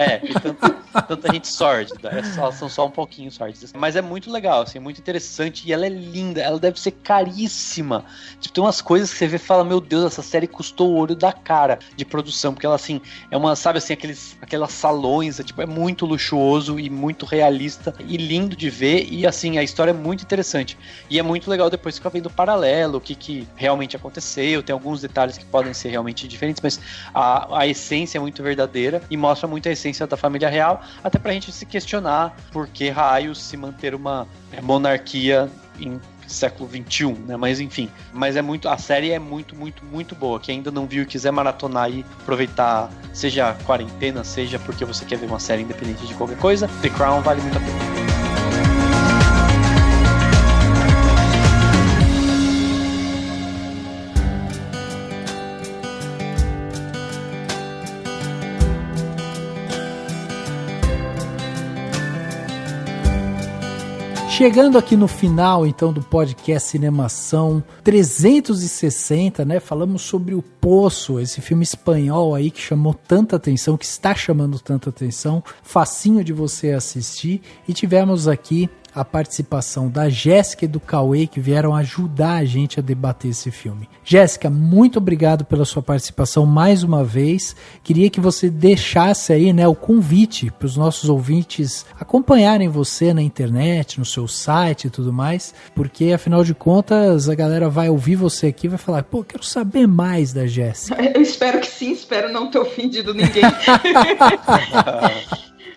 Tanta gente sórdida. Elas são só um pouquinho sórdidas. Mas é muito legal, assim, muito interessante. E ela é linda. Ela deve ser caríssima. Tipo, tem umas coisas que você vê e fala, meu Deus, essa série custou o olho da cara de produção. Porque ela, assim, é uma, sabe assim, aquelas salões, tipo, é muito luxuoso e muito realista e lindo de ver. E, assim, a história é muito interessante. E é muito legal depois ficar vendo o paralelo, o que realmente aconteceu. Tem alguns detalhes que podem ser realmente diferentes, mas a essência é muito verdadeira e mostra muito a essência da família real, até pra gente se questionar por que raios se manter uma monarquia em século XXI, né? Mas enfim, a série é muito, muito, muito boa. Quem ainda não viu e quiser maratonar e aproveitar, seja a quarentena, seja porque você quer ver uma série independente de qualquer coisa, The Crown vale muito a pena. Chegando aqui no final, então, do podcast Cinemação 360, né? Falamos sobre O Poço, esse filme espanhol aí que chamou tanta atenção, que está chamando tanta atenção, facinho de você assistir. E tivemos aqui a participação da Jéssica e do Cauê, que vieram ajudar a gente a debater esse filme. Jéssica, muito obrigado pela sua participação mais uma vez. Queria que você deixasse aí, né, o convite para os nossos ouvintes acompanharem você na internet, no seu site e tudo mais, porque afinal de contas a galera vai ouvir você aqui e vai falar, pô, quero saber mais da Jéssica. Eu espero que sim, espero não ter ofendido ninguém.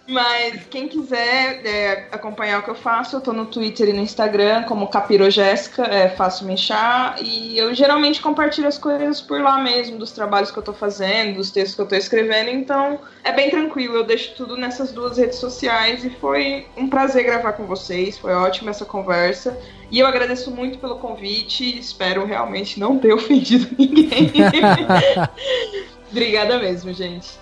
Mas quem quiser acompanhar o que eu faço, eu tô no Twitter e no Instagram como Capirojéssica, é fácil me achar. E eu geralmente compartilho as coisas por lá mesmo, dos trabalhos que eu tô fazendo, dos textos que eu tô escrevendo. Então é bem tranquilo, eu deixo tudo nessas 2 redes sociais. E foi um prazer gravar com vocês, foi ótima essa conversa. E eu agradeço muito pelo convite, espero realmente não ter ofendido ninguém. Obrigada mesmo, gente.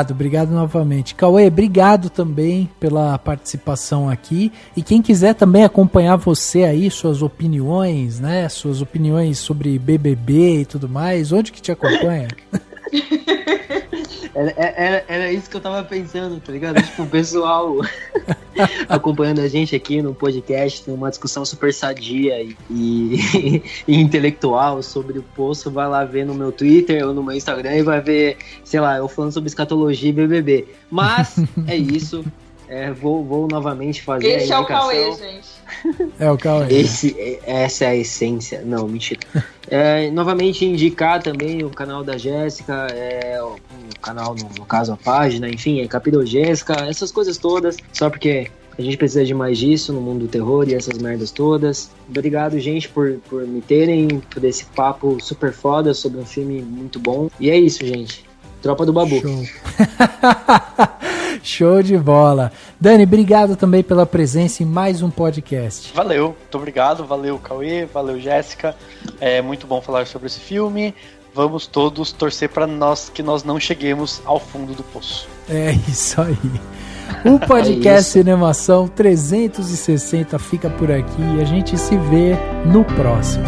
Obrigado novamente. Cauê, obrigado também pela participação aqui. E quem quiser também acompanhar você aí, suas opiniões, né? Suas opiniões sobre BBB e tudo mais, onde que te acompanha? Era isso que eu tava pensando, tá ligado? Tipo, o pessoal acompanhando a gente aqui no podcast, tem uma discussão super sadia e intelectual sobre o Poço, vai lá ver no meu Twitter ou no meu Instagram e vai ver, sei lá, eu falando sobre escatologia e BBB. Mas é isso. Vou novamente fazer esse a indicação. É o Cauê, gente. É o Cauê. Essa é a essência. Não, mentira. Novamente indicar também o canal da Jéssica, o canal, no caso a página, enfim, é Capirojéssica, essas coisas todas, só porque a gente precisa de mais disso no mundo do terror e essas merdas todas. Obrigado, gente, por me terem, por esse papo super foda sobre um filme muito bom. E é isso, gente. Tropa do Babu. Show. Show de bola. Dani, obrigado também pela presença em mais um podcast. Valeu, muito obrigado. Valeu, Cauê. Valeu, Jéssica. É muito bom falar sobre esse filme. Vamos todos torcer para que nós não cheguemos ao fundo do poço. É isso aí. O podcast Cinemação 360 fica por aqui e a gente se vê no próximo.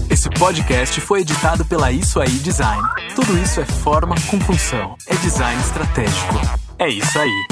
Esse podcast foi editado pela Isso Aí Design. Tudo isso é forma com função. É design estratégico. É isso aí.